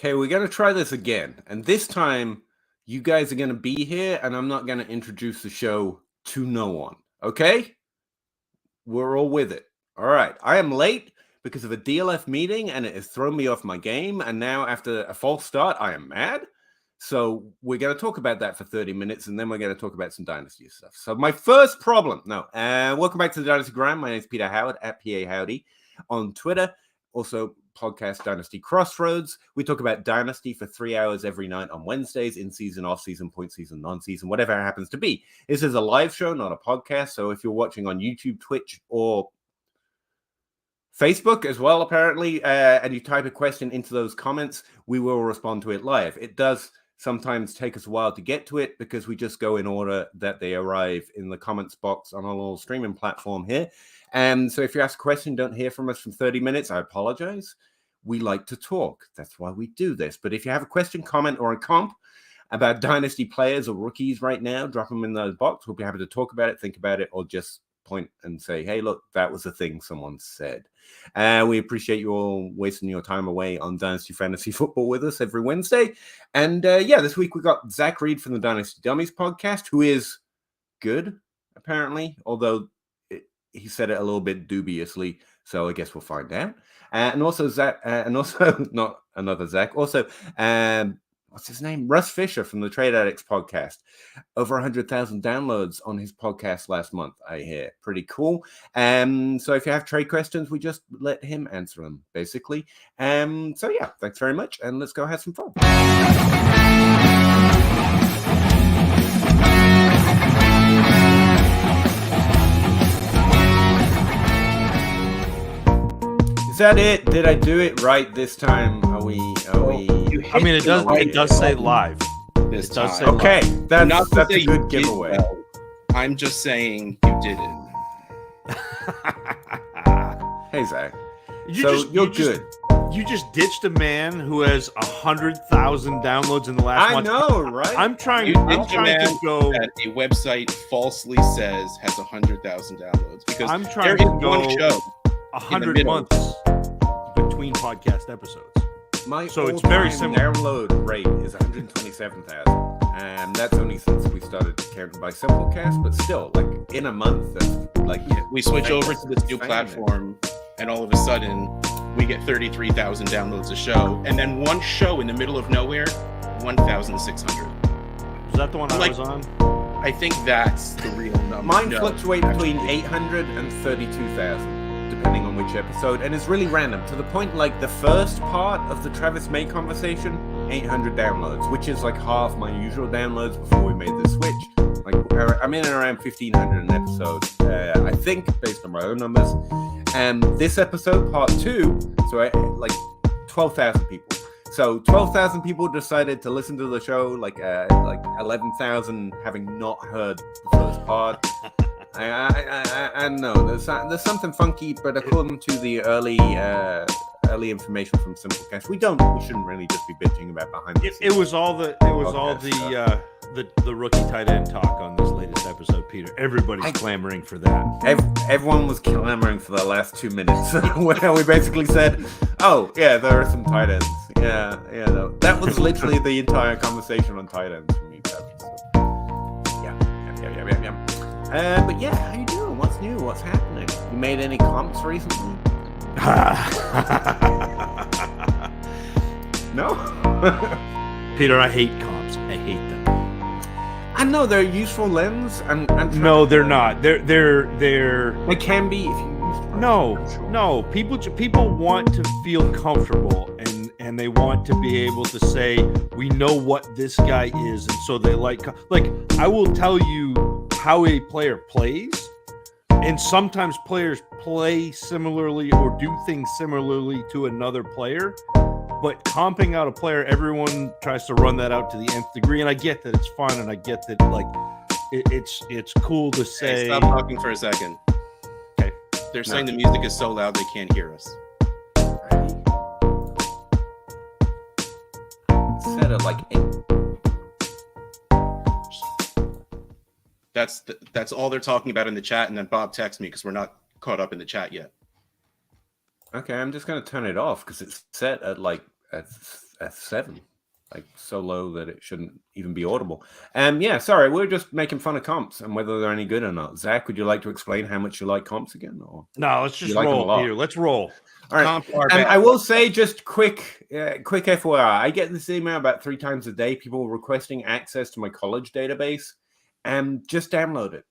Okay, we're going to try this again. And this time, you guys are going to be here, and I'm not going to introduce the show to no one. Okay? We're all with it. All right. I am late because of a DLF meeting, and it has thrown me off my game. And now, after a false start, I am mad. So we're going to talk about that for 30 minutes, and then we're going to talk about some Dynasty stuff. So my first problem. Welcome back to the Dynasty Grind. My name is Peter Howard, at PA Howdy on Twitter. Also, podcast Dynasty Crossroads. We talk about Dynasty for 3 hours every night on Wednesdays, in season, off season, point season, non-season, whatever it happens to be. This is a live show, not a podcast. So if you're watching on YouTube, Twitch, or Facebook as well, apparently, and you type a question into those comments, we will respond to it live. It does sometimes take us a while to get to it because we just go in order that they arrive in the comments box on our little streaming platform here. And so if you ask a question, don't hear from us for 30 minutes, I apologize. We like to talk. That's why we do this. But if you have a question, comment, or a comp about Dynasty players or rookies right now, drop them in the box. We'll be happy to talk about it, think about it, or just point and say, hey, look, that was a thing someone said. We appreciate you all wasting your time away on Dynasty Fantasy Football with us every Wednesday. And this week we got Zach Reed from the Dynasty Dummies podcast, who is good, apparently, although he said it a little bit dubiously, so I guess we'll find out. And also Zach, and also not another Zach, also what's his name? Russ Fisher from the Trade Addicts podcast. Over 100,000 downloads on his podcast last month, I hear. Pretty cool. So if you have trade questions, we just let him answer them, basically. Thanks very much, and let's go have some fun. Is that it? Did I do it right this time? Are we? I mean, it does say live. This time. Does say okay, live. that's a good giveaway. Well. I'm just saying you did it. Hey, Zach. You're good. You just ditched a man who has 100,000 downloads in the last month. I know, right? I'm trying to go. That a website falsely says has 100,000 downloads because I'm trying to go one show 100 months between podcast episodes. So it's very similar. Download rate is 127,000, and that's only since we started counting by Simplecast. But still, like in a month, we switch over to this new platform, and all of a sudden, we get 33,000 downloads a show, and then one show in the middle of nowhere, 1,600. Is that the one I was on? I think that's the real number. Mine fluctuate between 800 and 32,000. Depending on which episode, and it's really random to the point like the first part of the Travis May conversation, 800 downloads, which is like half my usual downloads before we made the switch. Like I'm in around 1,500 an episode, I think, based on my own numbers. And this episode, part 2, so like 12,000 people. So 12,000 people decided to listen to the show, like 11,000 having not heard the first part. I know there's something funky, but according to the early information from Simplecast, we shouldn't really just be bitching about behind the scenes. It was all the rookie tight end talk on this latest episode, Peter. Everybody's clamoring for that. Everyone was clamoring for the last 2 minutes where we basically said, "Oh yeah, there are some tight ends." Yeah. No. That was literally the entire conversation on tight ends for me. Yeah. But yeah, how you doing? What's new? What's happening? You made any comps recently? No? Peter, I hate comps. I hate them. I know they're a useful lens. No, they're not. They're. They can be if you use them. No. People want to feel comfortable and they want to be able to say we know what this guy is, and so they like I will tell you how a player plays, and sometimes players play similarly or do things similarly to another player, but comping out a player, everyone tries to run that out to the nth degree, and I get that it's fun, and I get that it's cool to say. Hey, stop talking for a second. Okay. They're saying the music is so loud they can't hear us. Set it like 8. That's all they're talking about in the chat, and then Bob texts me because we're not caught up in the chat yet. Okay, I'm just gonna turn it off because it's set at like a 7, like so low that it shouldn't even be audible. Yeah, sorry, we're just making fun of comps and whether they're any good or not. Zach, would you like to explain how much you like comps again? Or No, let's just you like them a roll, lot? Peter. Let's roll. All right. Comps are And bad. I will say, just quick FYI, I get this email about 3 times a day, people requesting access to my college database, and just download it.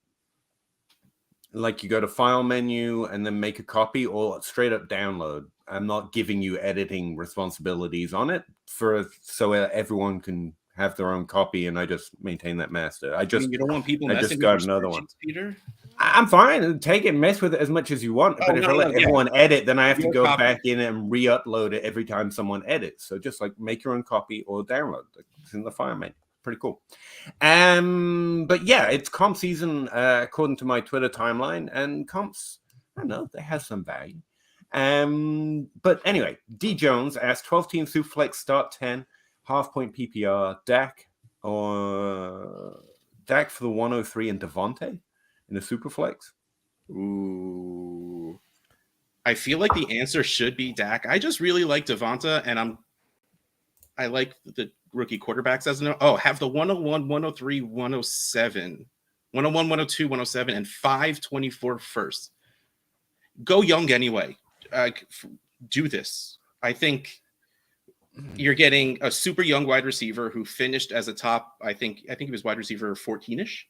Like you go to file menu and then make a copy, or straight up download. I'm not giving you editing responsibilities on it so everyone can have their own copy, and I just maintain that master. I mean, you don't want people I messing just with got your another one. spreadsheets, Peter? I'm fine. Take it, mess with it as much as you want. But if I let everyone edit, then I have to go back in and re-upload it every time someone edits. So just like make your own copy or download. It's in the file menu. Pretty cool. But yeah, it's comp season according to my Twitter timeline, and comps, I don't know, they have some value. But anyway, D Jones asked 12-team Superflex start 10, half-point PPR, Dak for the 103 and Devontae in a Superflex. Ooh. I feel like the answer should be Dak. I just really like Devonta, and I like the rookie quarterbacks as have the 101, 103, 107, 101, 102, 107, and 524 first. Go young anyway. Do this. I think you're getting a super young wide receiver who finished as a top, I think he was wide receiver 14-ish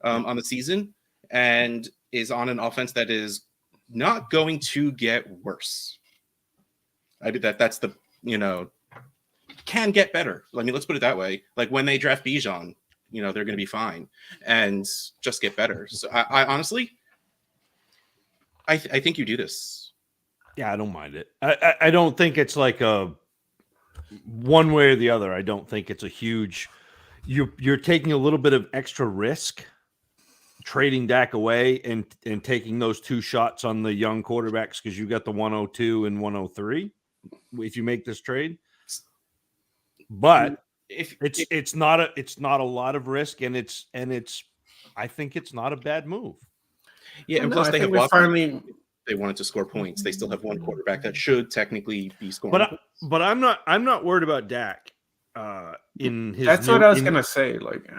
on the season, and is on an offense that is not going to get worse. That's the, can get better. I mean, let's put it that way. Like when they draft Bijan, they're going to be fine and just get better. So I honestly, I think you do this. Yeah, I don't mind it. I don't think it's like a one way or the other. I don't think it's a huge. You're taking a little bit of extra risk, trading Dak away and taking those 2 shots on the young quarterbacks because you got the 102 and 103. If you make this trade. But it's not a lot of risk, and it's I think it's not a bad move. Yeah, and plus they have they wanted to score points. They still have one quarterback that should technically be scoring. But I'm not worried about Dak. In his that's what I was gonna say. Like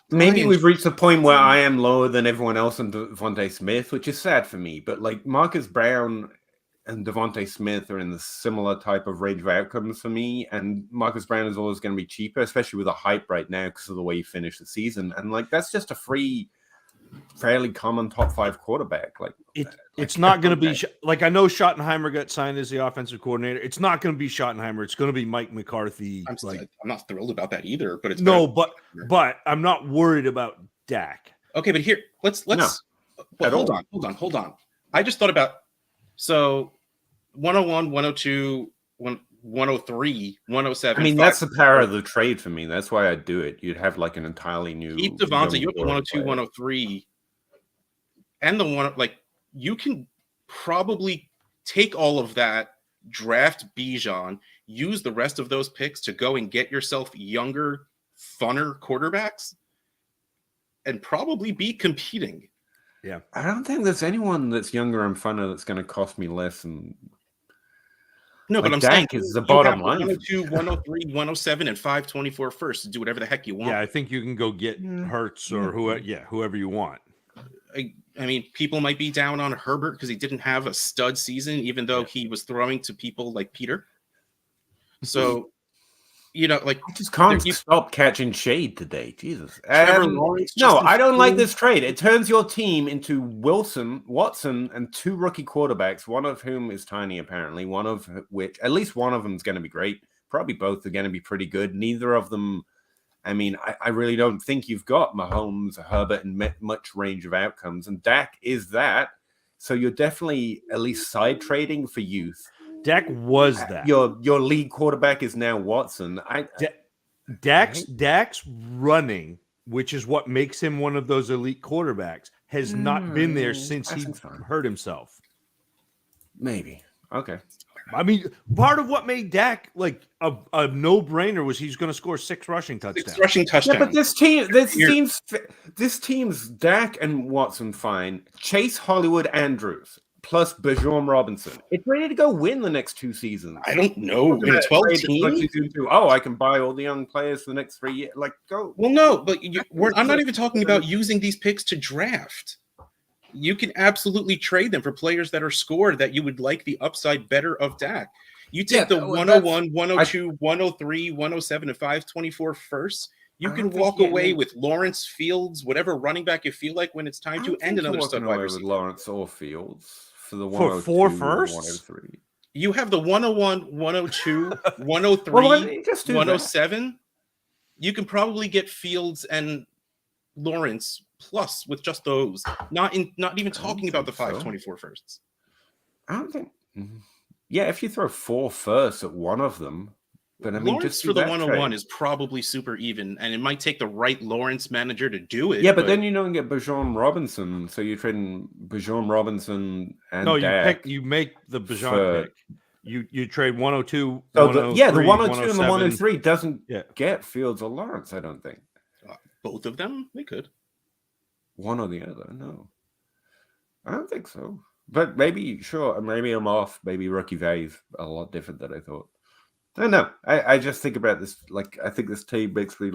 maybe we've reached the point where I am lower than everyone else on Devontae Smith, which is sad for me. But like Marcus Brown and Devontae Smith are in the similar type of range of outcomes for me. And Marcus Brown is always going to be cheaper, especially with the hype right now because of the way he finished the season. And like that's just a free, fairly common top 5 quarterback. Like it's not going to be like I know Schottenheimer got signed as the offensive coordinator. It's not going to be Schottenheimer. It's going to be Mike McCarthy. I'm not thrilled about that either. But it's but I'm not worried about Dak. Okay, but here let's hold on. I just thought about 101, 102, 103, 107. I mean, that's the power of the trade for me. That's why I do it. You'd have like an entirely new. Keep Devonta. You have the 102, 103, and the one you can probably take all of that, draft Bijan, use the rest of those picks to go and get yourself younger, funner quarterbacks, and probably be competing. Yeah, I don't think there's anyone that's younger and funner that's going to cost me less than. No, but I'm saying is the bottom line. 102, 103, 107, and 524 first to do whatever the heck you want. Yeah, I think you can go get Hurts or whoever you want. I mean, people might be down on Herbert because he didn't have a stud season, even though he was throwing to people like Peter. So, I just can't stop catching shade today. Jesus. No, I don't like this trade. It turns your team into Wilson, Watson, and 2 rookie quarterbacks, one of whom is tiny, apparently, one of which, at least one of them is going to be great. Probably both are going to be pretty good. Neither of them, I mean, I really don't think you've got Mahomes, Herbert, and much range of outcomes. And Dak is that. So you're definitely at least side trading for youth. Dak was that. Your lead quarterback is now Watson. Dak's running, which is what makes him one of those elite quarterbacks, has not been there since he hurt himself. Maybe. Okay. I mean, part of what made Dak like a no-brainer was he's going to score 6 rushing touchdowns. Yeah, but this team's Dak and Watson fine. Chase Hollywood Andrews. plus Bijan Robinson. It's ready to go win the next 2 seasons. I don't know. In a 12 team? Oh, I can buy all the young players for the next 3 years. Like, go. Well, no, but I'm not even talking about using these picks to draft. You can absolutely trade them for players that are scored that you would like the upside better of Dak. You take the 101, 102, 103, 107, and 524 first. You can walk away with Lawrence, Fields, whatever running back you feel like when it's time to end another stud wide receiver. Lawrence or Fields for the 102, for 4 firsts. 103. You have the 101, 102, 103, 107. You can probably get Fields and Lawrence plus with just those. Not even talking about the 524 firsts. I don't think. Yeah, if you throw 4 firsts at one of them. But I mean, Lawrence just for the 101 is probably super even, and it might take the right Lawrence manager to do it. Yeah, but then you don't get Bijan Robinson, so you're trading Bijan Robinson and Dak. You make the Bijan pick. You trade 102. So the 102 and the 103 doesn't get Fields or Lawrence. I don't think both of them they could. One or the other, no, I don't think so. But maybe maybe I'm off. Maybe rookie value is a lot different than I thought. I don't know. I just think about this. Like, I think this trade makes me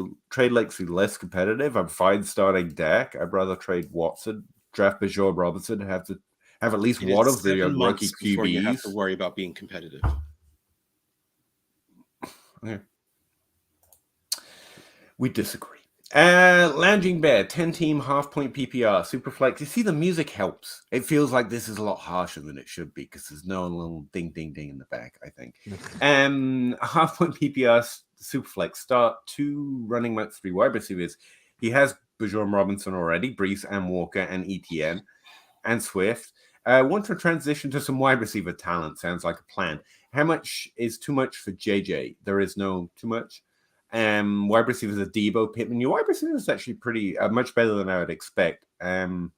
less competitive. I'm fine starting Dak. I'd rather trade Watson, draft Bijan Robinson, and have at least one of the rookie QBs. Before you have to worry about being competitive. Okay. We disagree. Lounging Bear, 10-team half-point PPR, Superflex. You see, the music helps. It feels like this is a lot harsher than it should be because there's no little ding, ding, ding in the back, I think. Half-point PPR, Superflex. Start 2 running backs, 3 wide receivers. He has Bijan Robinson already, Brees and Walker and ETN and Swift. Want to transition to some wide receiver talent. Sounds like a plan. How much is too much for JJ? There is no too much. Wide receivers are Debo, Pittman. Your wide receiver is actually pretty much better than I would expect. Any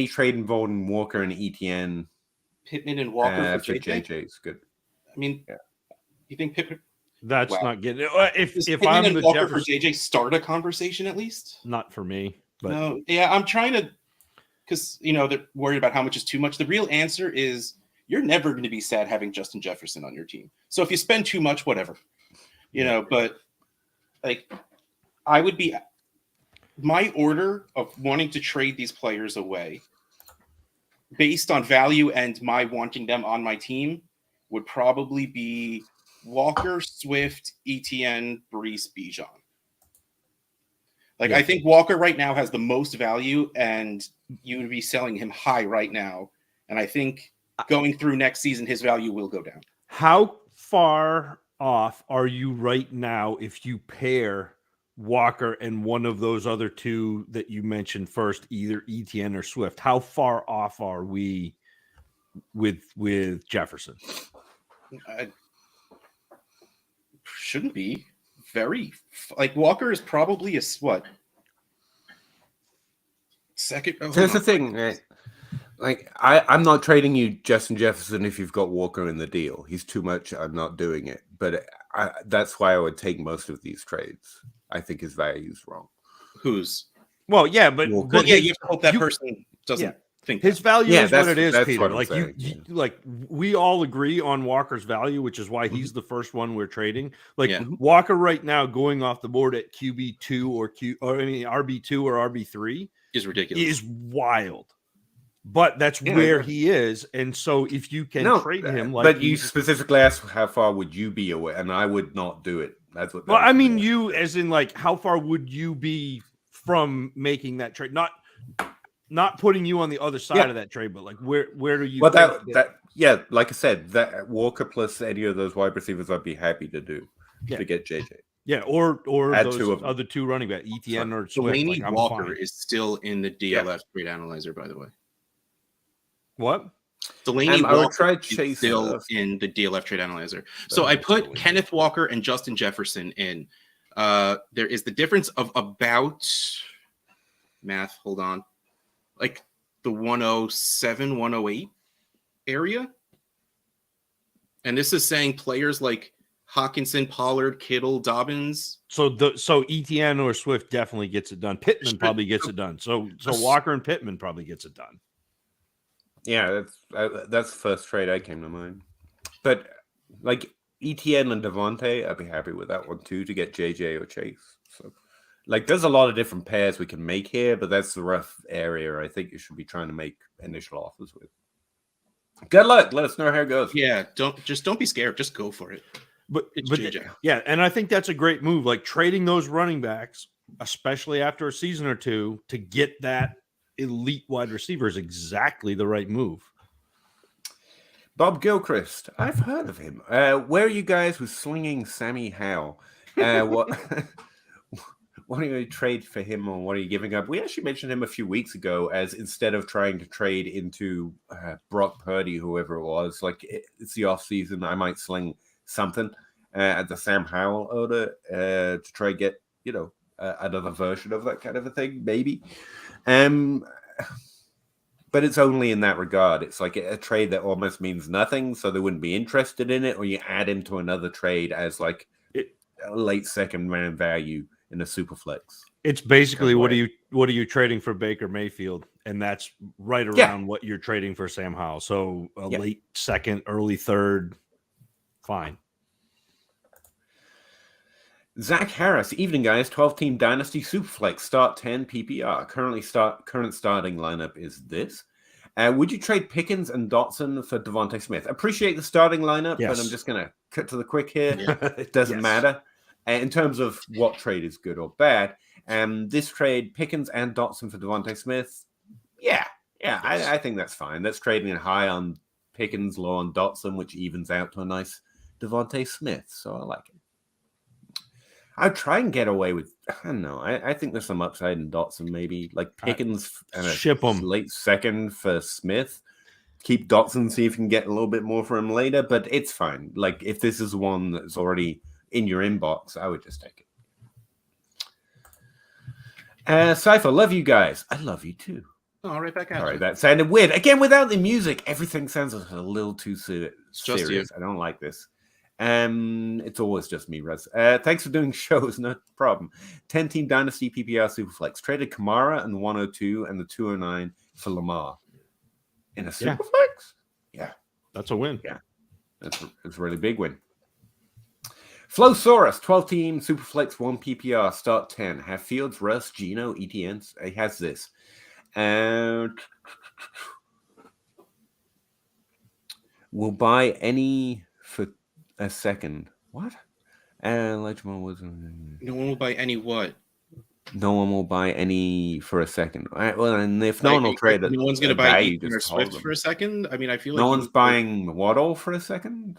trade involving Walker and ETN, Pittman and Walker for JJ is good. I mean, you think Pittman? That's not good. If Pittman I'm and the Walker for JJ, start a conversation at least. Not for me. But no, yeah, I'm trying to, because they're worried about how much is too much. The real answer is you're never going to be sad having Justin Jefferson on your team. So if you spend too much, whatever. But like I would be my order of wanting to trade these players away based on value and my wanting them on my team would probably be Walker, Swift, ETN, Brees, Bijan. I think Walker right now has the most value and you would be selling him high right now. And I think going through next season, his value will go down. How far off are you right now if you pair Walker and one of those other 2 that you mentioned first, either ETN or Swift? How far off are we with Jefferson? Shouldn't be very Walker is probably second. Here's the thing, right? Like I'm not trading you Justin Jefferson if you've got Walker in the deal. He's too much. I'm not doing it. But that's why I would take most of these trades. I think his value is wrong. Whose? Well, yeah, but you have to hope that person doesn't think his value is what it is, Peter. Like we all agree on Walker's value, which is why he's the first one we're trading. Walker right now going off the board at QB2 or RB2 or RB3 is ridiculous. Is wild. But that's where he is, and so if you can trade him, but you specifically asked how far would you be away, and I would not do it. That's what. Well, I mean, you as in how far would you be from making that trade? Not putting you on the other side of that trade, but where do you? Well, like I said, that Walker plus any of those wide receivers, I'd be happy to do to get JJ. Yeah, or those other 2 running back, ETN or Swift. Delaney Walker is still in the DLF trade analyzer, by the way. What? Delaney Walker is still in the DLF trade analyzer. So I put Kenneth Walker and Justin Jefferson in. There is the difference of about math. Hold on. The 107, 108 area. And this is saying players like Hawkinson, Pollard, Kittle, Dobbins. So ETN or Swift definitely gets it done. Pittman probably gets it done. So Walker and Pittman probably gets it done. Yeah, that's the first trade I came to mind. But like ETN and Devontae, I'd be happy with that one too to get JJ or Chase. So like there's a lot of different pairs we can make here, but that's the rough area I think you should be trying to make initial offers with. Good luck. Let us know how it goes. Yeah, don't be scared. Just go for it. But JJ. Yeah, and I think that's a great move. Like trading those running backs, especially after a season or two, to get that elite wide receiver is exactly the right move. Bob Gilchrist, I've heard of him. Where are you guys with slinging Sammy Howe? What what are you going to trade for him, or what are you giving up? We actually mentioned him a few weeks ago as instead of trying to trade into Brock Purdy, whoever it was, like it's the off season, I might sling something at the Sam Howell order to try and get another version of that kind of a thing, maybe. But it's only in that regard. It's like a trade that almost means nothing, so they wouldn't be interested in it, or you add him to another trade as like a late second round value in a super flex. It's basically what are you trading for Baker Mayfield, and that's right around what you're trading for Sam Howell. So a late second, early third, fine. Zach Harris, evening guys, 12-team Dynasty Superflex, start 10 PPR. Current starting lineup is this. Would you trade Pickens and Dotson for Devontae Smith? Appreciate the starting lineup, but I'm just going to cut to the quick here. Yeah. It doesn't matter. In terms of what trade is good or bad, this trade, Pickens and Dotson for Devontae Smith, I think that's fine. That's trading it high on Pickens, low on Dotson, which evens out to a nice Devontae Smith. So I like it. I'd try and get away with, I don't know. I think there's some upside in Dotson, maybe like Pickens and ship him late second for Smith. Keep Dotson, see if you can get a little bit more for him later, but it's fine. Like if this is one that's already in your inbox, I would just take it. Cypher, love you guys. I love you too. Oh, right back at All right, that sounded weird. Again, without the music, everything sounds a little too serious. I don't like this. It's always just me, Rez. Thanks for doing shows, no problem. 10-team Dynasty PPR Superflex. Traded Kamara and the 102 and the 209 for Lamar. In a Superflex? Yeah. That's a win. Yeah. It's a really big win. Flowsaurus, 12-team Superflex 1 PPR, start 10. Have Fields, Russ, Gino, ETNs. He has this. We'll buy any for a second. What? No one will buy any what? No one will buy any for a second. All right, well, and if no one will trade it, no one's going to buy Ethan or Swift for a second. I mean, I feel like no one's buying Waddle for a second.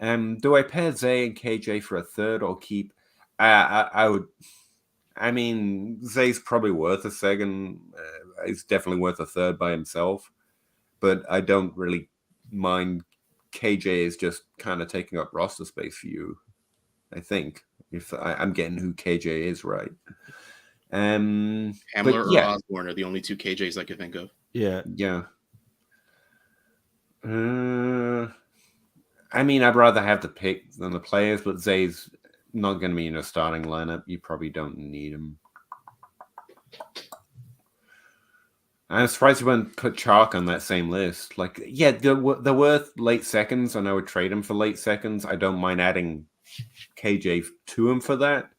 Do I pair Zay and KJ for a third or keep? I would. I mean, Zay's probably worth a second. He's definitely worth a third by himself, but I don't really mind. KJ is just kind of taking up roster space for you, I think. If I'm getting who KJ is right. Hamler or Osborne are the only two KJs I could think of. Yeah. Yeah. I mean, I'd rather have the pick than the players, but Zay's not going to be in a starting lineup. You probably don't need him. I'm surprised you wouldn't put Chalk on that same list. Like, yeah, they're worth late seconds, and I would trade him for late seconds. I don't mind adding KJ to him for that.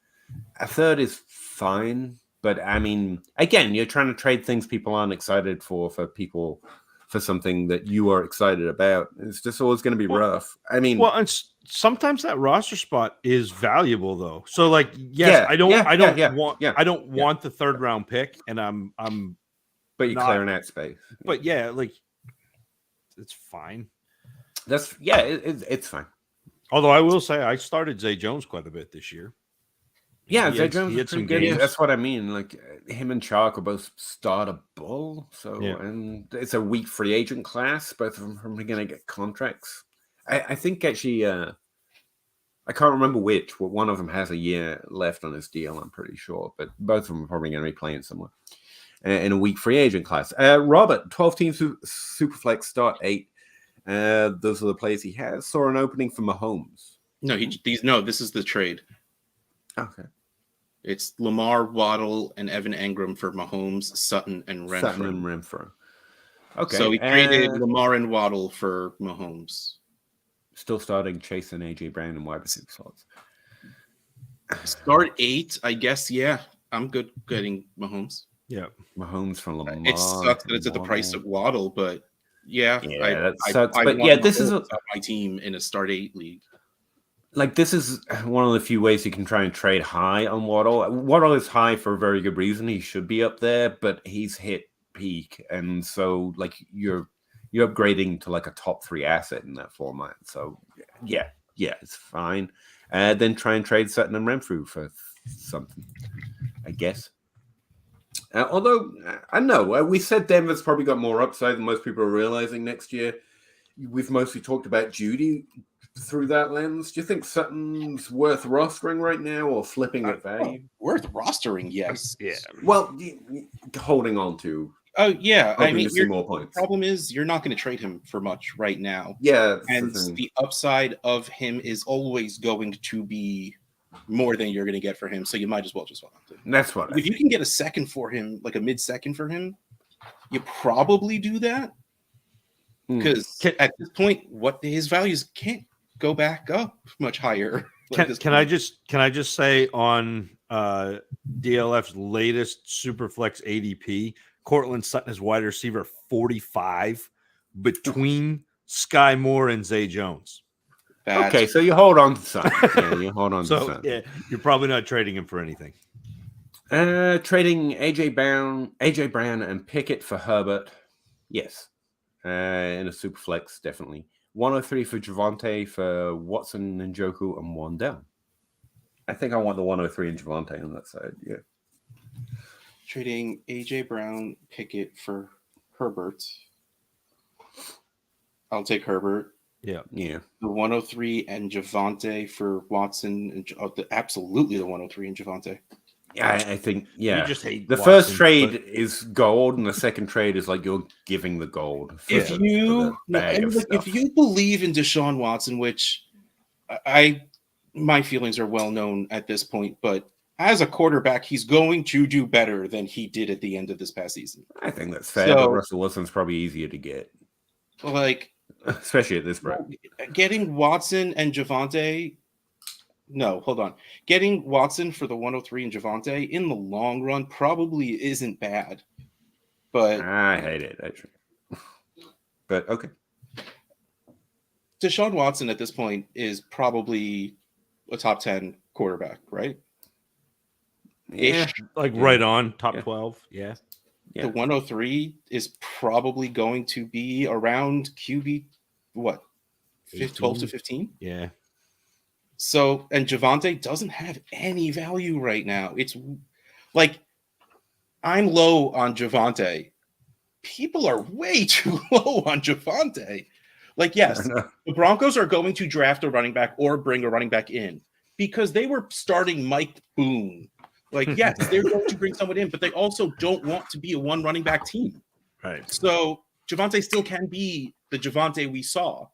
A third is fine, but I mean, again, you're trying to trade things people aren't excited for people for something that you are excited about. It's just always going to be rough. I mean, and sometimes that roster spot is valuable though. So, like, yes, I don't want the third round pick, and I'm. But you clear that space. But yeah, like it's fine. It's fine. Although I will say I started Zay Jones quite a bit this year. Yeah, Zay Jones is pretty good. That's what I mean. Like him and Chalk are both startable. So and it's a weak free agent class. Both of them are probably going to get contracts. I think actually I can't remember which, but one of them has a year left on his deal, I'm pretty sure. But both of them are probably going to be playing somewhere in a weak free agent class. Robert, 12-team Superflex, start 8. Those are the players he has. Saw an opening for Mahomes. This is the trade. Okay. It's Lamar, Waddle, and Evan Engram for Mahomes, Sutton, and Renfro. Okay. So he traded Lamar and Waddle for Mahomes. Still starting Chase and AJ Brown in wide receiver slots. Start 8, I guess. Yeah, I'm good getting Mahomes. Yeah, Mahomes from Lamar. It sucks that it's at the price of Waddle, but yeah, that sucks. I But want yeah, this is Mahomes on my team in a start 8 league. like this is one of the few ways you can try and trade high on Waddle. Waddle is high for a very good reason. He should be up there, but he's hit peak, and so like you're upgrading to like a top 3 asset in that format. So yeah, it's fine. Then try and trade Sutton and Renfrew for something, I guess. Although I know we said Denver's probably got more upside than most people are realizing next year. We've mostly talked about Judy through that lens. Do you think Sutton's worth rostering right now or flipping at value? Worth rostering, yes. yeah. Well, holding on to. Oh yeah, I Hoping mean, to see more points. The problem is you're not going to trade him for much right now. Yeah, and the upside of him is always going to be more than you're going to get for him. So you might as well just hold on to him. That's what. If you can get a second for him, like a mid-second for him, you probably do that because at this point, his values can't go back up much higher. Can I just say on DLF's latest Superflex ADP, Cortland Sutton is wide receiver 45 between Sky Moore and Zay Jones. Okay, so you hold on to Sutton. Yeah, you hold on to Sutton. Yeah, you're probably not trading him for anything. Trading AJ Brown and Pickett for Herbert. Yes. In a super flex, definitely. 103 for Javonte, for Watson, Njoku, and Wandell. I think I want the 103 and Javonte on that side. Yeah. Trading AJ Brown, Pickett for Herbert. I'll take Herbert. Yeah. The 103 and Javonte for Watson. And absolutely the 103 and Javonte. Yeah, I think, You just hate the Watson, first trade is gold, and the second trade is like you're giving the gold. If you believe in Deshaun Watson, which my feelings are well known at this point, but as a quarterback, he's going to do better than he did at the end of this past season. I think that's fair, but Russell Wilson's probably easier to get. Like, especially at this rate. Getting Watson and Javonte. No, hold on. Getting Watson for the 103 and Javonte in the long run probably isn't bad. But I hate it, actually. But okay. Deshaun Watson at this point is probably a top 10 quarterback, right? Yeah, right on top 12. Yeah. The 103 is probably going to be around QB, what, 12 to 15? Yeah. So, and Javonte doesn't have any value right now. It's like, I'm low on Javonte. People are way too low on Javonte. Like, yes, the Broncos are going to draft a running back or bring a running back in because they were starting Mike Boone. Like, yes, they're going to bring someone in, but they also don't want to be a one running back team. Right. So Javonte still can be the Javonte we saw.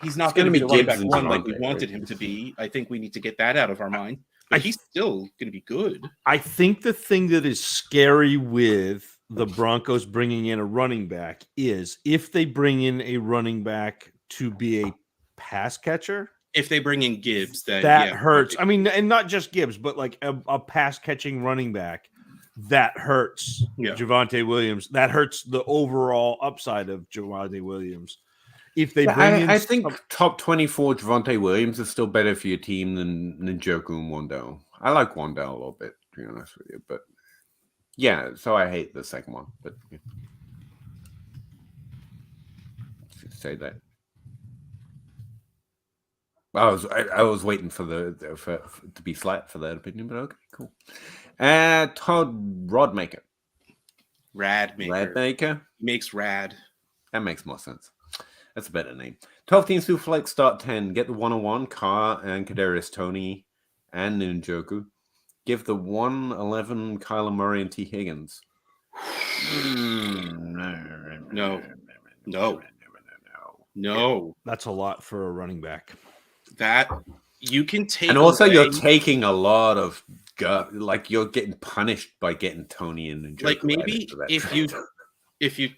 He's not going to be the running back one like we wanted him to be. I think we need to get that out of our mind. But he's still going to be good. I think the thing that is scary with the Broncos bringing in a running back is if they bring in a running back to be a pass catcher. If they bring in Gibbs, that hurts. I mean, and not just Gibbs, but like a pass catching running back, that hurts Javonte Williams. That hurts the overall upside of Javonte Williams. If they bring in, I think top 24 Javonte Williams is still better for your team than Njoku and Wandell. I like Wandell a little bit, to be honest with you, but yeah. So I hate the second one, but yeah. Say that. I was waiting for to be slapped for that opinion, but okay, cool. Todd Rodmaker. Radmaker. Makes rad. That makes more sense. That's a better name. 12 teams through flex start 10. Get the 101, Carr and Kadarius Toney and Njoku. Give the 111 Kyler Murray and T. Higgins. No. That's a lot for a running back. That you can take, and also you're taking a lot of gut. Like you're getting punished by getting Tony and Njoku. Like maybe if you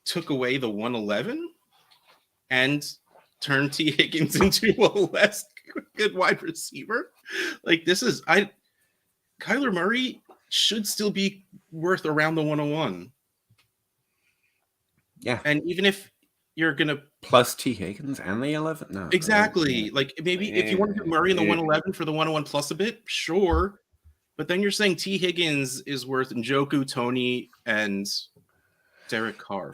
took away the 111 and turned T. Higgins into a less good wide receiver. Like Kyler Murray should still be worth around the 101. Yeah. And even if you're going to plus T. Higgins and the 11? No. Exactly. Like maybe if you want to do Murray in the 111 for the 101 plus a bit, sure. But then you're saying T. Higgins is worth Njoku, Tony, and Derek Carr.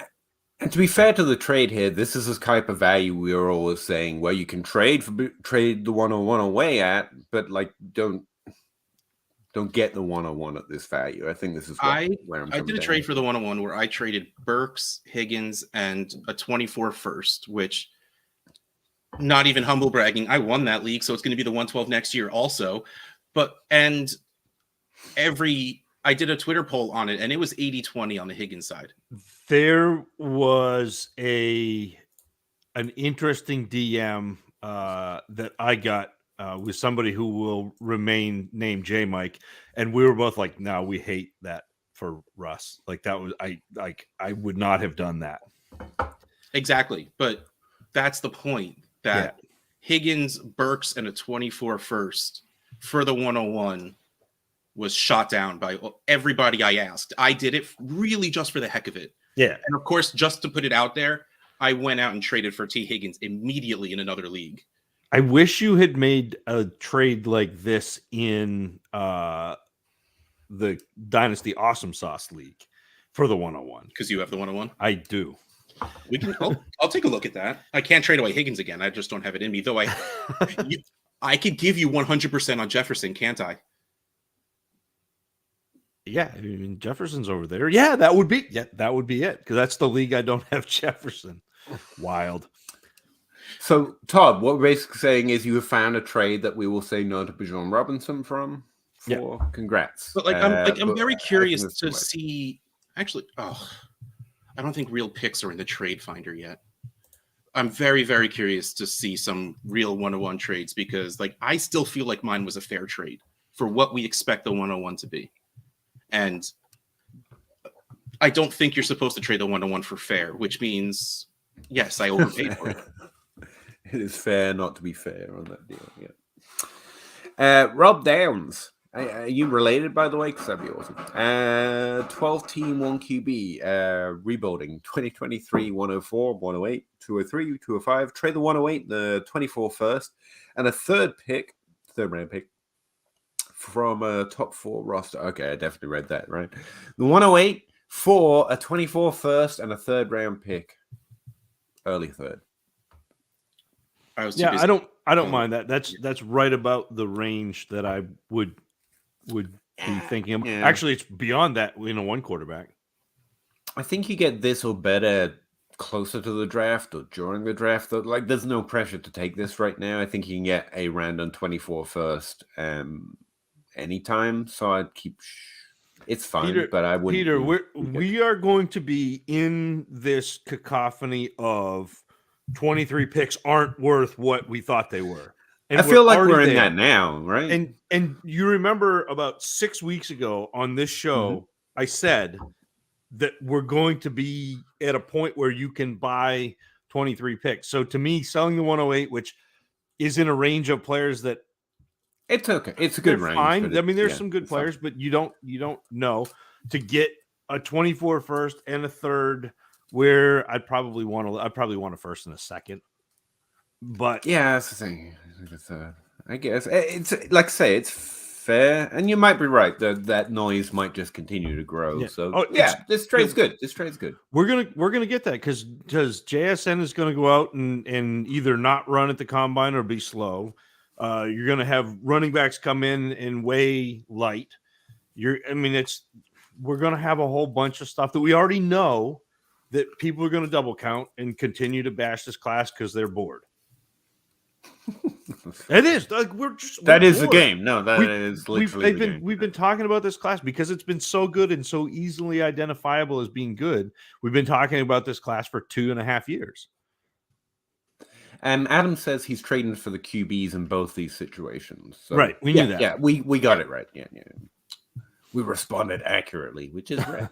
And to be fair to the trade here, this is the type of value we are always saying where you can trade the 101 away at, but like don't get the 101 at this value. I think this is where I did a trade for the 101 where I traded Burks, Higgins, and a 24 first, which not even humble bragging. I won that league, so it's going to be the 112 next year also. I did a Twitter poll on it, and it was 80-20 on the Higgins side. There was an interesting DM that I got with somebody who will remain named J Mike, and we were both like, "No, we hate that for Russ." Like that was I would not have done that. Exactly, but that's the point. That Higgins, Burks, and a 24 first for the 101 was shot down by everybody I asked. I did it really just for the heck of it. Yeah. And of course, just to put it out there, I went out and traded for T. Higgins immediately in another league. I wish you had made a trade like this in the Dynasty Awesome Sauce League for the 101. Because you have the 101? I do. We can. I'll take a look at that. I can't trade away Higgins again. I just don't have it in me. Though I could give you 100% on Jefferson, can't I? Yeah, I mean, Jefferson's over there. Yeah, that would be it. Because that's the league I don't have Jefferson. Wild. So, Todd, what we're basically saying is you have found a trade that we will say no to Bijan Robinson from. Congrats. But I'm very curious to see. Actually, I don't think real picks are in the trade finder yet. I'm very, very curious to see some real 101 trades because, I still feel like mine was a fair trade for what we expect the 101 to be. And I don't think you're supposed to trade the 101 for fair, which means, yes, I overpaid for it. It is fair not to be fair on that deal. Yeah. Rob Downs. Are you related, by the way? Because that'd be awesome. 12 team, 1 QB. Rebuilding 2023, 104, 108, 203, 205. Trade the 108, the 24 first, and a third round pick. From a top 4 roster. Okay, I definitely read that, right? The 108 for a 24 first and a third round pick. Early third. I don't mind that. That's right about the range that I would be thinking of. Yeah. Actually, it's beyond that in a 1 quarterback. I think you get this or better closer to the draft or during the draft. There's no pressure to take this right now. I think you can get a random 24 first anytime, so I'd keep it's fine, Peter, but I wouldn't. Peter, we are going to be in this cacophony of 23 picks aren't worth what we thought they were. And I feel like we're in that now, right? And you remember about 6 weeks ago on this show, I said that we're going to be at a point where you can buy 23 picks. So to me, selling the 108, which is in a range of players that it's okay. It's a good range. Fine. I mean, there's some good players, but you don't know to get a 24 first and a third where I'd probably want a first and a second. But yeah, that's the thing. I guess it's like I say, it's fair, and you might be right. That noise might just continue to grow. Yeah. So this trade's good. This trade's good. We're gonna get that because JSN is gonna go out and either not run at the combine or be slow. You're going to have running backs come in and weigh light. We're going to have a whole bunch of stuff that we already know that people are going to double count and continue to bash this class because they're bored. It is. That is the game. No, that is literally the game. We've been talking about this class because it's been so good and so easily identifiable as being good. We've been talking about this class for 2.5 years. Adam says he's trading for the QBs in both these situations. So, right. We knew that. Yeah, we got it right. Yeah. We responded accurately, which is rare.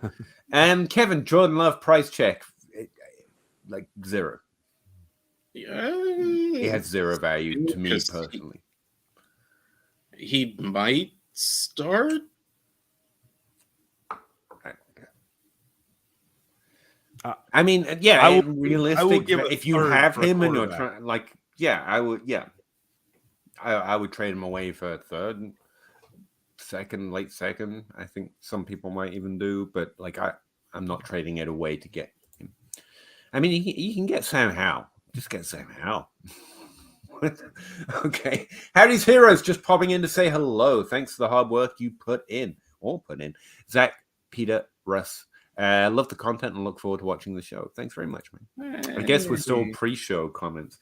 And Kevin, Jordan Love price check, like 0. He has 0 value to me personally. He might start. I mean, yeah, realistic. If you have him and you're trying, like, yeah, I would, yeah, I would trade him away for a third, second, late second. I think some people might even do, but like, I'm not trading it away to get him. I mean, you can get Sam Howell. Just get Sam Howell. Okay. Howdy's Heroes just popping in to say hello. Thanks for the hard work you put in. Zach, Peter, Russ. Love the content and look forward to watching the show. Thanks very much, man. I guess we're still pre-show comments.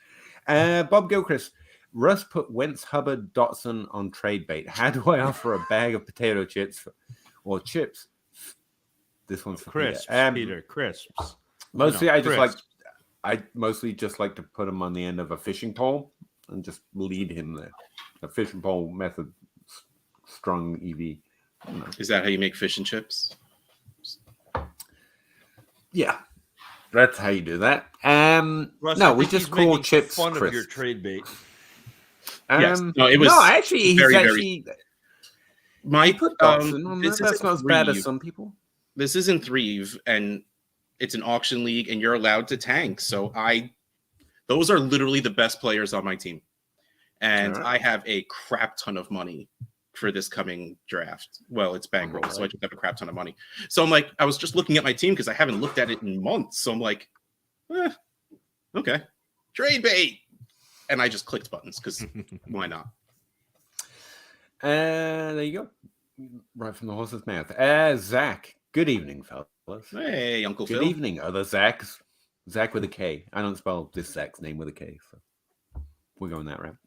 Bob Gilchrist. Russ put Wentz, Hubbard, Dotson on trade bait. How do I offer a bag of potato chips or chips? This one's for crisps, Peter. Crisps. Mostly, I mostly just like to put him on the end of a fishing pole and just lead him there. A fishing pole method, strong EV. Is that how you make fish and chips? Yeah, that's how you do that. Russ, no, we just call chips fun crisps. Of your trade bait. Yes. No, it was. No, actually, he's actually. My put Dotson on there. That's not as bad as some people. This isn't Thrive, and it's an auction league, and you're allowed to tank. So those are literally the best players on my team, and I have a crap ton of money for this coming draft. Well, it's bankroll, so I just have a crap ton of money. So I'm like, I was just looking at my team because I haven't looked at it in months. So I'm like, okay, trade bait, and I just clicked buttons because why not? There you go, right from the horse's mouth. Zach, good evening, fellas. Hey, Uncle Phil. Good evening, other Zachs. Zach with a K. I don't spell this Zach's name with a K, so we're going that route.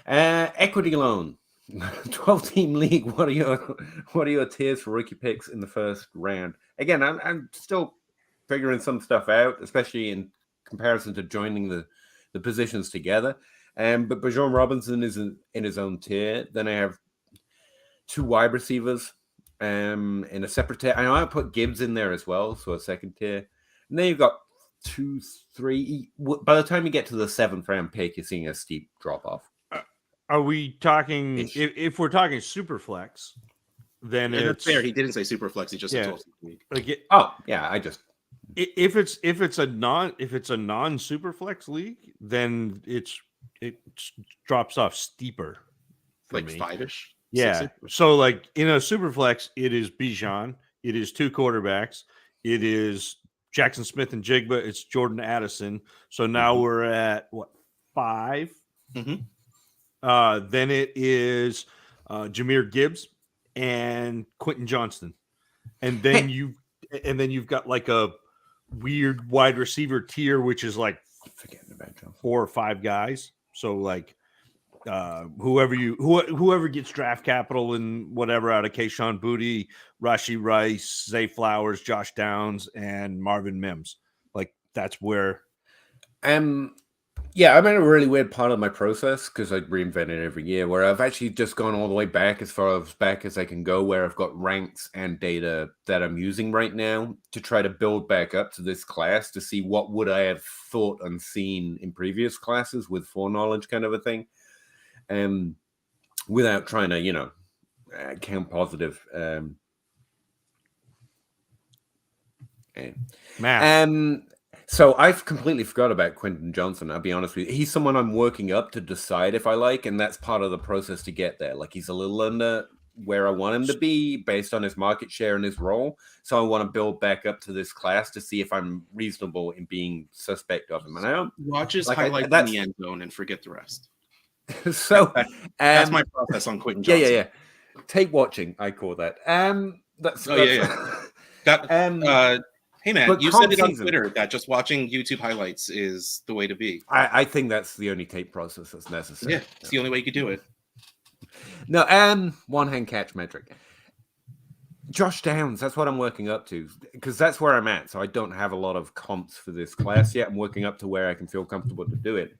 Equity loan. 12-team league. What are your tiers for rookie picks in the first round? Again, I'm still figuring some stuff out, especially in comparison to joining the positions together. But Bijan Robinson is in his own tier. Then I have 2 wide receivers in a separate tier. I know I put Gibbs in there as well, so a second tier. And then you've got 2, 3. By the time you get to the 7th round pick, you're seeing a steep drop off. Are we talking? If we're talking super flex, then it's fair. He didn't say super flex. He just said 12 week. If it's a non super flex league, then it drops off steeper. Like 5-ish. Yeah. 6-ish. So like in a super flex, it is Bijan. It is 2 quarterbacks. It is Jackson Smith and Jigba. It's Jordan Addison. So now we're at what, 5? Mm-hmm. Then it is Jahmyr Gibbs and Quentin Johnston, and then you've got like a weird wide receiver tier, which is like 4 or 5 guys. So like whoever gets draft capital and whatever out of Keyshawn Boutte, Rashee Rice, Zay Flowers, Josh Downs, and Marvin Mims. Like that's where. Yeah, I'm in a really weird part of my process because I reinvent it every year where I've actually just gone all the way back as far back as I can go, where I've got ranks and data that I'm using right now to try to build back up to this class to see what would I have thought and seen in previous classes with foreknowledge kind of a thing. Without trying to, count positive. Math. So I've completely forgot about Quentin Johnson. I'll be honest with you. He's someone I'm working up to decide if I like, and that's part of the process to get there. Like he's a little under where I want him to be based on his market share and his role. So I want to build back up to this class to see if I'm reasonable in being suspect of him. And I don't watch his highlight in the end zone and forget the rest. So that's my process on Quentin Johnson. Yeah. Take watching, I call that. Hey man, you said it on Twitter that just watching YouTube highlights is the way to be. I think that's the only tape process that's necessary. Yeah, it's the only way you could do it. No, one hand catch metric. Josh Downs, that's what I'm working up to because that's where I'm at. So I don't have a lot of comps for this class yet. I'm working up to where I can feel comfortable to do it.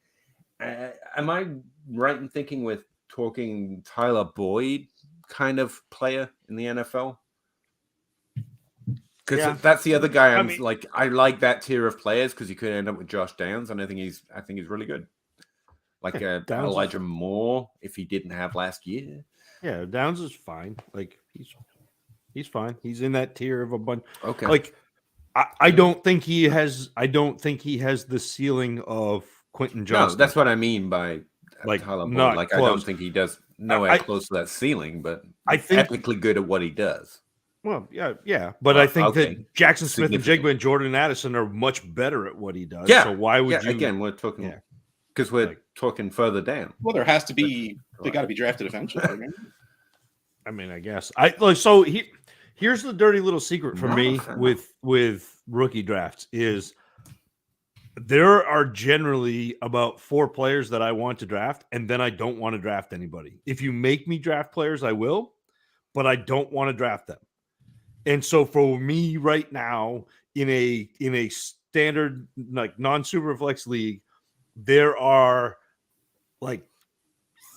Am I right in thinking with talking Tyler Boyd kind of player in the NFL? Because that's the other guy. I like that tier of players because you could end up with Josh Downs, and I think he's really good. Like Elijah Moore, if he didn't have last year. Yeah, Downs is fine. Like he's fine. He's in that tier of a bunch. Okay. Like I don't think he has. I don't think he has the ceiling of Quentin Johnston. No, that's what I mean by like Tyler not Boyd. Like close. I don't think he does nowhere close to that ceiling, but I think epically good at what he does. Well, yeah, but I think that Jackson Smith and Jigba and Jordan Addison are much better at what he does. Yeah. So why would you? Again, we're talking because we're talking further down. Well, there has to be. They got to be drafted eventually. Right? I mean, I guess here's the dirty little secret for me with rookie drafts is there are generally about 4 players that I want to draft, and then I don't want to draft anybody. If you make me draft players, I will, but I don't want to draft them. And so for me right now, in a standard like non-superflex league, there are like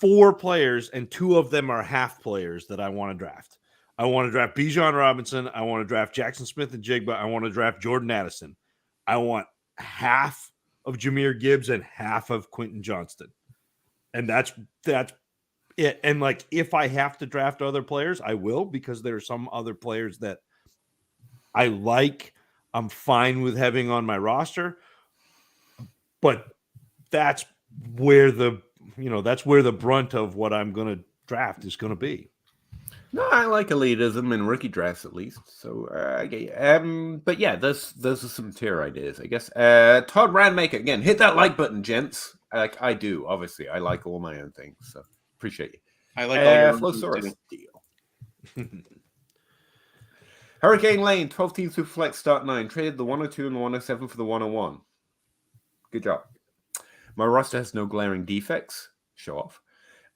4 players, and 2 of them are half players that I want to draft. I want to draft Bijan Robinson. I want to draft Jackson Smith and Jigba. I want to draft Jordan Addison. I want half of Jahmyr Gibbs and half of Quentin Johnston. And that's it. And like, if I have to draft other players, I will, because there are some other players that I like. I'm fine with having on my roster, but that's where the brunt of what I'm going to draft is going to be. No, I like elitism in rookie drafts at least. So, but yeah, those are some tier ideas, I guess. Todd Radmaker again, hit that like button, gents. Like I do, obviously. I like all my own things, so appreciate you. I like all your Flowsaurus deal. Hurricane Lane, 12 team Superflex start 9. Traded the 102 and the 107 for the 101. Good job. My roster has no glaring defects. Show off.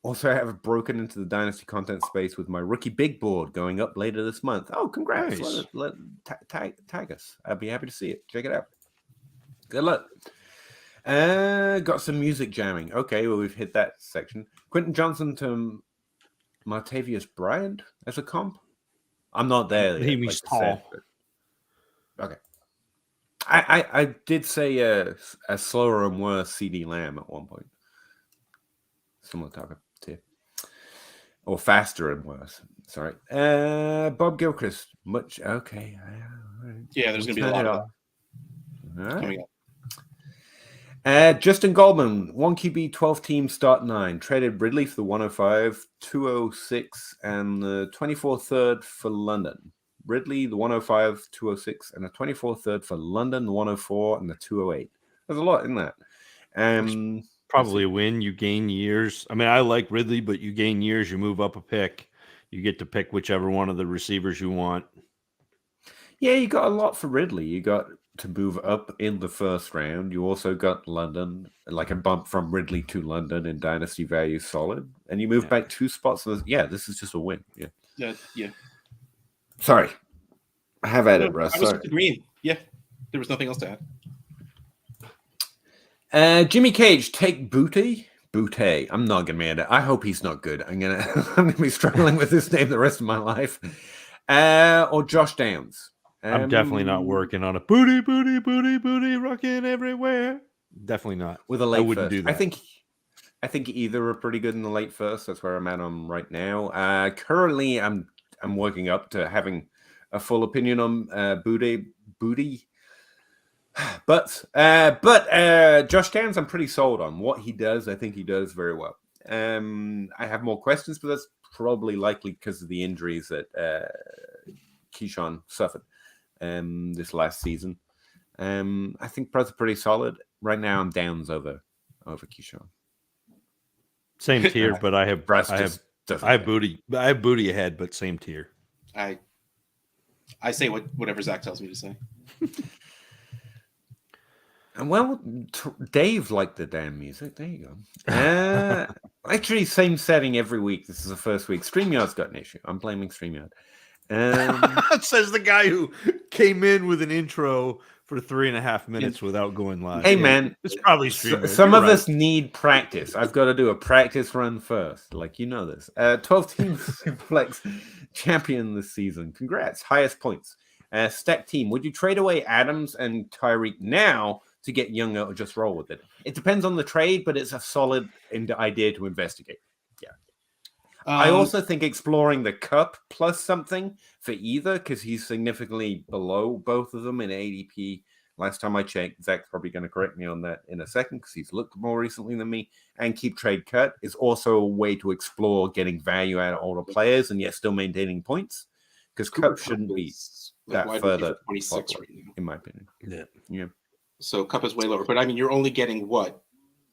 Also, I have broken into the Dynasty content space with my rookie big board going up later this month. Oh, congrats. Nice. Tag us. I'd be happy to see it. Check it out. Good luck. Got some music jamming. Okay, well, we've hit that section. Quentin Johnson to Martavius Bryant as a comp. I'm not there yet. He's tall. Okay. I did say a slower and worse CD Lamb at one point. Similar type of tier. Or faster and worse. Sorry. Bob Gilchrist. Much. Okay. Yeah, there's going to be a lot of that coming up. Justin Goldman, 1 QB, 12 team, start 9. Traded Ridley for the 105, 206, and the 24 third for London. Ridley, the 105, 206, and the 24 third for London, the 104, and the 208. There's a lot in that. Probably a win. You gain years. I mean, I like Ridley, but you gain years. You move up a pick. You get to pick whichever one of the receivers you want. Yeah, you got a lot for Ridley. You got to move up in the first round. You also got London, like a bump from Ridley to London in Dynasty value solid. And you move back 2 spots. Yeah, this is just a win. Yeah. Sorry. I have added, Russ. I was agreeing. Yeah. There was nothing else to add. Jimmy Cage, take Booty. I'm not gonna be at it. I hope he's not good. I'm gonna be struggling with this name the rest of my life. Or Josh Downs. I'm definitely not working on a booty, rocking everywhere. Definitely not. With a late I wouldn't first. do that. I think either are pretty good in the late first. That's where I'm at on right now. Currently, I'm working up to having a full opinion on Booty. But Josh Downs, I'm pretty sold on what he does. I think he does very well. I have more questions, but that's probably likely because of the injuries that Keyshawn suffered this last season. I think Brad's pretty solid. Right now, I'm Downs over Keyshawn. Same tier, but I have Booty ahead, but same tier. I say whatever Zach tells me to say. And well, Dave liked the damn music. There you go. Actually, same setting every week. This is the first week. StreamYard's got an issue. I'm blaming StreamYard. Says the guy who came in with an intro for 3.5 minutes without going live. Hey, man. It's probably StreamYard. Some of us need practice. I've got to do a practice run first. Like, you know this. 12 team Superflex champion this season. Congrats. Highest points. Stack team, would you trade away Adams and Tyreek now to get younger or just roll with it? It depends on the trade, but it's a solid idea to investigate. Yeah. I also think exploring the Cup plus something for either, because he's significantly below both of them in ADP. Last time I checked, Zach's probably going to correct me on that in a second because he's looked more recently than me. And keep trade cut is also a way to explore getting value out of older players and yet still maintaining points, because Cup shouldn't be that further 26 right now, in my opinion. Yeah. So Cup is way lower, but I mean, you're only getting what,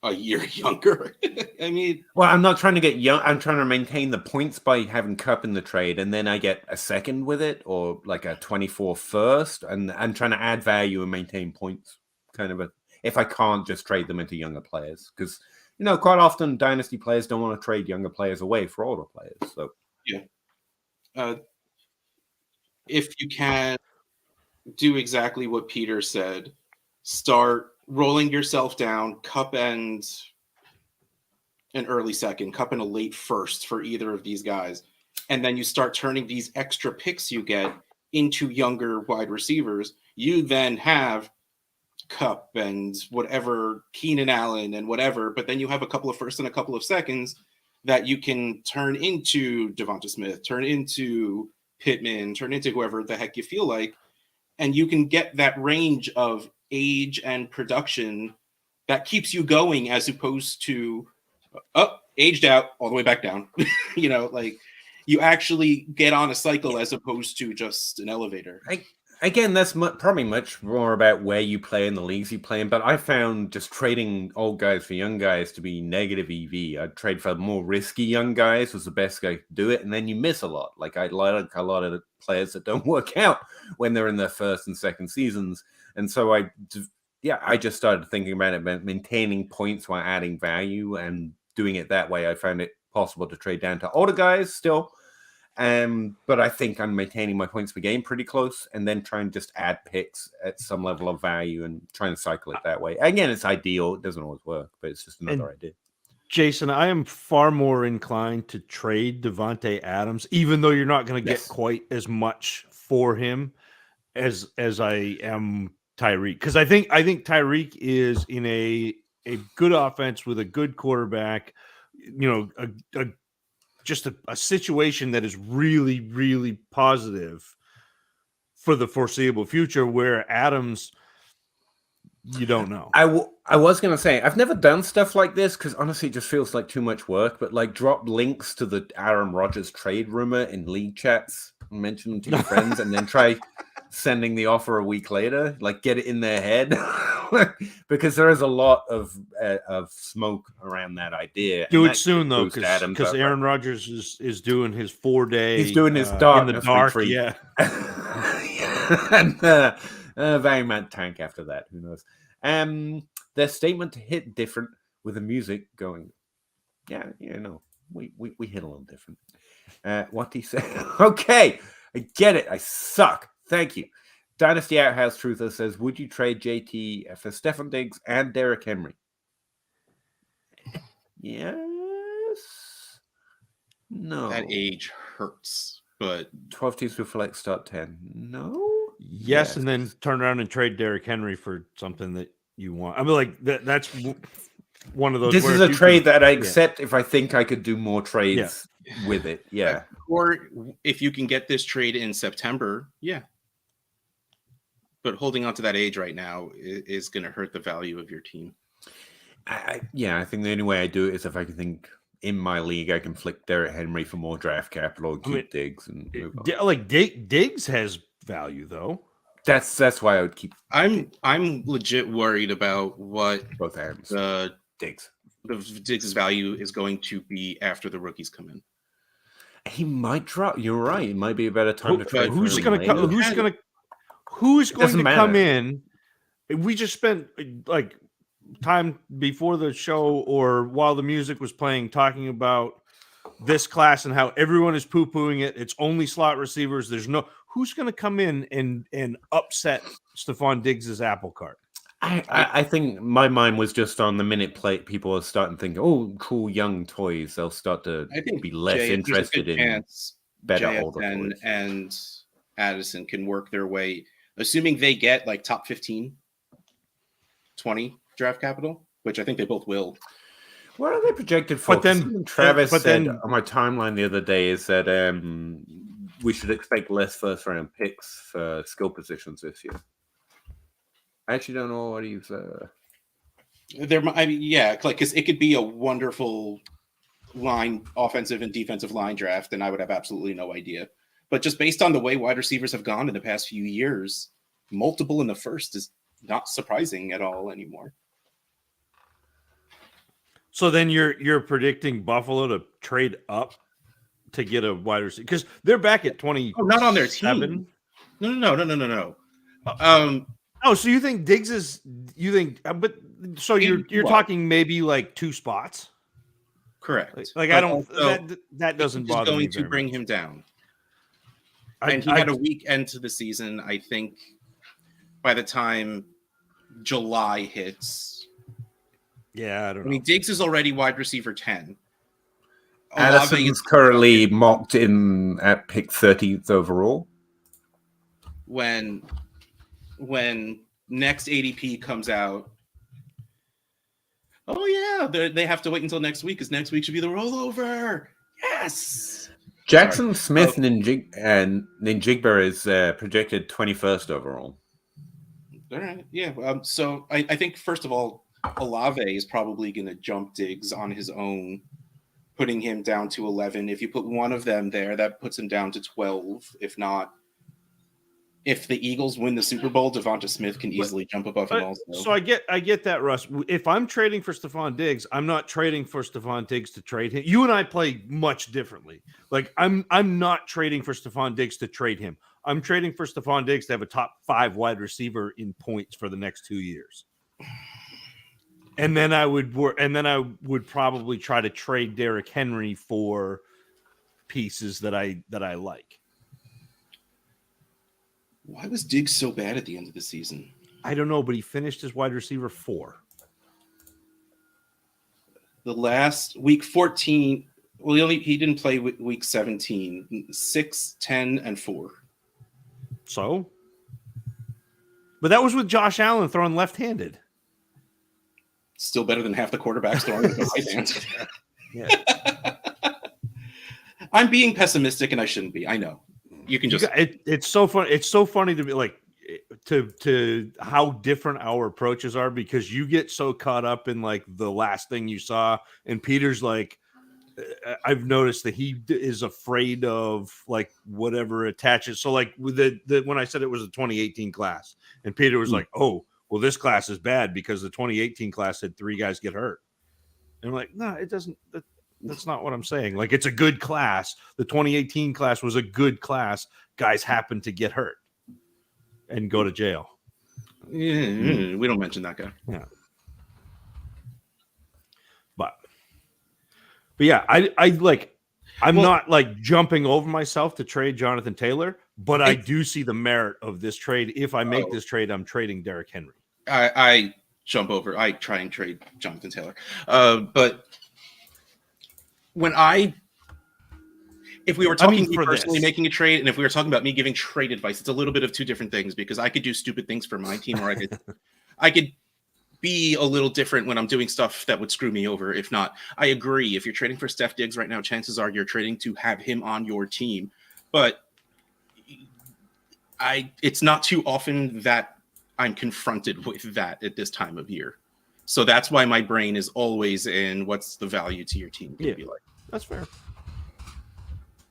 a year younger? I mean, well, I'm not trying to get young. I'm trying to maintain the points by having Cup in the trade, and then I get a second with it, or like a 24 first, and I'm trying to add value and maintain points. Kind of if I can't just trade them into younger players, because quite often Dynasty players don't want to trade younger players away for older players. So yeah, if you can do exactly what Peter said, start rolling yourself down, Cup and an early second, Cup and a late first for either of these guys. And then you start turning these extra picks you get into younger wide receivers. You then have Cup and whatever, Keenan Allen and whatever, but then you have a couple of firsts and a couple of seconds that you can turn into Devonta Smith, turn into Pittman, turn into whoever the heck you feel like. And you can get that range of age and production that keeps you going, as opposed to aged out all the way back down. Like you actually get on a cycle as opposed to just an elevator. Again, that's probably much more about where you play in the leagues you play in. But I found just trading old guys for young guys to be negative EV. I'd trade for more risky young guys was the best guy to do it. And then you miss a lot. Like I like a lot of the players that don't work out when they're in their first and second seasons. And so I just started thinking about it, maintaining points while adding value and doing it that way. I found it possible to trade down to older guys still. But I think I'm maintaining my points per game pretty close, and then try and just add picks at some level of value and try and cycle it that way. Again, it's ideal. It doesn't always work, but it's just another idea. Jason, I am far more inclined to trade Davante Adams, even though you're not going to get quite as much for him as I am Tyreek, because I think Tyreek is in a good offense with a good quarterback, just a situation that is really, really positive for the foreseeable future, where Adams, you don't know. I was going to say, I've never done stuff like this because honestly, it just feels like too much work, but like drop links to the Aaron Rodgers trade rumor in league chats, mention them to your friends, and then try sending the offer a week later, like get it in their head. Because there is a lot of smoke around that idea. Do it soon though, because Aaron Rodgers is doing his 4-day. He's doing his dark in the dark, retreat. yeah. And very mad tank after that. Who knows? Their statement hit different with the music going. Yeah, we hit a little different. What he said. Okay, I get it. I suck. Thank you. Dynasty Outhouse Truther says, would you trade JT for Stephon Diggs and Derrick Henry? Yes. No. That age hurts, but 12 teams with flex start 10. No. Yes, and then turn around and trade Derrick Henry for something that you want. I mean, like that's one of those. This is a trade that I accept if I think I could do more trades with it. Yeah. Or if you can get this trade in September, but holding on to that age right now is going to hurt the value of your team. I think the only way I do it is if I can think in my league I can flick Derrick Henry for more draft capital and keep Diggs and move on. Like Diggs has value though. That's why I would keep. I'm legit worried about what both Adams Diggs. The Diggs' value is going to be after the rookies come in. He might drop. You're right. It might be a better time to trade. Who's going to come in? We just spent like time before the show or while the music was playing talking about this class and how everyone is poo-pooing it. It's only slot receivers. There's no who's going to come in and upset Stephon Diggs' apple cart. I think my mind was just on the minute plate. People are starting to think, oh, cool young toys. They'll start to be less interested in better older toys. And Addison can work their way, assuming they get like top 15, 20 draft capital, which I think they both will. What are they projected for? But then- Something Travis but said then- on my timeline the other day is that we should expect less first round picks for skill positions this year. I actually don't know what he's. I mean, yeah, like because it could be a wonderful line, offensive and defensive line draft, and I would have absolutely no idea. But just based on the way wide receivers have gone in the past few years, multiple in the first is not surprising at all anymore. So then you're predicting Buffalo to trade up to get a wide receiver because they're back at 20. Oh, not on their team. No. Oh, so you think Diggs is? You think? But so you're talking maybe like 2 spots. Correct. Like But I don't. also, That doesn't it's bother me going to very bring much. him down. I- And he I- had a week end to the season. I think by the time July hits, Yeah, I don't I know. mean, Diggs is already wide receiver 10. Olave Addison's is currently mocked in at pick 30th overall. when next ADP comes out. Oh yeah, they have to wait until next week because next week should be the rollover. Yes. Jackson Smith and Ninjigba is projected 21st overall. All right. Yeah. So I think first of all, Olave is probably going to jump Diggs on his own, putting him down to 11. If you put one of them there, that puts him down to 12. If not, if the Eagles win the Super Bowl, Devonta Smith can easily jump above him also. So I get that, Russ. If I'm trading for Stephon Diggs, I'm not trading for Stephon Diggs to trade him. You and I play much differently. Like I'm not trading for Stephon Diggs to trade him. I'm trading for Stephon Diggs to have a top 5 wide receiver in points for the next 2 years. And then I would probably try to trade Derrick Henry for pieces that I like. Why was Diggs so bad at the end of the season? I don't know, but he finished as wide receiver 4. The last week 14, well, he didn't play week 17, 6, 10, and 4. So, but that was with Josh Allen throwing left-handed. Still better than half the quarterbacks throwing with the right hand. Yeah, I'm being pessimistic, and I shouldn't be. I know. You can just. It's so fun. It's so funny to be like to how different our approaches are because you get so caught up in like the last thing you saw, and Peter's like, I've noticed that he is afraid of like whatever attaches. So like with the when I said it was a 2018 class, and Peter was like, oh, well, this class is bad because the 2018 class had 3 guys get hurt. And I'm like, no, it doesn't. That's not what I'm saying. Like, it's a good class. The 2018 class was a good class. Guys happened to get hurt and go to jail. Yeah, we don't mention that guy. Yeah. But yeah, I'm not like jumping over myself to trade Jonathan Taylor, but I do see the merit of this trade. If I make this trade, I'm trading Derrick Henry. I jump over. I try and trade Jonathan Taylor. But if we were talking me personally making a trade, and if we were talking about me giving trade advice, it's a little bit of 2 different things because I could do stupid things for my team, or I could be a little different when I'm doing stuff that would screw me over. If not, I agree. If you're trading for Steph Diggs right now, chances are you're trading to have him on your team. But it's not too often that I'm confronted with that at this time of year. So that's why my brain is always in what's the value to your team going to be like. That's fair.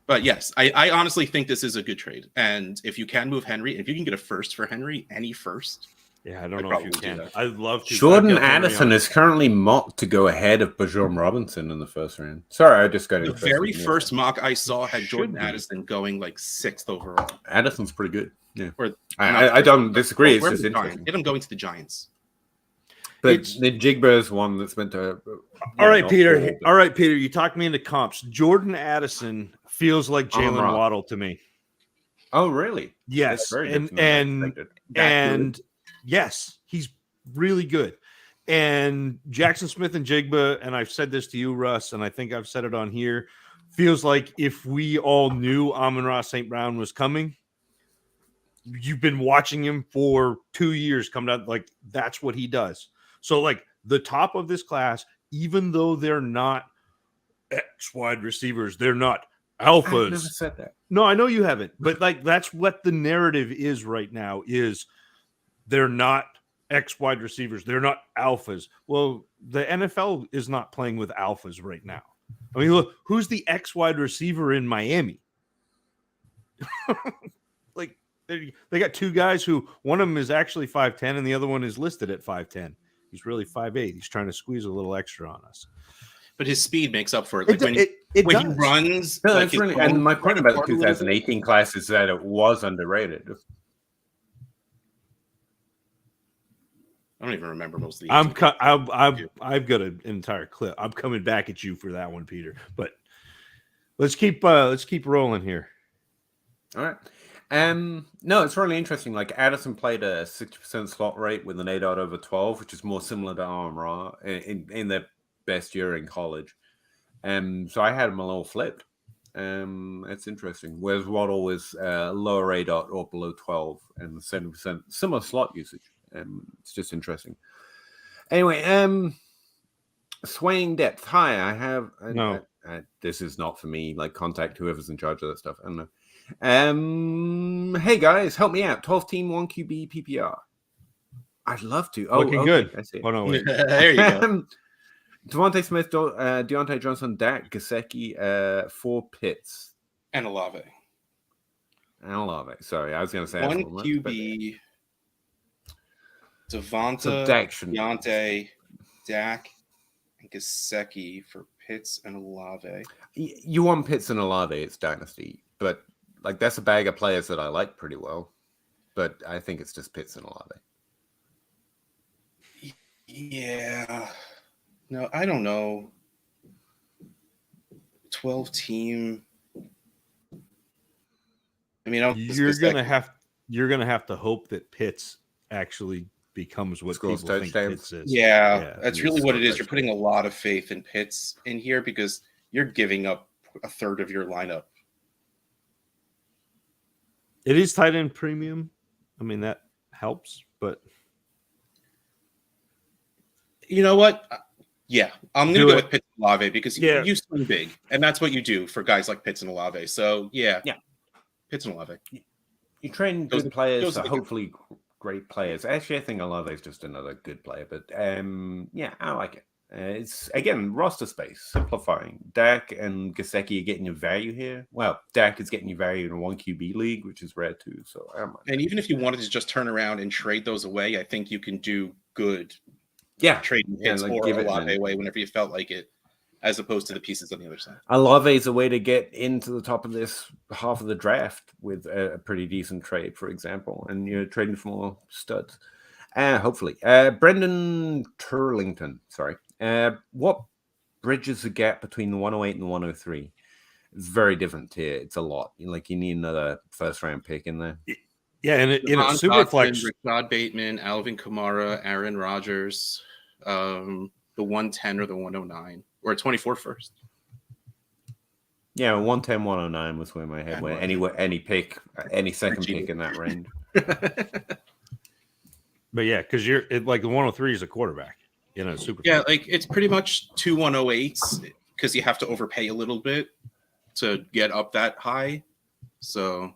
But yes, I honestly think this is a good trade. And if you can move Henry, if you can get a first for Henry, any first. Yeah, I don't know if you can. I'd love to. Jordan Addison is currently mocked to go ahead of Bajon Robinson in the first round. Sorry, I just got the very first mock I saw had Jordan Addison going like 6th overall. Addison's pretty good. Yeah, or I don't disagree. It's just interesting. Get him going to the Giants. But Ninjigba is one that's meant to. All right, Peter. All right, Peter. You talked me into comps. Jordan Addison feels like Jalen Waddle to me. Oh, really? Yes, and yes, he's really good. And Jackson Smith and Jigba, and i've said this to you, Russ, and I think I've said it on here, feels like if we all knew Amon-Ra St. Brown was coming, you've been watching him for 2 years come down, like that's what he does. So like the top of this class, even though they're not X wide receivers, they're not alphas. I've never said that. No, I know you haven't, but like that's what the narrative is right now, is they're not X wide receivers, they're not alphas. Well, the NFL is not playing with alphas right now. I mean, look, who's the X wide receiver in Miami? Like they got two guys who one of them is actually 5'10 and the other one is listed at 5'10. He's really 5'8. He's trying to squeeze a little extra on us. But his speed makes up for it. Like when he runs. No, like that's really, and my point about the 2018 class is that it was underrated. I don't even remember most of the. I've got an entire clip. I'm coming back at you for that one, Peter. But let's keep rolling here. All right. No, it's really interesting. Like Addison played a 60% slot rate with an ADOT over 12, which is more similar to Amon-Ra in their best year in college. So I had him a little flipped. It's interesting. Whereas Waddle was lower ADOT or below 12 and 70% similar slot usage. It's just interesting. Anyway, swaying depth. Hi, I have. No. This is not for me. Like, contact whoever's in charge of that stuff. I don't know. Hey guys, help me out. 12 team, 1 QB PPR. I'd love to. Looking good. I see. Oh no, wait. There you go. Devontae Smith, Deontay Johnson, Dak, Gesicki, 4 Pitts. And Olave. Sorry, I was going to say 1 QB. Devonta, so Deontay, Dak, and Gesicki for Pitts and Olave. You want Pitts and Olave, it's Dynasty. But like that's a bag of players that I like pretty well. But I think it's just Pitts and Olave. Yeah. No, I don't know. 12 team. I mean, you're gonna have to hope that Pitts actually becomes what people think Pitts is. Yeah, that's really what it is. You're putting a lot of faith in Pitts in here because you're giving up a third of your lineup. It is tight end premium. I mean, that helps, but you know what? Yeah, I'm going to go with Pitts and Olave because you swing big, and that's what you do for guys like Pitts and Olave. So, yeah, Pitts and Olave. You train good players, so hopefully great players. Actually, I think Olave is just another good player, but yeah, I like it. It's, again, roster space, simplifying. Dak and Gesicki are getting you value here. Well, Dak is getting you value in a 1 QB league, which is rare too. So, I don't mind. And even if you wanted to just turn around and trade those away, I think you can do good. Yeah, trading Pitts or Olave away whenever you felt like it, as opposed to the pieces on the other side. Olave is a way to get into the top of this half of the draft with a pretty decent trade, for example, and you're trading for more studs. Hopefully. Brendan Turlington, sorry. What bridges the gap between the 108 and the 103? It's very different tier. It's a lot. You need another first-round pick in there. Yeah, and in a super flex, Rashad Bateman, Alvin Kamara, Aaron Rodgers, the 110 or the 109 or 24 first. Yeah, 110, 109 was where my head went. Any pick, any second pick in that range. But yeah, because like the 103 is a quarterback. Super. Yeah, like it's pretty much 2 108s because you have to overpay a little bit to get up that high. So.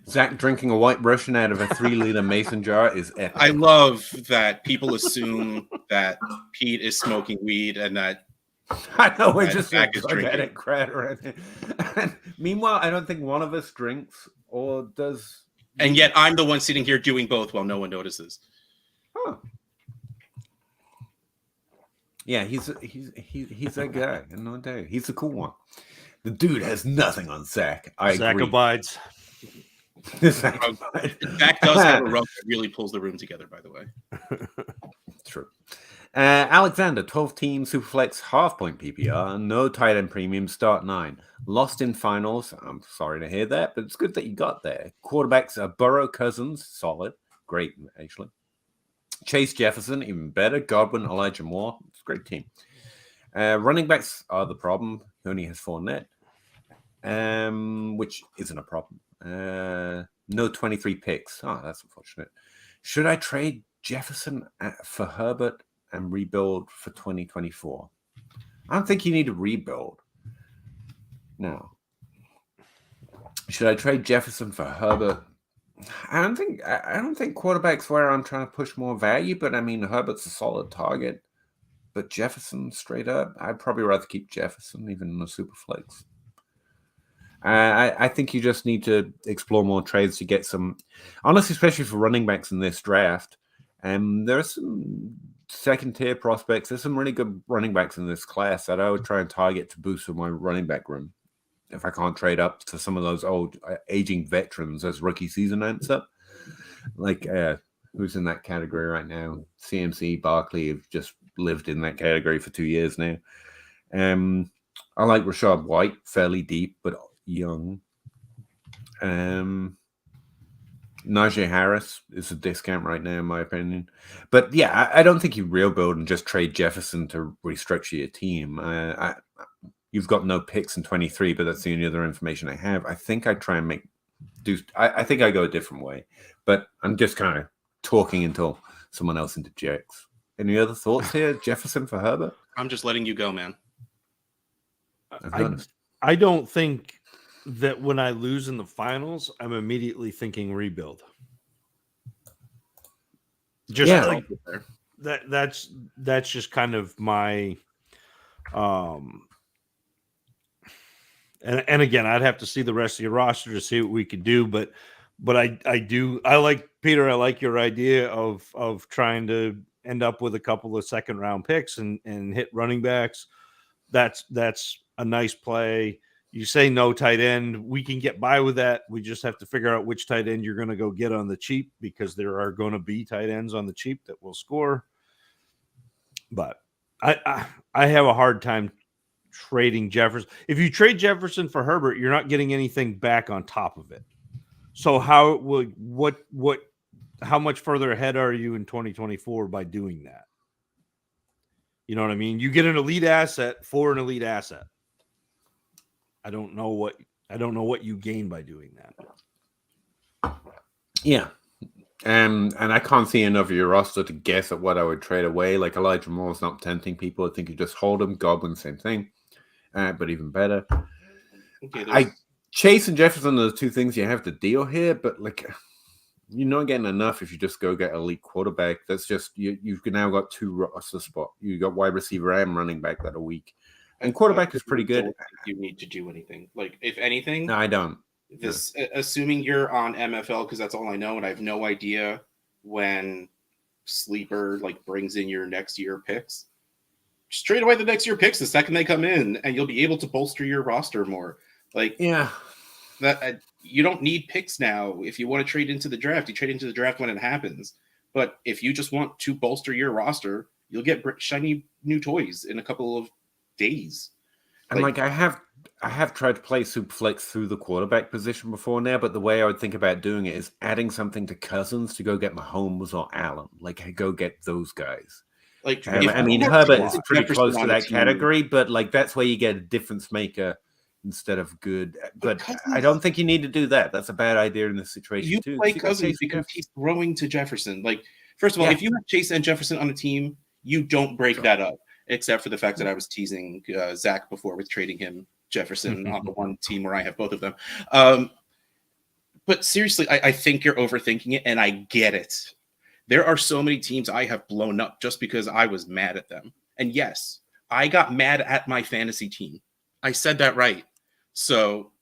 Zach drinking a White Russian out of a 3-liter mason jar is epic. I love that people assume that Pete is smoking weed and that I know we're just Zach is drinking. At crowd around here. And meanwhile, I don't think one of us drinks or does. And yet I'm the one sitting here doing both while no one notices. Huh. Yeah, he's that guy. No doubt. He's the cool one. The dude has nothing on Zach. Zach agree. Zach abides. does have a rub that really pulls the room together, by the way. True. Alexander, 12-team Superflex half-point PPR, no tight end premium, start 9. Lost in finals. I'm sorry to hear that, but it's good that you got there. Quarterbacks are Burrow, Cousins, solid. Great, actually. Chase Jefferson, even better. Godwin, Elijah Moore. It's a great team. Running backs are the problem. He only has 4 net, which isn't a problem. No 23 picks. Oh, that's unfortunate. Should I trade Jefferson for Herbert and rebuild for 2024? I don't think you need to rebuild. No. Should I trade Jefferson for Herbert? I don't think quarterback's where I'm trying to push more value, but I mean Herbert's a solid target. But Jefferson straight up, I'd probably rather keep Jefferson even in the super flex. I think you just need to explore more trades to get some, honestly, especially for running backs in this draft. There are some second tier prospects. There's some really good running backs in this class that I would try and target to boost my running back room. If I can't trade up to some of those old aging veterans as rookie season ends up, like who's in that category right now? CMC, Barkley have just lived in that category for 2 years now. I like Rashad White, fairly deep but young. Najee Harris is a discount right now, in my opinion. But yeah, I don't think you real build and just trade Jefferson to restructure your team. You've got no picks in 23, but that's the only other information I have. I think I try and I think I go a different way, but I'm just kind of talking until someone else interjects. Any other thoughts here? Jefferson for Herbert? I'm just letting you go, man. I don't think that when I lose in the finals, I'm immediately thinking rebuild. Just like that's just kind of my and again, I'd have to see the rest of your roster to see what we could do, but I like Peter, I like your idea of trying to end up with a couple of second round picks and hit running backs. That's a nice play. You say no tight end. We can get by with that. We just have to figure out which tight end you're going to go get on the cheap, because there are going to be tight ends on the cheap that will score. But I have a hard time trading Jefferson. If you trade Jefferson for Herbert, you're not getting anything back on top of it. So how much further ahead are you in 2024 by doing that? You know what I mean? You get an elite asset for an elite asset. I don't know what you gain by doing that. Yeah. And I can't see enough of your roster to guess at what I would trade away. Like Elijah Moore's not tempting people. I think you just hold him. Godwin, same thing. But even better. Okay, Chase and Jefferson are the two things you have to deal here, but like you're not getting enough if you just go get elite quarterback. That's just you've now got two roster spot. You got wide receiver and running back that are weak. And quarterback is pretty good. You need to do anything. Like, if anything, no, I don't. Assuming you're on MFL, because that's all I know, and I have no idea when Sleeper brings in your next year picks. Just trade away the next year picks the second they come in, and you'll be able to bolster your roster more. You don't need picks now. If you want to trade into the draft, you trade into the draft when it happens. But if you just want to bolster your roster, you'll get shiny new toys in a couple of days. And I have tried to play Superflex through the quarterback position before now, but the way I would think about doing it is adding something to Cousins to go get Mahomes or Allen. Go get those guys. Herbert is pretty close to that category, but that's where you get a difference maker instead of good. But I don't think you need to do that. That's a bad idea in this situation. You play Cousins because he's throwing to Jefferson. First of all, if you have Chase and Jefferson on a team, you don't break that up. Except for the fact that I was teasing Zach before with trading him Jefferson on the one team where I have both of them. But seriously, I think you're overthinking it, and I get it. There are so many teams I have blown up just because I was mad at them. And yes, I got mad at my fantasy team. I said that right. So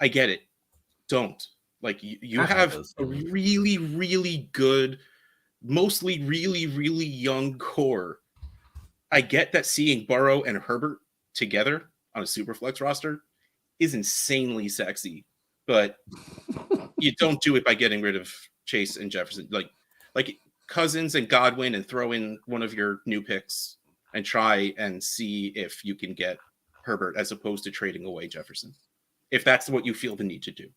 I get it. Don't. You have a really, really good, mostly really, really young core. I get that seeing Burrow and Herbert together on a Superflex roster is insanely sexy, but you don't do it by getting rid of Chase and Jefferson. Like Cousins and Godwin, and throw in one of your new picks and try and see if you can get Herbert as opposed to trading away Jefferson, if that's what you feel the need to do.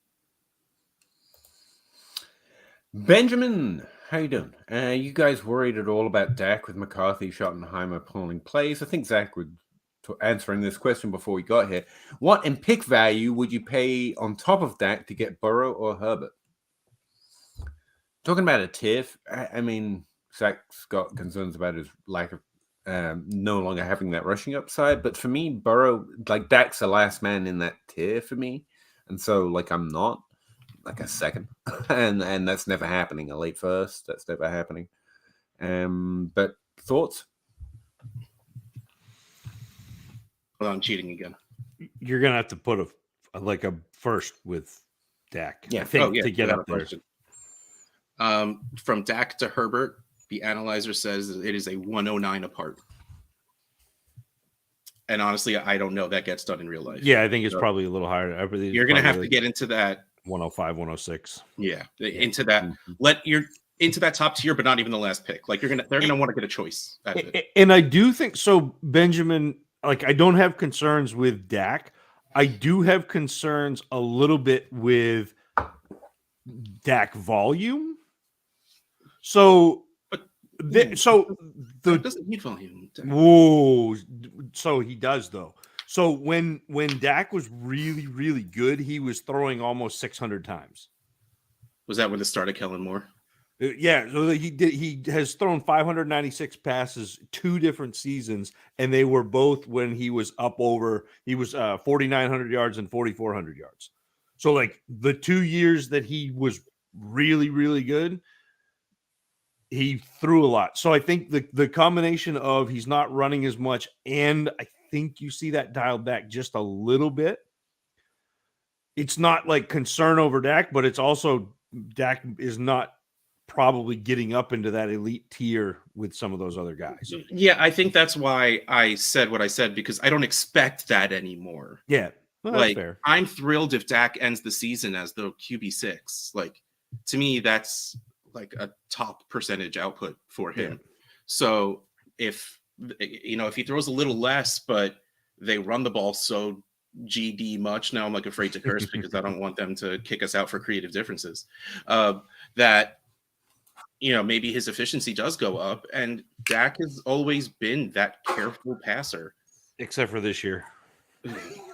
Benjamin, how you doing? You guys worried at all about Dak with McCarthy, Schottenheimer pulling plays? I think Zach would answering this question before we got here. What in pick value would you pay on top of Dak to get Burrow or Herbert? Talking about a tiff, I mean, Zach's got concerns about his lack of no longer having that rushing upside. But for me, Burrow, like Dak's the last man in that tier for me. And so, like, I'm not like a second. and that's never happening. A late first, that's never happening. But thoughts? Well, I'm cheating again. You're gonna have to put a first with Dak. Yeah. I think to get up there. From Dak to Herbert, the analyzer says it is a 109 apart. And honestly, I don't know that gets done in real life. Yeah, I think it's probably a little higher. You're going to have to get into that 105, 106. Yeah, into that. Into that top tier, but not even the last pick. Like they're gonna want to get a choice. And I do think so, Benjamin. Like I don't have concerns with Dak. I do have concerns a little bit with Dak volume. So, doesn't need volume. Whoa, so he does though. So when Dak was really, really good, he was throwing almost 600 times. Was that when the start of Kellen Moore? Yeah, so he has thrown 596 passes 2 different seasons, and they were both when he was up over. He was 4,900 yards and 4,400 yards. So like the 2 years that he was really, really good, he threw a lot. So I think the combination of he's not running as much, and I think you see that dialed back just a little bit. It's not like concern over Dak, but it's also Dak is not probably getting up into that elite tier with some of those other guys. Yeah, I think that's why I said what I said, because I don't expect that anymore. Yeah, well, that's fair. I'm thrilled if Dak ends the season as the QB6. Like, to me, that's like a top percentage output for him. Yeah. So if he throws a little less, but they run the ball so GD much, now I'm like afraid to curse because I don't want them to kick us out for creative differences, that maybe his efficiency does go up. And Dak has always been that careful passer, except for this year.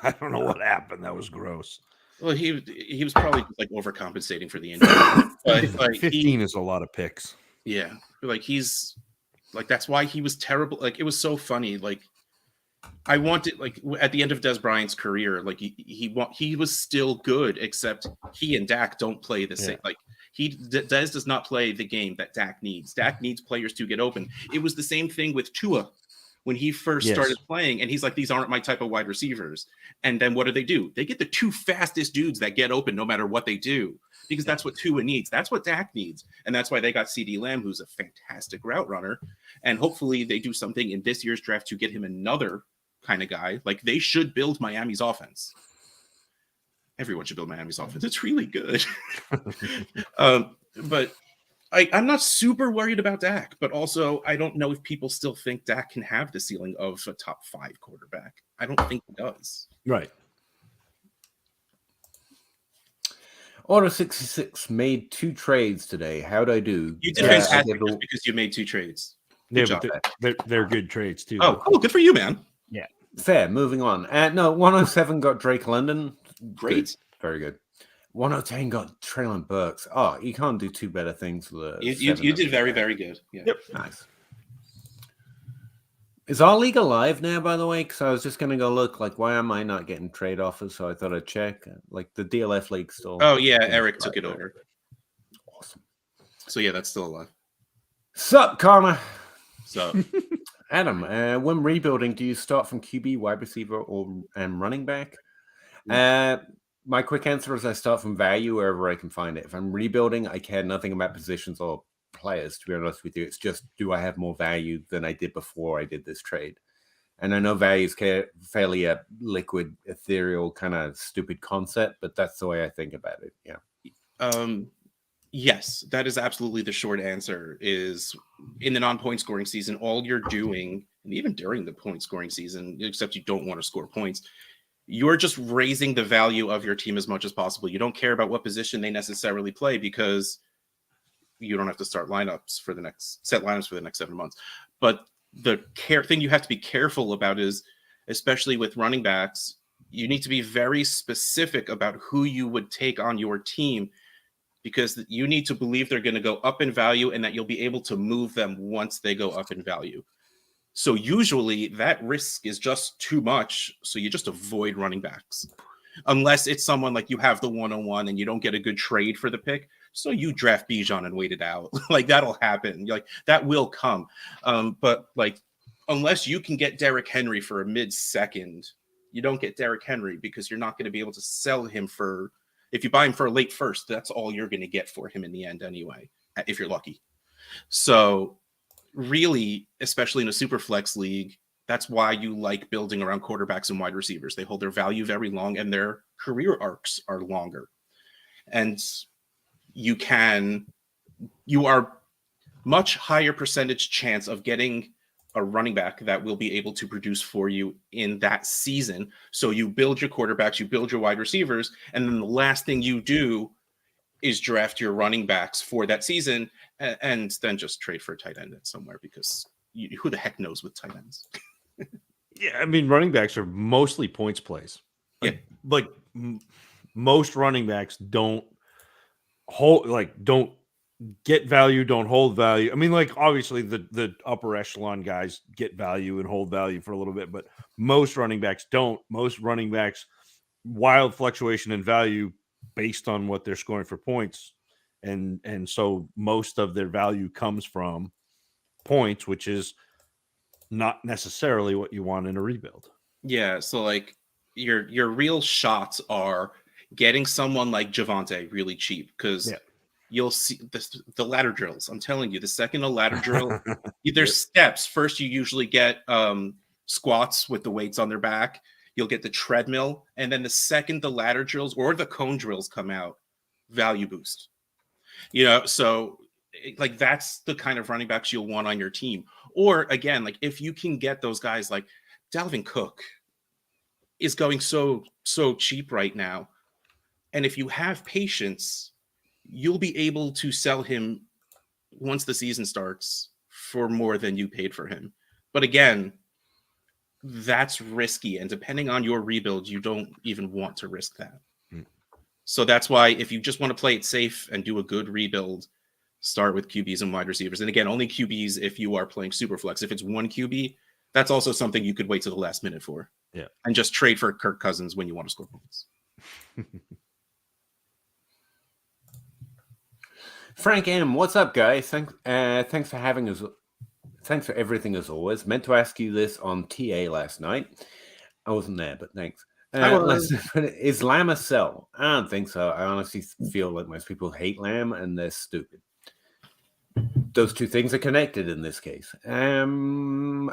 I don't know what happened. That was gross. Well, he was probably just like overcompensating for the injury. But like 15 is a lot of picks. Yeah, like he's like that's why he was terrible. Like it was so funny. Like I wanted like at the end of Des Bryant's career, like he was still good, except he and Dak don't play the same. Like Des does not play the game that Dak needs. Dak needs players to get open. It was the same thing with Tua when he first started playing, and he's like, these aren't my type of wide receivers. And then what do? They get the 2 fastest dudes that get open no matter what they do, because that's what Tua needs. That's what Dak needs. And that's why they got CeeDee Lamb, who's a fantastic route runner. And hopefully they do something in this year's draft to get him another kind of guy. Like they should build Miami's offense. Everyone should build Miami's offense. It's really good. But I'm not super worried about Dak, but also I don't know if people still think Dak can have the ceiling of a top 5 quarterback. I don't think he does. Right. Auto 66 made 2 trades today. How'd I do? You did fantastic just because you made 2 trades. Good job. They're good trades too. Oh, cool. Good for you, man. Yeah. Fair. Moving on. No, 107 got Drake London. Great. Good. Very good. 110 got Traylon Burks. Oh, you can't do 2 better things for the. You did very, very good. Yeah. Yep. Nice. Is our league alive now, by the way? Because I was just going to go look, like, why am I not getting trade offers? So I thought I'd check. Like, the DLF league still. Oh, yeah. Eric took it over. Awesome. So, yeah, that's still alive. Sup, Connor? Sup. Adam, when rebuilding, do you start from QB, wide receiver, and running back? My quick answer is I start from value wherever I can find it. If I'm rebuilding, I care nothing about positions or players, to be honest with you. It's just, do I have more value than I did before I did this trade? And I know value is fairly a liquid, ethereal, kind of stupid concept, but that's the way I think about it. Yeah. Yes, that is absolutely the short answer. Is in the non-point scoring season, all you're doing, and even during the point scoring season, except you don't want to score points, you're just raising the value of your team as much as possible. You don't care about what position they necessarily play because you don't have to start set lineups for the next 7 months. But the thing you have to be careful about is, especially with running backs, you need to be very specific about who you would take on your team. because you need to believe they're going to go up in value and that you'll be able to move them once they go up in value. So usually that risk is just too much. So you just avoid running backs. Unless it's someone like you have the 101 and you don't get a good trade for the pick. So you draft Bijan and wait it out. Like that'll happen. Like that will come. But like, unless you can get Derrick Henry for a mid-second, you don't get Derrick Henry because you're not going to be able to sell him for, if you buy him for a late first, that's all you're going to get for him in the end anyway, if you're lucky. So really, especially in a super flex league, that's why you like building around quarterbacks and wide receivers. They hold their value very long and their career arcs are longer. And you are much higher percentage chance of getting a running back that will be able to produce for you in that season. So you build your quarterbacks, you build your wide receivers, and then the last thing you do is draft your running backs for that season and then just trade for a tight end somewhere because who the heck knows with tight ends? Yeah, I mean, running backs are mostly points plays. Like most running backs don't get value, don't hold value. I mean, like obviously the upper echelon guys get value and hold value for a little bit, but most running backs don't. Most running backs, wild fluctuation in value based on what they're scoring for points. And so most of their value comes from points, which is not necessarily what you want in a rebuild. Yeah, so like your real shots are getting someone like Javonte really cheap because you'll see the ladder drills. I'm telling you, the second a ladder drill, there's steps. First, you usually get squats with the weights on their back. You'll get the treadmill, and then the second the ladder drills or the cone drills come out, value boost. So like that's the kind of running backs you'll want on your team. Or again, like if you can get those guys like Dalvin Cook is going so cheap right now. And if you have patience, you'll be able to sell him once the season starts for more than you paid for him. But again, that's risky. And depending on your rebuild, you don't even want to risk that. So that's why if you just want to play it safe and do a good rebuild, start with QBs and wide receivers. And again, only QBs if you are playing Superflex. If it's one QB, that's also something you could wait to the last minute for. Yeah. And just trade for Kirk Cousins when you want to score points. Frank M, what's up, guys? Thanks for having us. Thanks for everything as always. Meant to ask you this on TA last night. I wasn't there, but thanks. Is Lamb a sell? I don't think so. I honestly feel like most people hate Lamb and they're stupid. Those two things are connected in this case. Wide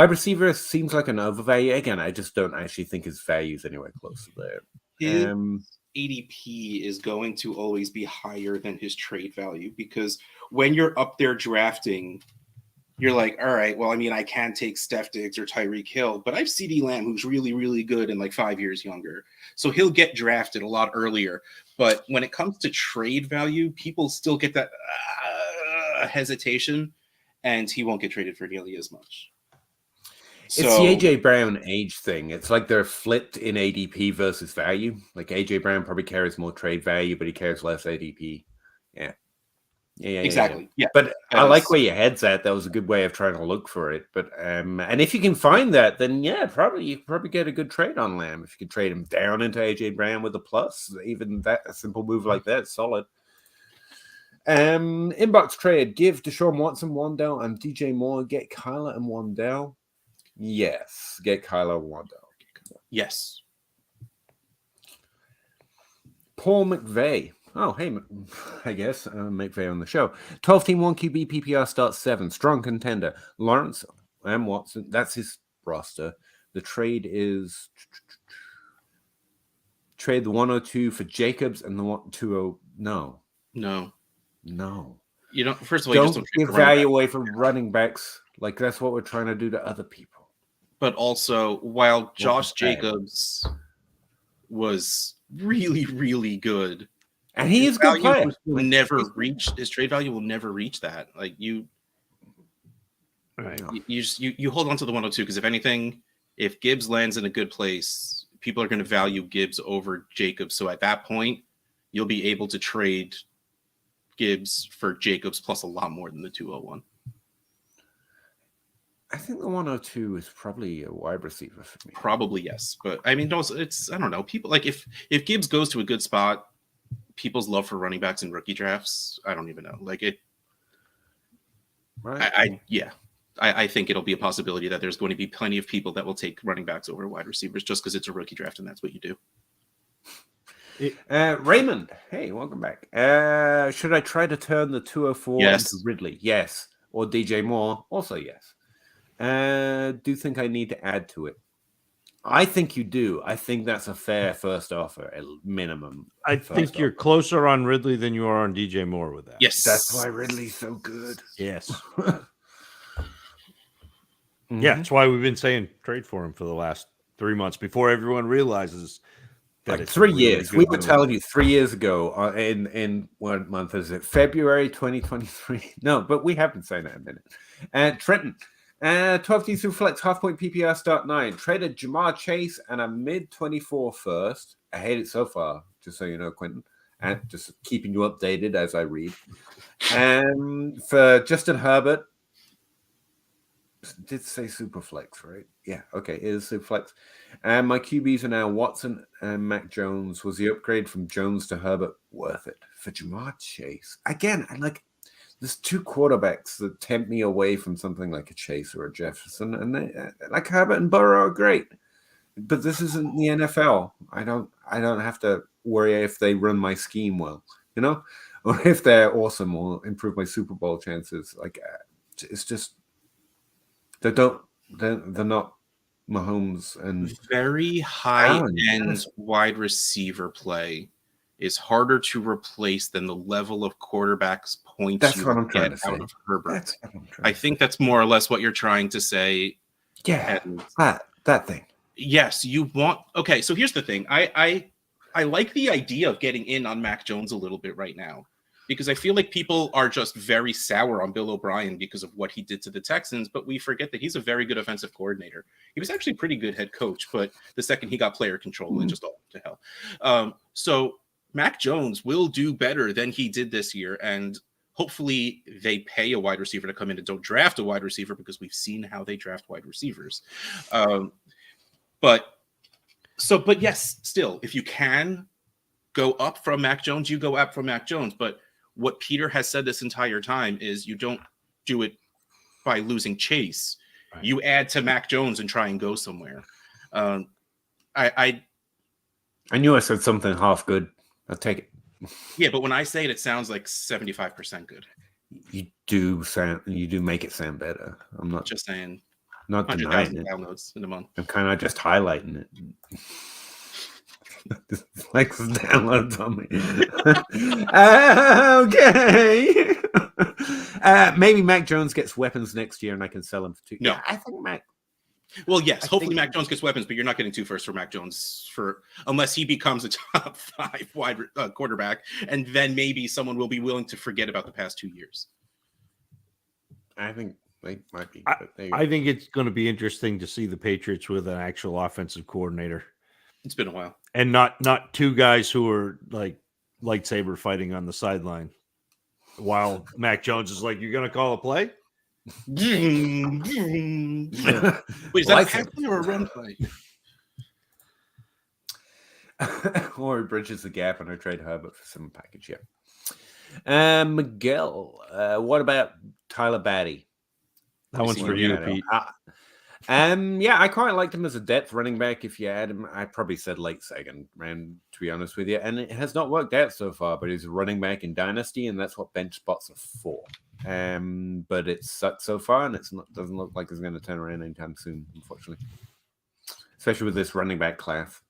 receiver seems like an overvalue. Again, I just don't actually think his value is anywhere close to there. His ADP is going to always be higher than his trade value because when you're up there drafting, you're like, all right, well, I mean, I can't take Steph Diggs or Tyreek Hill, but I have CeeDee Lamb, who's really, really good and like 5 years younger. So he'll get drafted a lot earlier. But when it comes to trade value, people still get that hesitation, and he won't get traded for nearly as much. It's the AJ Brown age thing. It's like they're flipped in ADP versus value. Like AJ Brown probably carries more trade value, but he carries less ADP. Yeah. Exactly. Yeah. But I like where your head's at. That was a good way of trying to look for it. But and if you can find that, then yeah, you probably get a good trade on Lamb. If you can trade him down into AJ Brown with a plus, even that a simple move like that is solid. Inbox trade: give Deshaun Watson Wandell and DJ Moore. Get Kyler and Wandell. Yes, get Kyler and Wandell. Yes. Paul McVeigh. Oh, hey, I guess McVeigh on the show. 12-team 1 QB PPR starts 7. Strong contender. Lawrence and Watson. That's his roster. The trade is trade the 102 for Jacobs and the 120. No. You don't. First of all, don't you just don't give value away from running backs. Like that's what we're trying to do to other people. But also, while Josh Jacobs was really, really good. And he is a good player. Will never reach his trade value. Will never reach that. Like you hold on to the 102 because if anything, if Gibbs lands in a good place, people are going to value Gibbs over Jacobs. So at that point, you'll be able to trade Gibbs for Jacobs plus a lot more than the 201. I think the 102 is probably a wide receiver for me. Probably yes, but I mean, I don't know. People like if Gibbs goes to a good spot, people's love for running backs in rookie drafts, I don't even know. Like it, right? I think it'll be a possibility that there's going to be plenty of people that will take running backs over wide receivers just because it's a rookie draft and that's what you do. Raymond, hey, welcome back. Should I try to turn the 204 Yes. into Ridley? Yes. Or DJ Moore? Also yes. Do you think I need to add to it? I think you do. I think that's a fair first offer, at minimum. I think you're closer on Ridley than you are on DJ Moore with that. Yes. That's why Ridley's so good. Yes. Mm-hmm. Yeah, that's why we've been saying trade for him for the last 3 months before everyone realizes that like it's 3 really years. good We were move. telling you 3 years ago in what month is it? February 2023. No, but we have been saying that in a minute. And Trenton, 12 through flex half point PPR start 9. Traded Jamar Chase and a mid 24 first. I hate it so far, just so you know, Quentin. And just keeping you updated as I read. For Justin Herbert, did say Superflex, right? Yeah, okay, it is Superflex. And my QBs are now Watson and Mac Jones. Was the upgrade from Jones to Herbert worth it? For Jamar Chase, again, I like there's two quarterbacks that tempt me away from something like a Chase or a Jefferson, and they, like Herbert and Burrow are great, but this isn't the NFL. I don't have to worry if they run my scheme well, you know, or if they're awesome or improve my Super Bowl chances. Like it's just. They're not Mahomes and very high-end wide receiver play is harder to replace than the level of quarterbacks points that's you what I'm trying get to out say. of Herbert. That's what I'm trying I think that's more or less what you're trying to say. Yeah, And that thing. yes, you want. Okay, so here's the thing. I like the idea of getting in on Mac Jones a little bit right now, because I feel like people are just very sour on Bill O'Brien because of what he did to the Texans, but we forget that he's a very good offensive coordinator. He was actually a pretty good head coach, but the second he got player control, it just all went to hell. So Mac Jones will do better than he did this year, and hopefully they pay a wide receiver to come in and don't draft a wide receiver, because we've seen how they draft wide receivers. But yes, still, if you can go up from Mac Jones, you go up from Mac Jones, but what Peter has said this entire time is you don't do it by losing Chase. Right. You add to Mac Jones and try and go somewhere. I knew I said something half good. I'll take it. Yeah, but when I say it, it sounds like 75% good. You do make it sound better. I'm not just saying. Not denying it. Downloads in a month. I'm kind of just highlighting it. Like downloads on me. Okay. Maybe Mac Jones gets weapons next year and I can sell him for $2. No, yeah, I think Mac. Well, yes, hopefully Mac Jones gets weapons, but you're not getting 2 firsts for Mac Jones unless he becomes a top 5 wide quarterback, and then maybe someone will be willing to forget about the past 2 years. I think they might be. I think it's going to be interesting to see the Patriots with an actual offensive coordinator. It's been a while. And not 2 guys who are like lightsaber fighting on the sideline while Mac Jones is like, "You're going to call a play?" Wait, is that a pass play or a run play? Or he bridges the gap and I trade Herbert for some package, yeah. Miguel, what about Tyler Batty? That one's for you, Pete. Yeah, I quite liked him as a depth running back. If you add him, I probably said late second round, to be honest with you. And it has not worked out so far, but he's a running back in Dynasty, and that's what bench spots are for. But it sucked so far, and doesn't look like it's going to turn around anytime soon, unfortunately. Especially with this running back class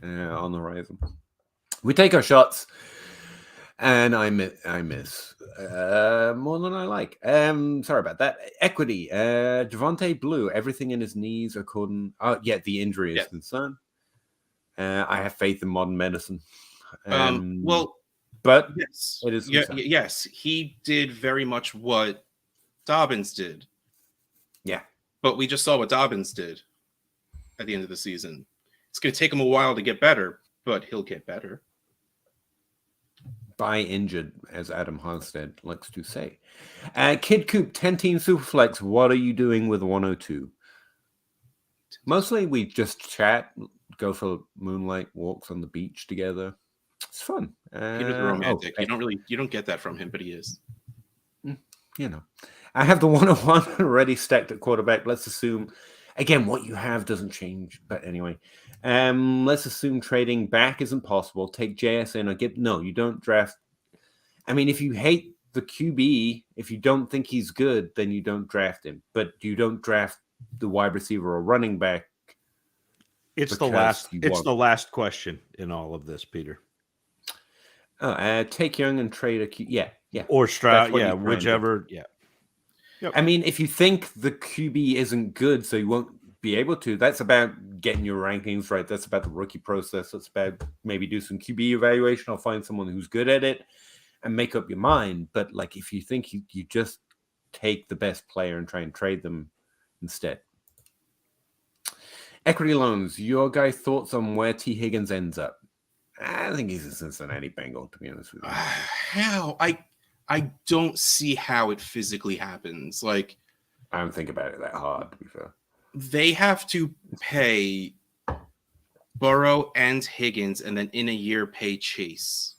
on the horizon. We take our shots. And I miss more than I like. Sorry about that. Equity. Devontae Blue. Everything in his knees according. The injury is concerned. I have faith in modern medicine. But yes, it is. Yes, he did very much what Dobbins did. Yeah, but we just saw what Dobbins did at the end of the season. It's going to take him a while to get better, but he'll get better. by injured, as Adam Harstead likes to say. Kid Coop, 10-team Superflex, what are you doing with 102? Mostly we just chat, go for moonlight walks on the beach together. It's fun. Peter's a romantic. You don't get that from him, but he is. You know, I have the 101 already stacked at quarterback. Let's assume, again, what you have doesn't change. But anyway, let's assume trading back isn't possible. Take JSN or no, you don't draft. I mean, if you hate the QB, if you don't think he's good, then you don't draft him. But you don't draft the wide receiver or running back. It's the last question in all of this, Peter. Take Young and trade a Q. Yeah. Or Stroud, whichever. Yeah. Yep. I mean, if you think the QB isn't good, so you won't be able to, that's about getting your rankings right. That's about the rookie process. That's about maybe do some QB evaluation or find someone who's good at it and make up your mind. But like, if you think you just take the best player and try and trade them instead. Equity loans, your guys' thoughts on where T. Higgins ends up? I think he's a Cincinnati Bengal, to be honest with you. How? I don't see how it physically happens. Like, I don't think about it that hard, to be fair. They have to pay Burrow and Higgins, and then in a year pay Chase.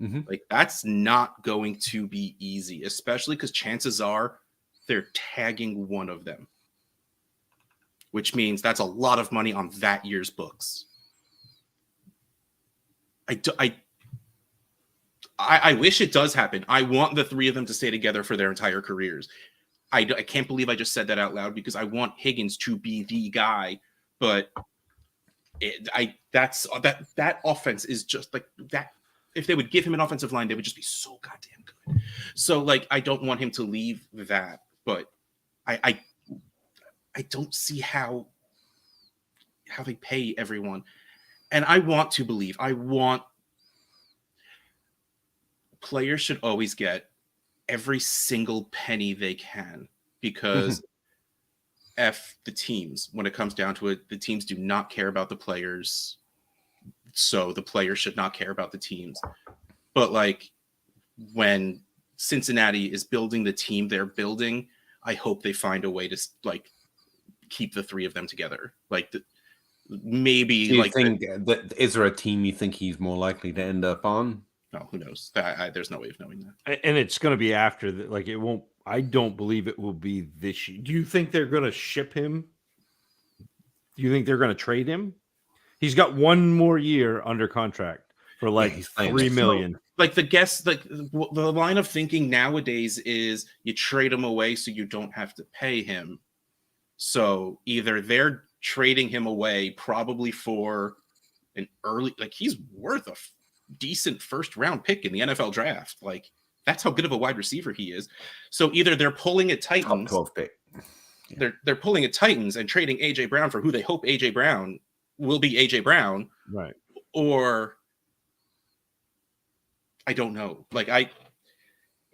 Mm-hmm. Like, that's not going to be easy, especially because chances are they're tagging one of them, which means that's a lot of money on that year's books. I wish it does happen. I want the three of them to stay together for their entire careers. I can't believe I just said that out loud because I want Higgins to be the guy, but that offense is just like that. If they would give him an offensive line, they would just be so goddamn good. So like, I don't want him to leave that, but I don't see how they pay everyone. And I want to believe, players should always get every single penny they can because F the teams, when it comes down to it, the teams do not care about the players. So the players should not care about the teams. But like, when Cincinnati is building the team they're building, I hope they find a way to like keep the three of them together. Like maybe do you like think that is there a team you think he's more likely to end up on? No, who knows? There's no way of knowing that. And it's going to be after that. Like, it won't. I don't believe it will be this year. Do you think they're going to ship him? Do you think they're going to trade him? He's got one more year under contract for like $3 million. So, like the line of thinking nowadays is you trade him away so you don't have to pay him. So either they're trading him away probably for an early, like he's worth a decent first round pick in the NFL draft. Like that's how good of a wide receiver he is. So either they're pulling a Titans, top 12 pick. Yeah. They're pulling a Titans and trading AJ Brown for who they hope AJ Brown will be AJ Brown. Right. Or I don't know. Like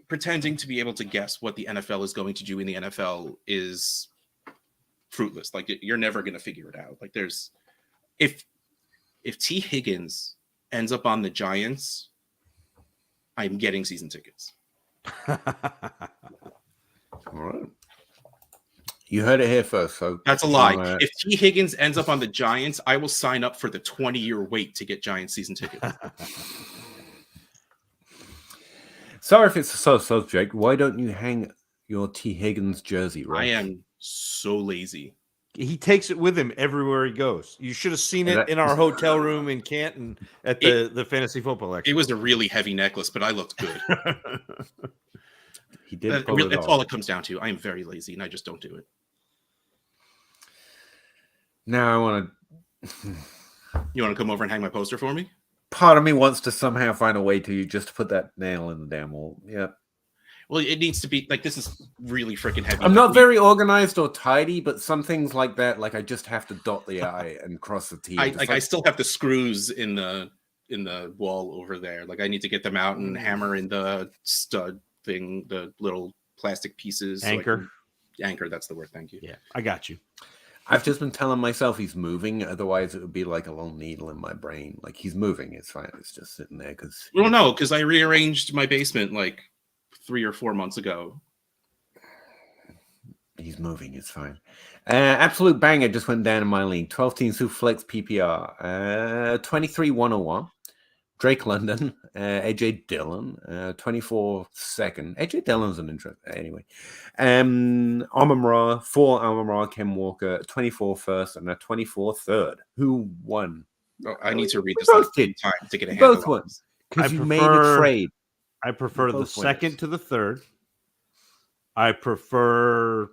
pretending to be able to guess what the NFL is going to do in the NFL is fruitless. Like you're never going to figure it out. Like there's if T. Higgins ends up on the Giants, I'm getting season tickets. All right. You heard it here first. So that's a lie. If T. Higgins ends up on the Giants, I will sign up for the 20-year wait to get Giants season tickets. Sorry if it's a subject. Why don't you hang your T. Higgins jersey, right? I am so lazy. He takes it with him everywhere he goes. You should have seen it in our hotel room in Canton at the fantasy football expo. It was a really heavy necklace, but I looked good. He did. That's all it comes down to. I am very lazy, and I just don't do it. Now I want to. You want to come over and hang my poster for me? Part of me wants to somehow find a way to just put that nail in the damn wall. Yeah. Well, it needs to be like this is really freaking heavy. I'm not very organized or tidy, but some things like that, like I just have to dot the I and cross the T. I still have the screws in the wall over there. Like I need to get them out and hammer in the stud thing, the little plastic pieces. Anchor. Anchor, that's the word. Thank you. Yeah, I got you. I've just been telling myself he's moving. Otherwise, it would be like a long needle in my brain. Like he's moving. It's fine. It's just sitting there because. Well, no, because I rearranged my basement like 3 or 4 months ago. He's moving. It's fine. Absolute banger just went down in my league. 12 team Superflex PPR. 23-101. Drake London. AJ Dillon. 24 second. AJ Dillon's an interest. Anyway. Amon Ra. 4 Amon Ra. Ken Walker. 24 first and a 24 third. Who won? Oh, I need to read We this both at did. time to get a handle. Both won. Because I you made a trade. I prefer the Both second winners. to the third. I prefer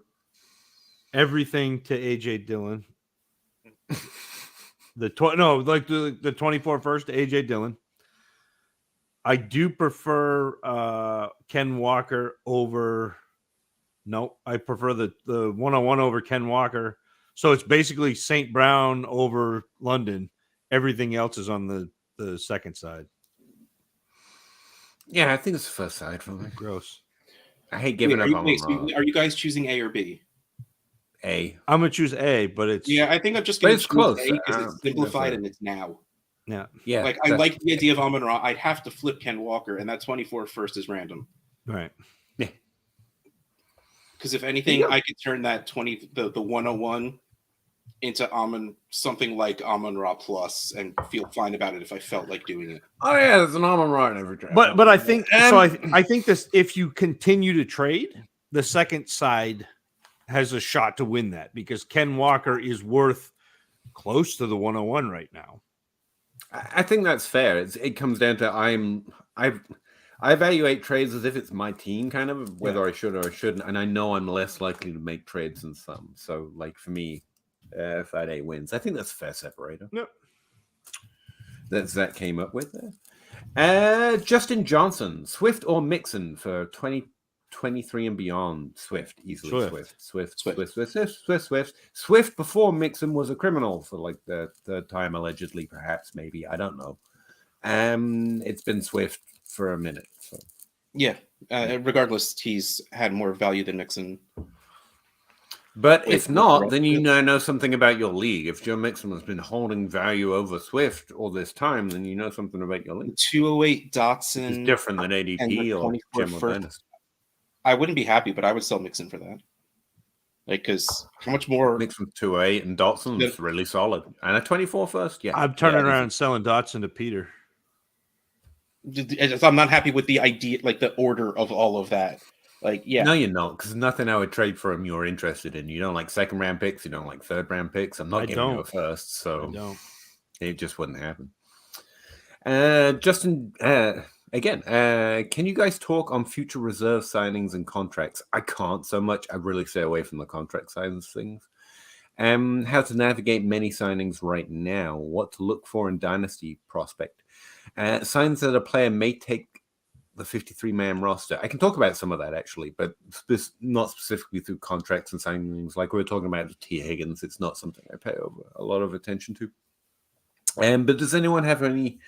everything to AJ Dillon. The 24 first to AJ Dillon. I do prefer Ken Walker over. No, I prefer the 101 over Ken Walker. So it's basically St. Brown over London. Everything else is on the second side. Yeah, I think it's the first side for me. Gross. I hate giving up on Ra. Are you guys choosing A or B? A. I'm gonna choose A, but it's Yeah, I think I'm just But going to it's choose close. A because I it's don't think simplified that's and it's now. yeah, Like I like the idea of Amon Ra. I'd have to flip Ken Walker, and that 24 first is random. right. Because if anything, I could turn that the 101 into something like Amon Ra plus and feel fine about it if I felt like doing it. Oh yeah, there's an Amon Ra in every draft. But I think so. I think this, if you continue to trade, the second side has a shot to win that because Ken Walker is worth close to the 101 right now. I think that's fair. It comes down to I evaluate trades as if it's my team, kind of whether I should or I shouldn't, and I know I'm less likely to make trades than some. So, like for me, side A wins. I think that's a fair separator. Yep. That came up with there. Justin Johnson, Swift or Mixon for 2023 and beyond? Swift, easily Swift. Swift before Mixon was a criminal for like the third time, allegedly, perhaps, maybe. I don't know. It's been Swift for a minute. So. Yeah. Regardless, he's had more value than Mixon. But if not, then you know something about your league. If Joe Mixon has been holding value over Swift all this time, then you know something about your league. 208 Dotson. It's different than ADP or General Dynasty. I wouldn't be happy, but I would sell Mixon for that. Like, because how much more? Mixon 208 and Dotson's really solid. And a 24 first, yeah. I'm turning around and selling Dotson to Peter. I'm not happy with the idea, like the order of all of that. Like, yeah. No, you're not, because nothing I would trade for him you're interested in. You don't like second round picks. You don't like third round picks. I'm not giving you a first, so it just wouldn't happen. Justin, again, can you guys talk on future reserve signings and contracts? I can't so much. I really stay away from the contract side of things. How to navigate many signings right now. What to look for in Dynasty prospect. Signs that a player may take the 53-man roster. I can talk about some of that, actually, but not specifically through contracts and signings. Like we were talking about T. Higgins, it's not something I pay a lot of attention to. But does anyone have any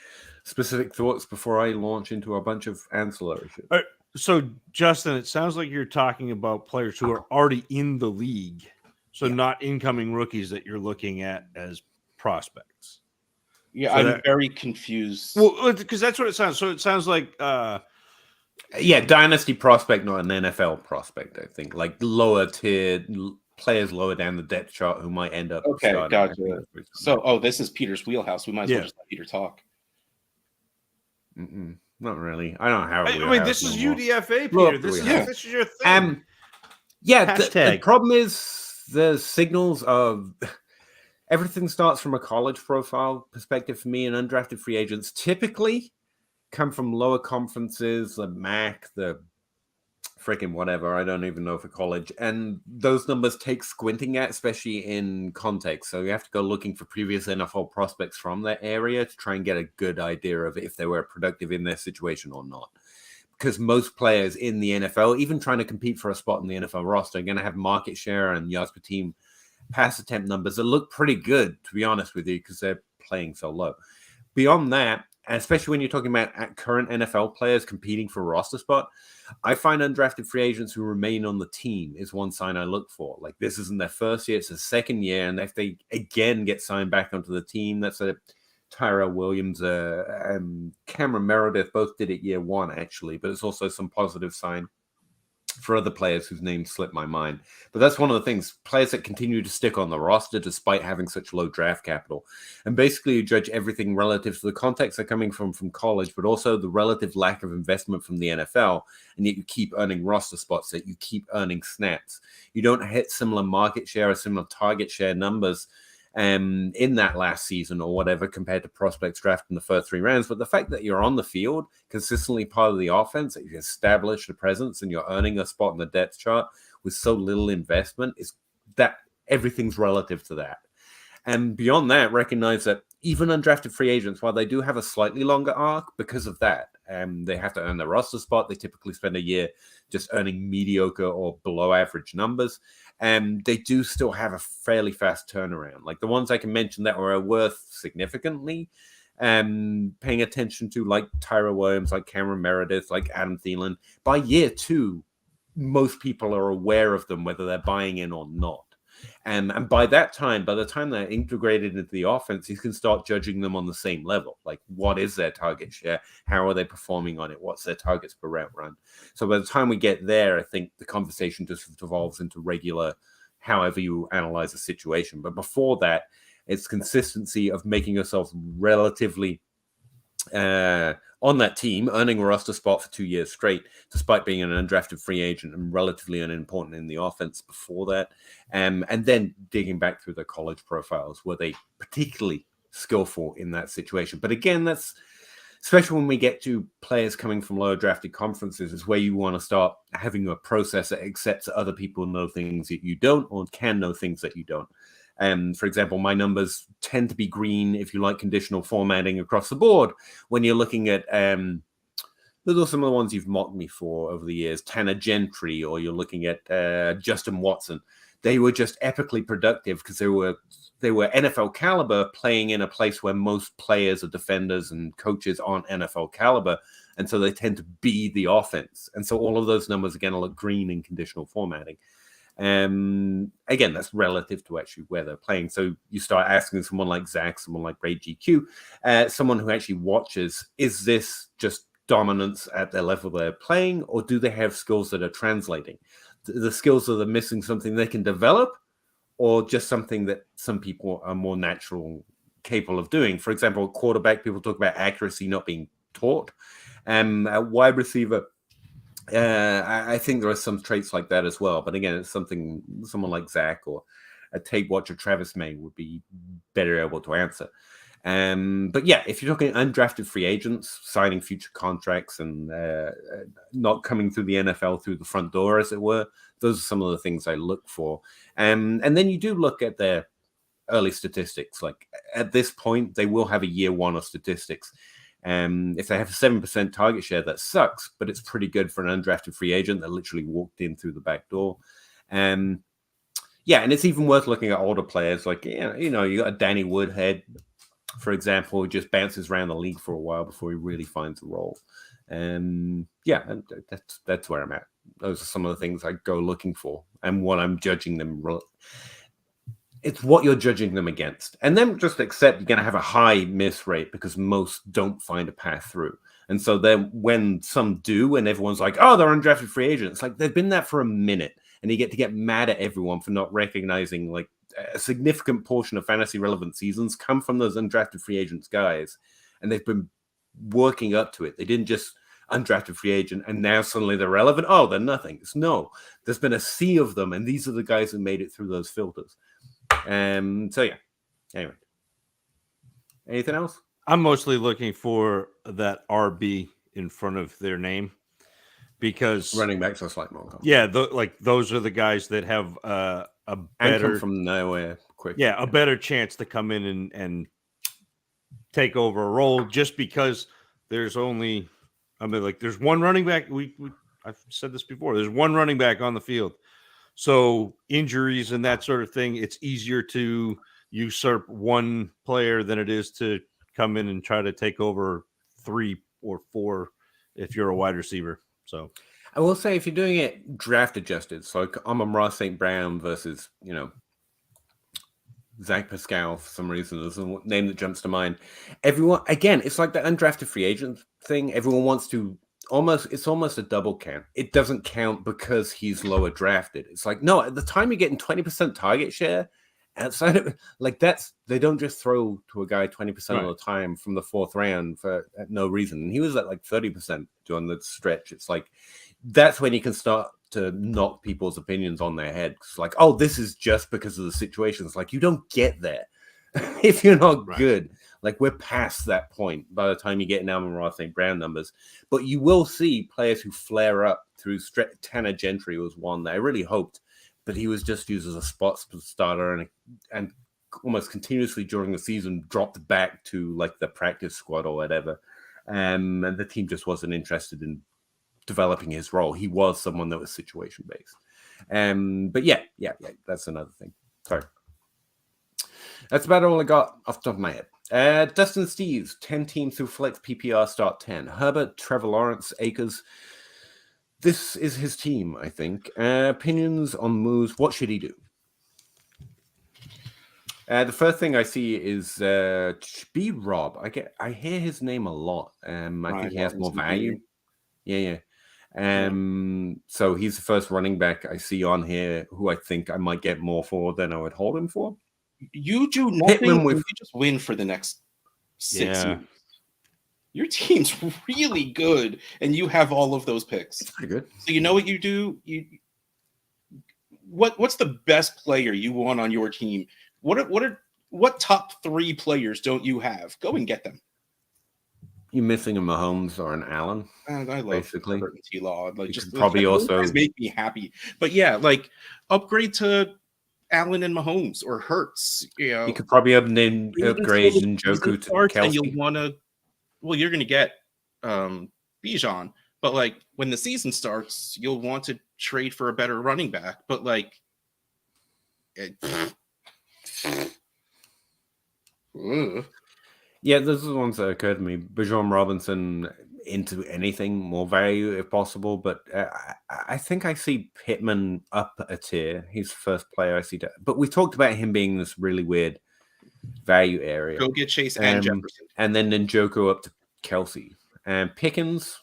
specific thoughts before I launch into a bunch of ancillary shit? So, Justin, it sounds like you're talking about players who are already in the league, so not incoming rookies that you're looking at as prospects. Yeah, so I'm very confused. Well, because that's what it sounds. So it sounds like, Dynasty prospect, not an NFL prospect. I think like lower tier players lower down the depth chart who might end up. Okay, gotcha. So, this is Peter's wheelhouse. We might as well just let Peter talk. Not really. I don't have. I mean, this is UDFA, Peter. This is your thing. The problem is the signals of. Everything starts from a college profile perspective for me, and undrafted free agents typically come from lower conferences, the MAC, the freaking whatever. I don't even know for college. And those numbers take squinting at, especially in context. So you have to go looking for previous NFL prospects from that area to try and get a good idea of if they were productive in their situation or not. Because most players in the NFL, even trying to compete for a spot in the NFL roster, are going to have market share and yards per team pass attempt numbers that look pretty good, to be honest with you, because they're playing so low. Beyond that, especially when you're talking about current NFL players competing for a roster spot, I find undrafted free agents who remain on the team is one sign I look for. Like, this isn't their first year, it's their second year, and if they again get signed back onto the team, that's a Tyrell Williams, Cameron Meredith both did it year one, actually, but it's also some positive sign for other players whose names slip my mind. But that's one of the things, players that continue to stick on the roster despite having such low draft capital. And basically you judge everything relative to the context they're coming from college, but also the relative lack of investment from the NFL. And yet you keep earning roster spots, that you keep earning snaps. You don't hit similar market share or similar target share numbers in that last season or whatever compared to prospects drafted in the first 3 rounds. But the fact that you're on the field, consistently part of the offense, that you establish a presence and you're earning a spot in the depth chart with so little investment, is that everything's relative to that. And beyond that, recognize that even undrafted free agents, while they do have a slightly longer arc because of that, they have to earn their roster spot. They typically spend a year just earning mediocre or below average numbers. And they do still have a fairly fast turnaround. Like the ones I can mention that are worth significantly paying attention to, like Tyra Williams, like Cameron Meredith, like Adam Thielen. By year 2, most people are aware of them, whether they're buying in or not. And by that time, by the time they're integrated into the offense, you can start judging them on the same level. Like, what is their target share? How are they performing on it? What's their targets per route run? So by the time we get there, I think the conversation just evolves into regular, however you analyze the situation. But before that, it's consistency of making yourself relatively on that team, earning a roster spot for 2 years straight, despite being an undrafted free agent and relatively unimportant in the offense before that. And then digging back through their college profiles, were they particularly skillful in that situation? But again, that's especially when we get to players coming from lower drafted conferences, is where you want to start having a process that accepts that other people know things that you don't, or can know things that you don't. For example, my numbers tend to be green if you like conditional formatting across the board. When you're looking at, those are some of the ones you've mocked me for over the years, Tanner Gentry, or you're looking at Justin Watson. They were just epically productive because they were NFL caliber, playing in a place where most players or defenders and coaches aren't NFL caliber. And so they tend to be the offense. And so all of those numbers are going to look green in conditional formatting. Again, that's relative to actually where they're playing. So you start asking someone like Zach, someone like Ray GQ, someone who actually watches, is this just dominance at the level they're playing, or do they have skills that are translating? The skills that are missing something they can develop, or just something that some people are more natural, capable of doing? For example, quarterback, people talk about accuracy not being taught. A wide receiver, I think there are some traits like that as well. But again, it's something someone like Zach or a tape watcher Travis May would be better able to answer. But yeah, if you're talking undrafted free agents signing future contracts and not coming through the NFL through the front door, as it were, those are some of the things I look for. And then you do look at their early statistics. Like at this point, they will have a year 1 of statistics. If they have a 7% target share, that sucks, but it's pretty good for an undrafted free agent that literally walked in through the back door. Yeah, and it's even worth looking at older players. Like, you got a Danny Woodhead, for example, who just bounces around the league for a while before he really finds a role. Yeah, and that's where I'm at. Those are some of the things I go looking for and what I'm judging them. It's what you're judging them against. And then just accept you're going to have a high miss rate because most don't find a path through. And so then when some do and everyone's like, oh, they're undrafted free agents, like they've been that for a minute, and you get to get mad at everyone for not recognizing like a significant portion of fantasy relevant seasons come from those undrafted free agents guys. And they've been working up to it. They didn't just undrafted free agent and now suddenly they're relevant. Oh, they're nothing. No, there's been a sea of them. And these are the guys who made it through those filters. So yeah. Anyway, anything else? I'm mostly looking for that RB in front of their name because running backs are slightly more common. Yeah, those are the guys that have a better and come from nowhere quick. Yeah, a better chance to come in and take over a role just because there's only, there's one running back. I've said this before. There's one running back on the field. So injuries and that sort of thing, it's easier to usurp one player than it is to come in and try to take over 3 or 4 if you're a wide receiver. So I will say, if you're doing it draft adjusted, so I'm on Ross St. Brown versus, Zach Pascal, for some reason, is the name that jumps to mind. Everyone, again, it's like the undrafted free agent thing. Everyone wants to it's almost a double count. It doesn't count because he's lower drafted. It's like, no, at the time you're getting 20% target share. Outside of they don't just throw to a guy 20% of the time from the 4th round for no reason. And he was at like 30% during the stretch. It's like, that's when you can start to knock people's opinions on their head. It's like, oh, this is just because of the situation. It's like, you don't get there if you're not good. Like, we're past that point by the time you get in Amon-Ra St. Brown numbers. But you will see players who flare up through Tanner Gentry was one that I really hoped, but he was just used as a spot starter and almost continuously during the season dropped back to like the practice squad or whatever. And the team just wasn't interested in developing his role. He was someone that was situation based. But yeah, that's another thing. Sorry. That's about all I got off the top of my head. Dustin Steves, 10 teams who flex PPR start 10. Herbert, Trevor Lawrence, Akers. This is his team, I think. Opinions on moves. What should he do? The first thing I see is B Rob. I hear his name a lot. I think he has more value. Yeah. So he's the first running back I see on here who I think I might get more for than I would hold him for. You do nothing. You just win for the next 6 years. Your team's really good, and you have all of those picks. It's pretty good. So you know what you do? What's the best player you want on your team? What top 3 players don't you have? Go and get them. You're missing a Mahomes or an Allen. And I love basically T-Law. Like, just probably also make me happy. But yeah, like upgrade to Allen and Mahomes or Hurts. You could probably upgrade Njoku to Kelsey. And you'll want to. Well, you're going to get Bijan, but like when the season starts, you'll want to trade for a better running back. But like, yeah, those are the ones that occurred to me. Bijan Robinson into anything more value if possible, but I think I see Pittman up a tier. He's the first player I see. But we talked about him being this really weird value area. Go get Chase and Jefferson. And then Njoku up to Kelsey. And Pickens,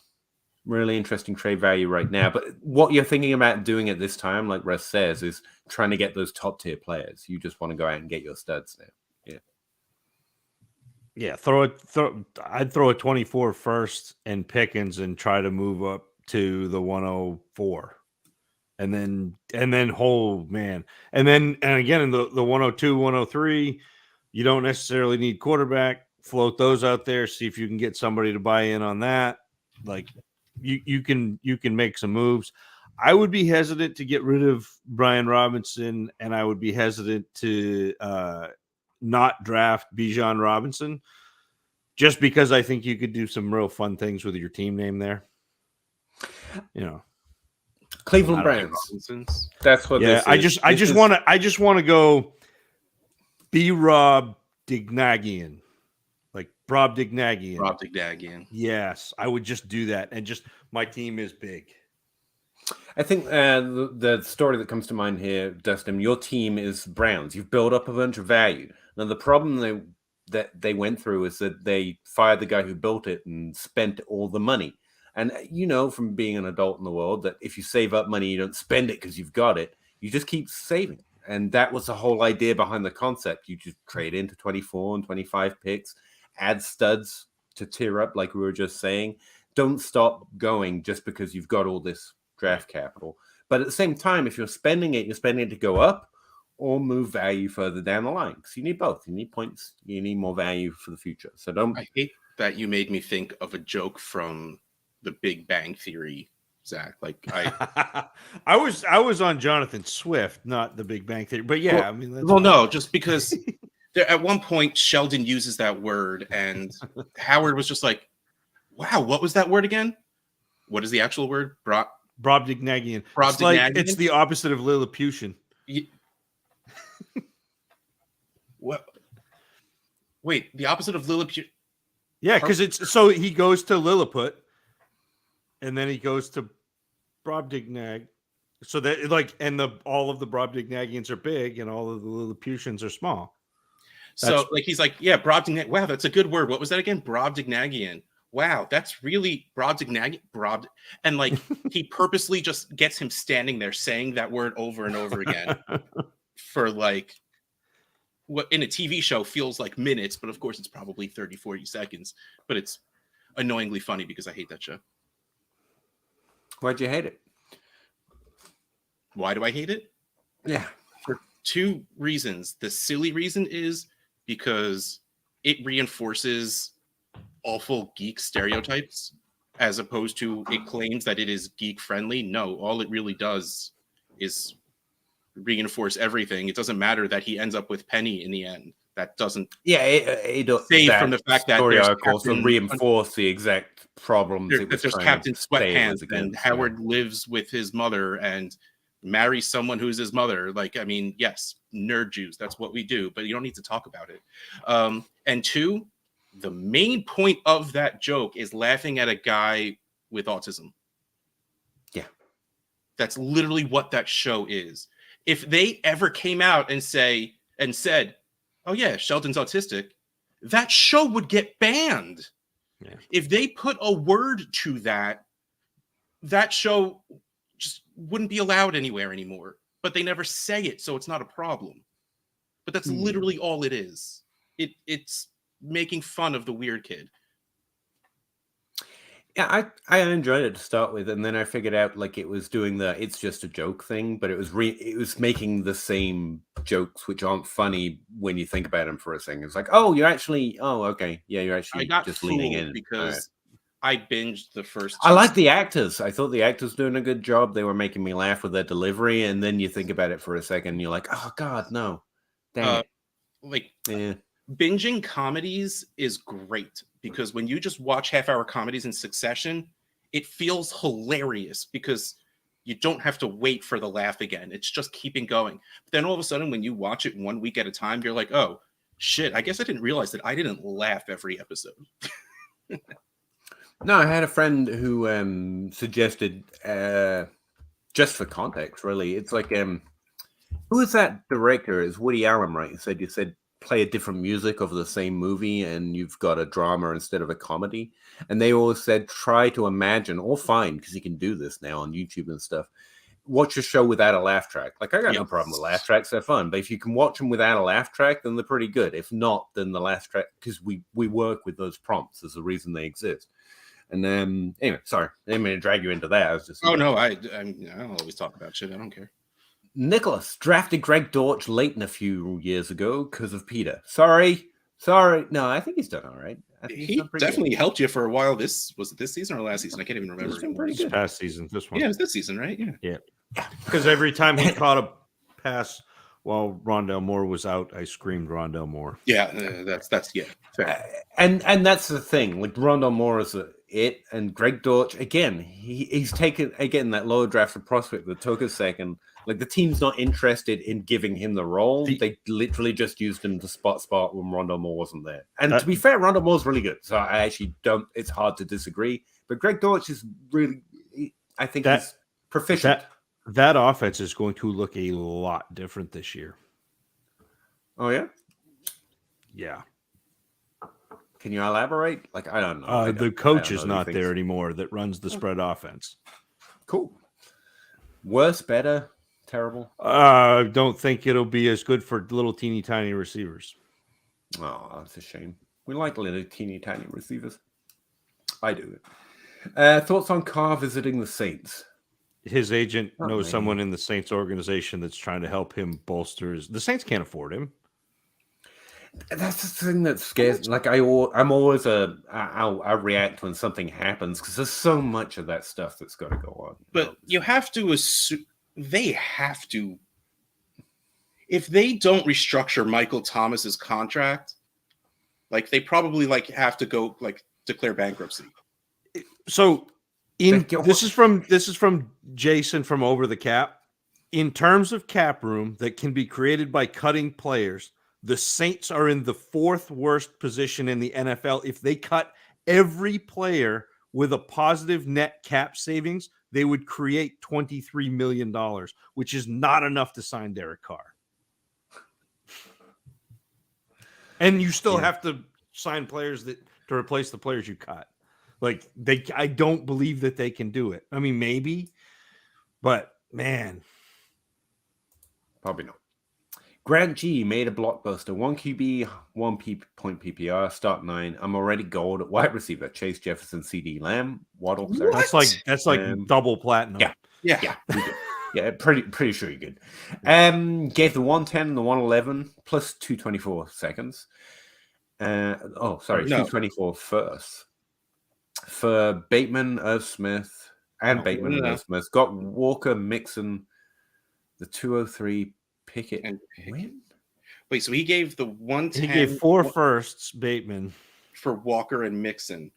really interesting trade value right now. But what you're thinking about doing at this time, like Russ says, is trying to get those top tier players. You just want to go out and get your studs now. Yeah, I'd throw a 24 first and Pickens and try to move up to the 104. And then again in the 102, 103, you don't necessarily need quarterback. Float those out there, see if you can get somebody to buy in on that. Like you can make some moves. I would be hesitant to get rid of Brian Robinson, and I would be hesitant to not draft Bijan Robinson, just because I think you could do some real fun things with your team name there. Cleveland Browns. That's what. Yeah, I just want to go B Rob Dignagian, like Rob Dignagian. Rob Dignagian. Yes, I would just do that, and just my team is big. I think the story that comes to mind here, Dustin, your team is Browns. You've built up a bunch of value. Now, the problem that they went through is that they fired the guy who built it and spent all the money. And you know from being an adult in the world that if you save up money, you don't spend it because you've got it. You just keep saving. And that was the whole idea behind the concept. You just trade into 24 and 25 picks, add studs to tier up, like we were just saying. Don't stop going just because you've got all this draft capital. But at the same time, if you're spending it to go up or move value further down the line. Because you need both. You need points. You need more value for the future. So don't. I hate that you made me think of a joke from The Big Bang Theory, Zach. Like I was on Jonathan Swift, not The Big Bang Theory. But yeah, no, just because at one point Sheldon uses that word, and Howard was just like, "Wow, what was that word again? What is the actual word?" Brobdingnagian. It's the opposite of Lilliputian. What? Wait, the opposite of Lilliputian? Yeah, because it's so he goes to Lilliput, and then he goes to Brobdingnag. So that and all of the Brobdingnagians are big, and all of the Lilliputians are small. So he's like, yeah, Brobdingnag. Wow, that's a good word. What was that again? Brobdingnagian. Wow, that's really Brobdingnagian. And he purposely just gets him standing there saying that word over and over again for what in a TV show feels like minutes, but of course it's probably 30, 40 seconds. But it's annoyingly funny because I hate that show. Why'd you hate it? Why do I hate it? Yeah. For two reasons. The silly reason is because it reinforces awful geek stereotypes as opposed to it claims that it is geek friendly. No, all it really does is reinforce everything. It doesn't matter that he ends up with Penny in the end. That doesn't save from the fact that story arc also reinforce the exact problems. There's Captain Sweatpants and Howard lives with his mother and marries someone who's his mother. Yes, nerd Jews. That's what we do, but you don't need to talk about it. And two, the main point of that joke is laughing at a guy with autism. Yeah. That's literally what that show is. If they ever came out and said, oh yeah, Sheldon's autistic, that show would get banned. Yeah. If they put a word to that show just wouldn't be allowed anywhere anymore. But they never say it, so it's not a problem. But that's literally all it is. It's making fun of the weird kid. Yeah, I enjoyed it to start with, and then I figured out it was doing the it's just a joke thing, but it was making the same jokes which aren't funny when you think about them for a second. It's like, oh, you're actually okay, yeah, you're actually just leaning in because I binged the first. I like the actors. I thought the actors doing a good job. They were making me laugh with their delivery, and then you think about it for a second, and you're like, oh God, no, dang it. Yeah. Binging comedies is great because when you just watch half-hour comedies in succession, it feels hilarious because you don't have to wait for the laugh again. It's just keeping going. But then all of a sudden, when you watch it 1 week at a time, you're like, oh, shit, I guess I didn't realize that I didn't laugh every episode. No, I had a friend who suggested, just for context, really, it's like, who is that director? It's Woody Allen, right? You said play a different music over the same movie and you've got a drama instead of a comedy. And they always said, try to imagine, or find, because you can do this now on YouTube and stuff, watch a show without a laugh track. I got no problem with laugh tracks, they're fun. But if you can watch them without a laugh track, then they're pretty good. If not, then the laugh track, because we work with those prompts, there's a reason they exist. And anyway, sorry, I didn't mean to drag you into that. I was just no, I don't always talk about shit. I don't care. Nicholas drafted Greg Dortch late in a few years ago because of Peter. Sorry. No, I think he's done all right. He definitely helped you for a while. Was it this season or last season? I can't even remember. Pretty good. Past season, this one. Yeah, it was this season, right? Yeah. Because every time he caught a pass while Rondell Moore was out, I screamed Rondell Moore. Yeah, that's fair. And that's the thing. Rondell Moore is it, and Greg Dortch again. He's taken that lower drafted prospect that took a second. The team's not interested in giving him the role. They literally just used him to spot when Rondell Moore wasn't there. And to be fair, Rondell Moore's really good. So I actually don't. It's hard to disagree. But Greg Dortch is really, I think, he's proficient. That offense is going to look a lot different this year. Oh yeah, yeah. Can you elaborate? I don't know. The coach is not there anymore that runs the spread offense. Cool. Worse, better, terrible? I don't think it'll be as good for little teeny tiny receivers. Oh, that's a shame. We like little teeny tiny receivers. I do. Thoughts on Carr visiting the Saints? His agent knows someone in the Saints organization that's trying to help him bolster the Saints can't afford him. That's the thing that scares me. I'm always I'll react when something happens because there's so much of that stuff that's got to go on. But you have to assume they have to. If they don't restructure Michael Thomas's contract, they probably have to go declare bankruptcy. So this is from Jason from Over the Cap. In terms of cap room that can be created by cutting players, The Saints are in the 4th worst position in the NFL. If they cut every player with a positive net cap savings, they would create $23 million, which is not enough to sign Derek Carr. And you still have to sign players to replace the players you cut. Like I don't believe that they can do it. I mean, maybe, but man, probably not. Grant G made a blockbuster. 1 QB, 1 point PPR, start 9. I'm already gold at wide receiver. Chase Jefferson, CD Lamb, Waddle. Sorry. That's like double platinum. Yeah. Yeah, pretty sure you're good. Gave the 110 and the 111 plus 224 seconds. 224 first. For Bateman, Irv Smith, and Irv Smith. Got Walker, Mixon, the 203 Pickett. And win? Wait, so he gave the 110. He gave 4 firsts, Bateman. For Walker and Mixon.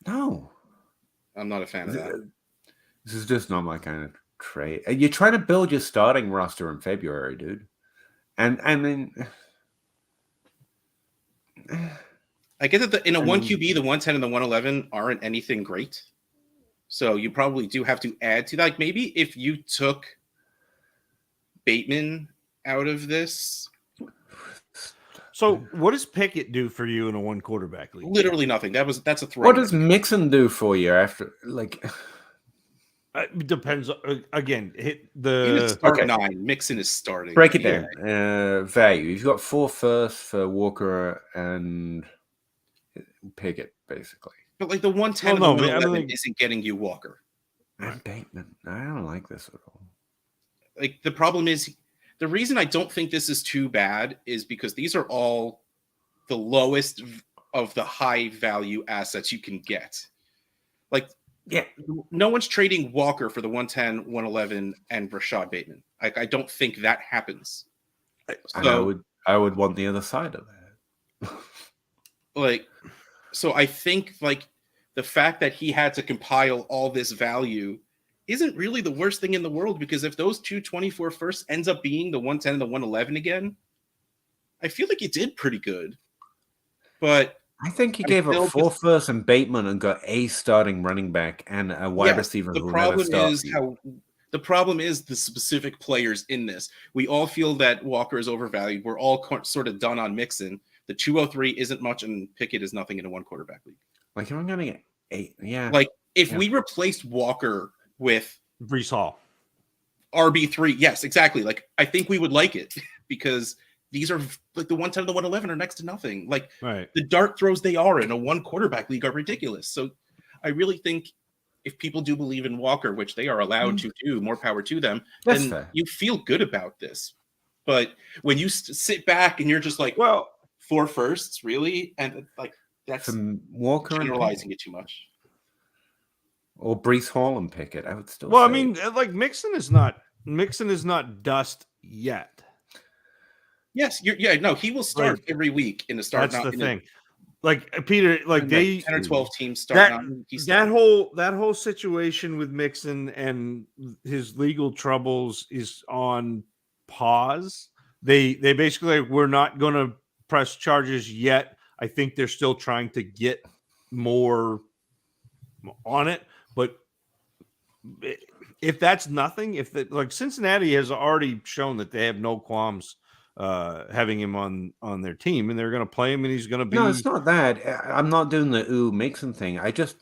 No. I'm not a fan of that. This is just not my kind of trade. You're trying to build your starting roster in February, dude. And I mean, I get that in a 1 QB, the 110 and the 111 aren't anything great. So you probably do have to add to that. Like maybe if you took Bateman out of this. So what does Pickett do for you in a 1 quarterback league? Literally nothing. That's a throw. What does Mixon do for you after It depends. Again, start 9. Mixon is starting. Break it down. Value. You've got 4 firsts for Walker and Pickett, basically. But like the 110 and the 111 isn't getting you Walker. And Bateman. I don't like this at all. Like the problem is, the reason I don't think this is too bad is because these are all the lowest of the high value assets you can get. Like, no one's trading Walker for the 110, 111, and Rashad Bateman. I don't think that happens. So, I would want the other side of that. So I think the fact that he had to compile all this value isn't really the worst thing in the world, because if those 224 firsts ends up being the 110 and the 111 again, I feel like he did pretty good. But I think he gave up 4 firsts and Bateman and got a starting running back and a wide receiver. The problem is the specific players in this. We all feel that Walker is overvalued. We're all sort of done on Mixon. The 203 isn't much, and Pickett is nothing in a 1 quarterback league. Like, I'm going to get 8. Yeah. Like, if we replaced Walker with Breece Hall, RB3, yes, exactly. Like, I think we would like it because these are like the 110 and the 111 are next to nothing. Like, the dart throws they are in a 1 quarterback league are ridiculous. So I really think if people do believe in Walker, which they are allowed to do, more power to them, then you feel good about this. But when you sit back and you're just like, well, 4 firsts, really? And like, that's Walker generalizing it too much. Or Breece Hall and Pickett, I would still. Well, I mean, like Mixon is not dust yet. Yes, he will start every week in the start. That's the thing. Like Peter, like they 10 or 12 teams start. That whole situation with Mixon and his legal troubles is on pause. They basically we're not going to press charges yet. I think they're still trying to get more on it. But if that's nothing, like Cincinnati has already shown that they have no qualms having him on their team, and they're going to play him, and he's going to be. No, it's not that. I'm not doing the Mixon thing. I just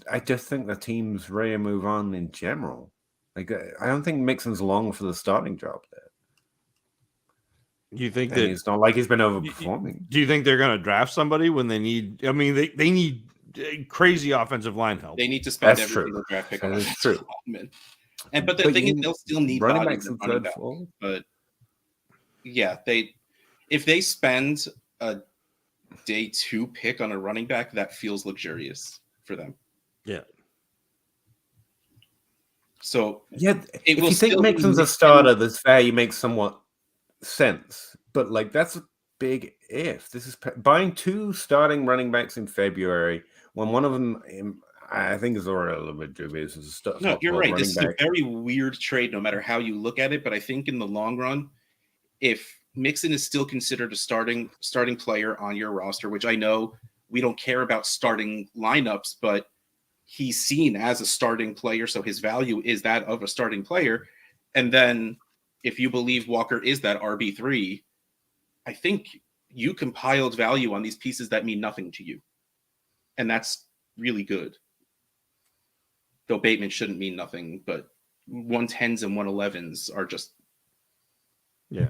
think the team's ready to move on in general. Like, I don't think Mixon's long for the starting job there. You think that it's not like he's been overperforming? Do you think they're going to draft somebody when they need? I mean, they need crazy offensive line help. They need to spend every single draft pick on true. But the thing is, they'll still need running backs and running back. But yeah, if they spend a day 2 pick on a running back, that feels luxurious for them. Yeah. So if you think Mixon's a starter, this value makes somewhat sense. But like, that's a big if. This is buying 2 starting running backs in February when one of them, I think, is already a little bit dubious. No, you're right. This is a very weird trade, no matter how you look at it. But I think in the long run, if Mixon is still considered a starting player on your roster, which I know we don't care about starting lineups, but he's seen as a starting player, so his value is that of a starting player. And then if you believe Walker is that RB3, I think you compiled value on these pieces that mean nothing to you. And that's really good. Though Bateman shouldn't mean nothing, but 110s and 111s are just... Yeah.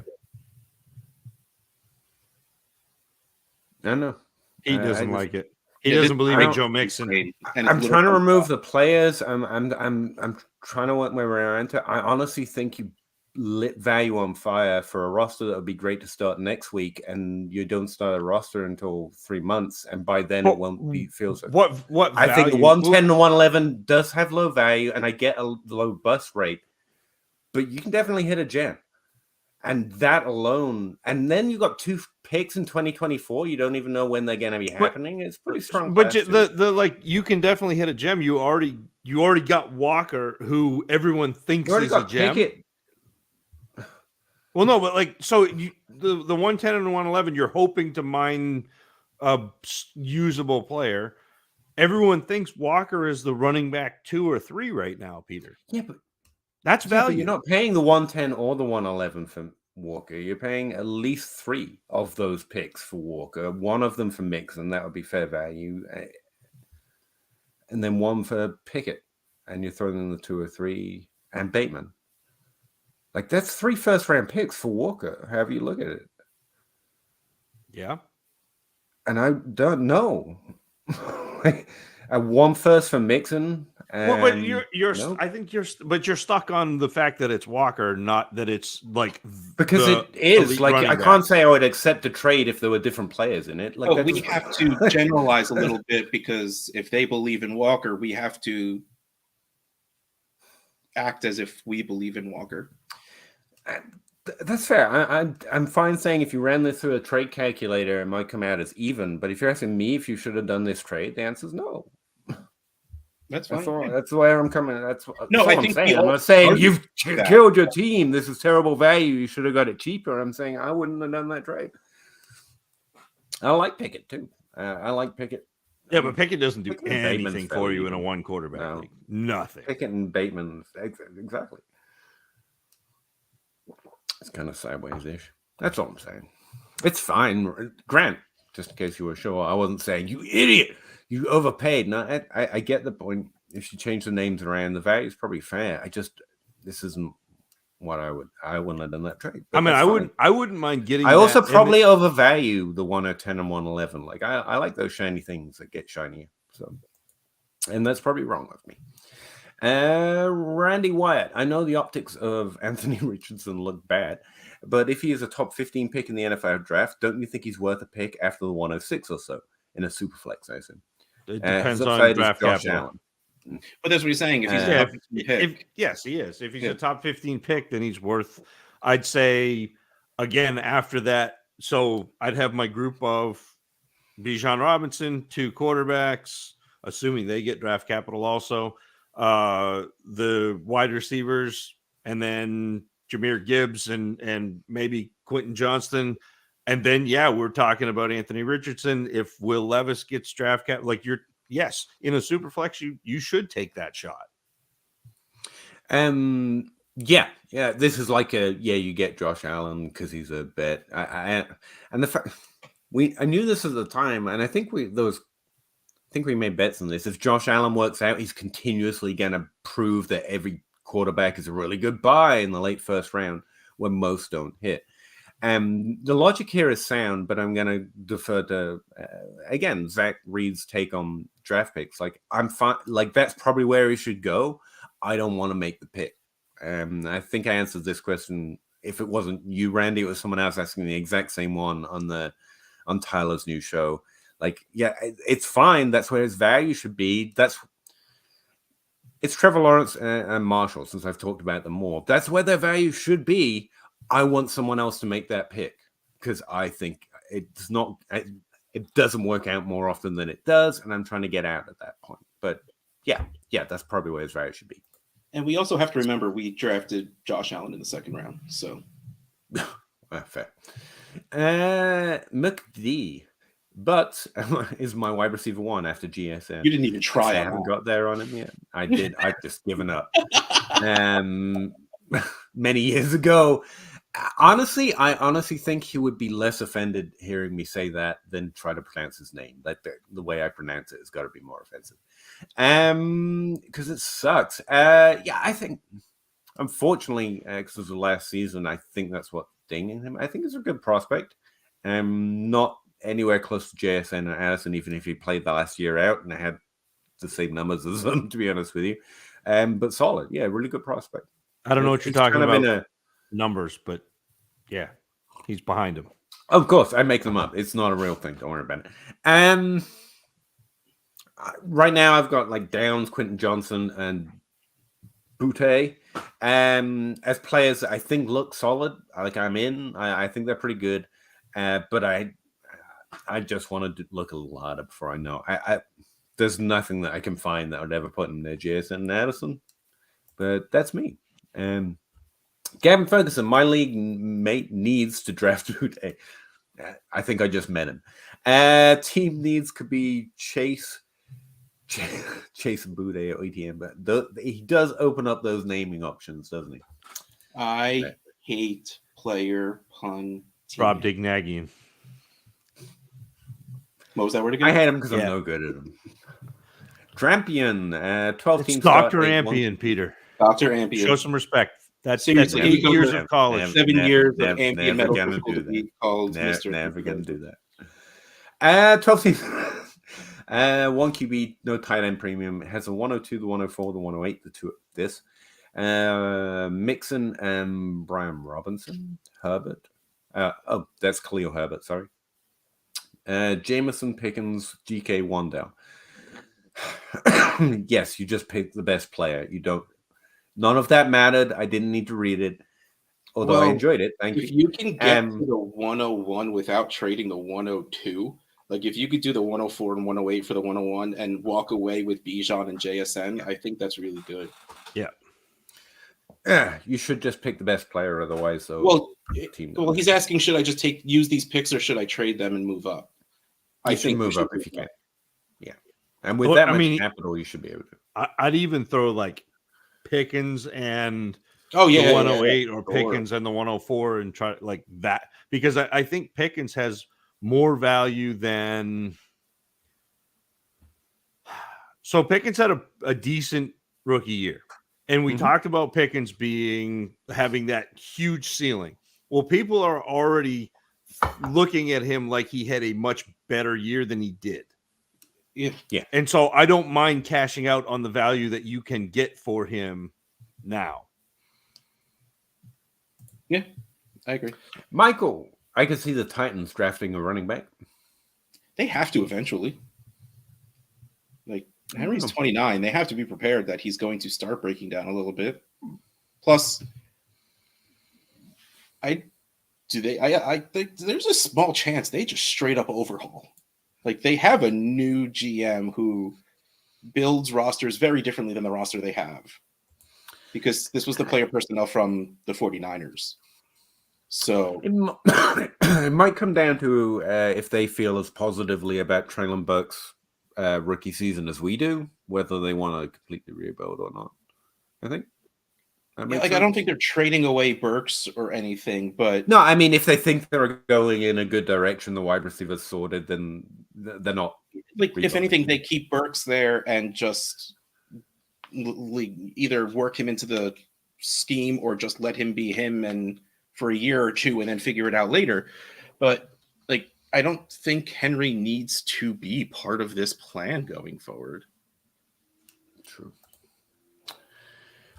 I know. He doesn't like it. He doesn't believe in Joe Mixon. I'm trying to remove the players. I'm trying to work my way around it. I honestly think you lit value on fire for a roster that would be great to start next week, and you don't start a roster until 3 months, and by then it won't be feels. What I value? think the 110 and 111 does have low value, and I get a low bust rate, but you can definitely hit a gem. And that alone, and then you got 2 picks in 2024. You don't even know when they're going to be happening. It's pretty strong. But the you can definitely hit a gem. You already got Walker, who everyone thinks is a gem. Pickett. Well, no, but the 110 and 111, you're hoping to mine a usable player. Everyone thinks Walker is the running back 2 or 3 right now, Peter. Yeah, but that's value. But you're not paying the 110 or the 111 for Walker. You're paying at least 3 of those picks for Walker. 1 of them for Mixon, that would be fair value, and then 1 for Pickett, and you're throwing in the 2 or 3 and Bateman. Like that's 3 first-round picks for Walker. However you look at it. Yeah, and I don't know. A 1 first for Mixon. But I think you're stuck on the fact that it's Walker, not that it's because it is I can't say I would accept a trade if there were different players in it. We have to generalize a little bit, because if they believe in Walker, we have to act as if we believe in Walker. That's fair. I'm fine saying if you ran this through a trade calculator, it might come out as even. But if you're asking me if you should have done this trade, the answer is no. That's fine. That's where I'm coming. That's no. I think I'm not saying you've killed your team. This is terrible value. You should have got it cheaper. I'm saying I wouldn't have done that trade. I like Pickett too. I like Pickett. Yeah, but Pickett doesn't do anything for you in a 1 quarterback league. Nothing. Pickett and Bateman, exactly. It's kind of sideways-ish. That's all I'm saying. It's fine. Grant, just in case you were sure, I wasn't saying, you idiot, you overpaid. No, I get the point. If you change the names around, the value is probably fair. This isn't what I wouldn't have done that trade. I mean, I wouldn't mind getting. I also probably overvalue the 110 and 111. Like I like those shiny things that get shinier. So, and that's probably wrong with me. Randy Wyatt. I know the optics of Anthony Richardson look bad, but if he is a top 15 pick in the NFL draft, don't you think he's worth a pick after the 106 or so in a super flex? I assume. It depends on draft capital. But that's what he's saying. If he's a top 15 pick. Yes, he is. If he's a top 15 pick, then he's worth, I'd say, again, after that. So I'd have my group of Bijan Robinson, 2 quarterbacks, assuming they get draft capital also. The wide receivers, and then Jahmyr Gibbs and maybe Quentin Johnston. And then, we're talking about Anthony Richardson. If Will Levis gets draft cap, in a super flex, you should take that shot. This is you get Josh Allen because he's a bet. I knew this at the time, and I think we made bets on this. If Josh Allen works out, he's continuously going to prove that every quarterback is a really good buy in the late first round when most don't hit. The logic here is sound, but I'm going to defer to, again, Zach Reed's take on draft picks. I'm fine. That's probably where he should go. I don't want to make the pick. I think I answered this question. If it wasn't you, Randy, it was someone else asking the exact same one on Tyler's new show. It's fine. That's where his value should be. It's Trevor Lawrence and Marshall, since I've talked about them more. That's where their value should be. I want someone else to make that pick because I think it doesn't work out more often than it does, and I'm trying to get out at that point. But that's probably where his value should be. And we also have to remember we drafted Josh Allen in the 2nd round. So Fair. McD, but is my wide receiver 1 after GSN. You didn't even try. I haven't got there on him yet. I did. I've just given up. Many years ago. I honestly think he would be less offended hearing me say that than try to pronounce his name. Like the way I pronounce it has got to be more offensive. Because it sucks. Yeah, I think, unfortunately, because it was the last season, I think that's what dinging him. I think he's a good prospect. Not anywhere close to JSN and Addison, even if he played the last year out and I had the same numbers as them, to be honest with you. But solid. Yeah, really good prospect. I don't know what you're talking about. Numbers, but yeah, he's behind him. Of course, I make them up. It's not a real thing. Don't worry about it. Right now, I've got like Downs, Quentin Johnson, and Boutte as players that I think look solid. Like I'm in. I think they're pretty good. But I just want to look a little harder before I know. There's nothing that I can find that would ever put in there, JSN and Addison. But that's me. Gavin Ferguson, my league mate needs to draft Boutte. I think I just met him. Team needs could be Chase and Boutte at ETN, but he does open up those naming options, doesn't he? I hate player pun. Rob Dignagian. What was that word again? I hate him because I'm no good at him. Trampion, 12 teams. Dr. Ampion, Peter. Dr. Ampion. Show some respect. That's 8 years of college. 7 years of Ampion medical gonna school do to be that. called Mr. Never going to do that. 12 teams. 1 QB, no tight end premium. It has a 102, the 104, the 108, the 2 of this. Mixon and Brian Robinson. Herbert. That's Khalil Herbert, sorry. Jameson, Pickens, GK, Wandale. Yes, you just picked the best player. You don't. None of that mattered. I didn't need to read it, although I enjoyed it. Thank you. If you can get to the 101 without trading the 102, like if you could do the 104 and 108 for the 101 and walk away with Bijan and JSN, I think that's really good. Yeah. Yeah, you should just pick the best player. Otherwise, though. Well, he's asking, should I just use these picks or should I trade them and move up? I think move up if you can. Yeah, and with that much capital, you should be able to. I'd even throw like Pickens and the 108 or Pickens and the 104 and try like that, because I think Pickens has more value than. So Pickens had a decent rookie year, and we talked about Pickens having that huge ceiling. Well, people are already looking at him like he had a much better year than he did. Yeah. And so I don't mind cashing out on the value that you can get for him now. Yeah, I agree. Michael, I could see the Titans drafting a running back. They have to eventually. Like, Henry's 29. They have to be prepared that he's going to start breaking down a little bit. Plus, I think there's a small chance they just straight up overhaul. Like, they have a new GM who builds rosters very differently than the roster they have, because this was the player personnel from the 49ers. So it might come down to if they feel as positively about Traylon Burks' rookie season as we do, whether they want to completely rebuild or not. I think. I don't think they're trading away Burks or anything, but no, I mean, if they think they're going in a good direction, the wide receivers sorted, then they're not. Like, if anything, they keep Burks there and just either work him into the scheme or just let him be him and for a year or two and then figure it out later. But like, I don't think Henry needs to be part of this plan going forward. True.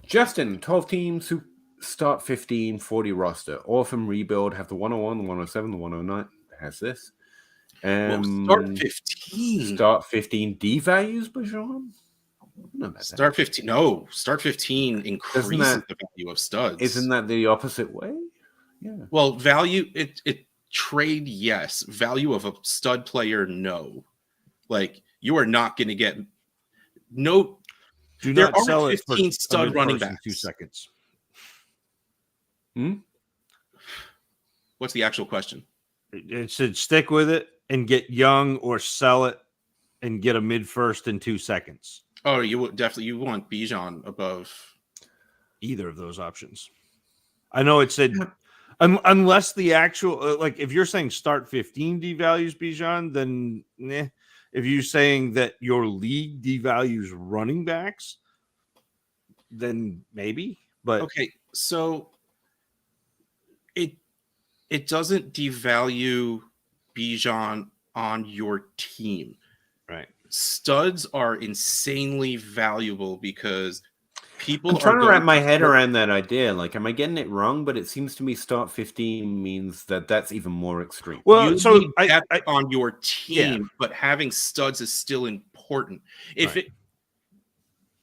Justin, 12 teams who start 15, 40 roster. Orphan rebuild, have the 101, the 107, the 109. Has this. Start 15. Start 15 devalues, Bajan? Start 15. No, start 15 increases the value of studs. Isn't that the opposite way? Yeah. Well, value, it trade, yes. Value of a stud player, no. Like, you are not going to get no. There are 15 stud running backs. 2 seconds. What's the actual question? It said stick with it and get young, or sell it and get a mid first in 2 seconds. Oh, you want Bijan above Either of those options. I know it said unless the actual like if you're saying start 15 devalues Bijan, then if you're saying that your league devalues running backs, then maybe. But okay, so it doesn't devalue Bijan on your team. right. Studs are insanely valuable because people I'm trying are to wrap going my head around that idea. Like, am I getting it wrong? But it seems to me start 15 means that's even more extreme. Well, you so need depth on your team, Yeah. but having studs is still important. If Right. it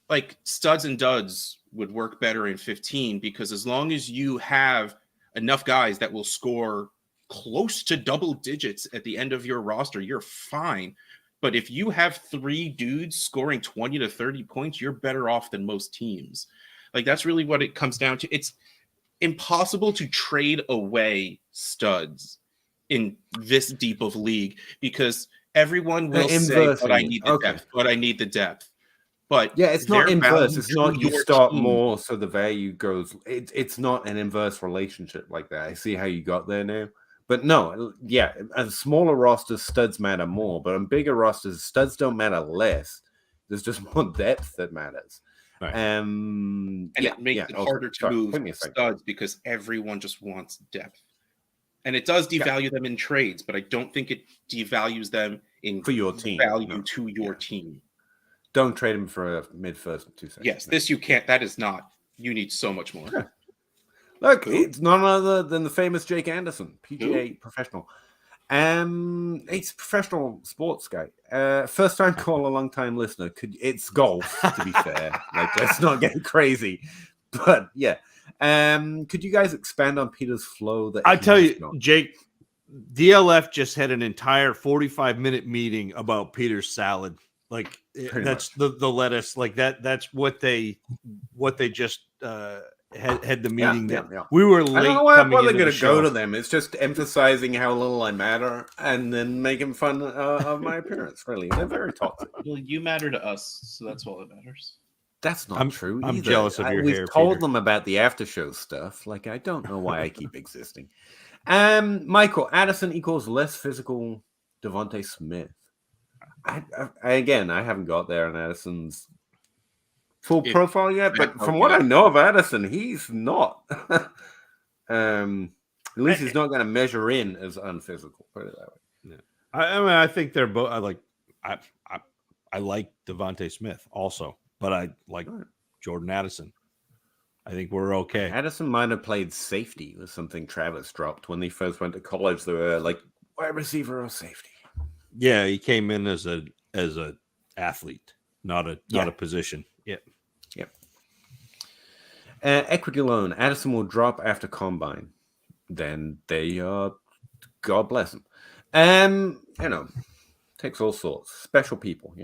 like studs and duds would work better in 15 because as long as you have enough guys that will score close to double digits at the end of your roster, you're fine. But if you have 3 dudes scoring 20 to 30 points, you're better off than most teams. Like, that's really what it comes down to. It's impossible to trade away studs in this deep of league because everyone will say, but I need the depth, but I need the depth. But yeah, it's not inverse. It's not you start team. more so the value goes. It's not an inverse relationship like that. I see how you got there now. But no, yeah, on smaller rosters, studs matter more. But on bigger rosters, studs don't matter less. There's just more depth that matters. Right. And it makes it harder to move studs because everyone just wants depth. And it does devalue them in trades, but I don't think it devalues them in for your team value to your team. Don't trade him for a mid first in 2 seconds. Yes, this you can't. That is not. You need so much more. Yeah. Look, it's none other than the famous Jake Anderson, PGA professional. He's a professional sports guy. First time caller, long time listener. It's golf, to be fair. Like, let's not get crazy. But yeah. Could you guys expand on Peter's flow? That I tell you, Jake, DLF just had an entire 45-minute meeting about Peter's salad. Like, that's the lettuce. Like that's what they just had the meeting. Yeah. We were late. I don't know why they're going to go to them. It's just emphasizing how little I matter and then making fun of my appearance. Really, they're very toxic. Well, you matter to us, so that's all that matters. That's not true. I'm either. jealous of your hair. We've told Peter. them about the after show stuff. Like, I don't know why I keep existing. Michael, Addison equals less physical Devontae Smith. I haven't got there on Addison's full profile yet, but from what I know of Addison, he's not. At least he's not going to measure in as unphysical. Put it that way. Yeah. I mean, I think they're both. I like Devontae Smith also, but I like Jordan Addison. I think we're okay. Addison might have played safety, was something Travis dropped when they first went to college. They were like wide receiver or safety. Yeah, he came in as a athlete, not a position. Yep. Equity loan. Addison will drop after combine. Then they God bless him. Takes all sorts. Special people,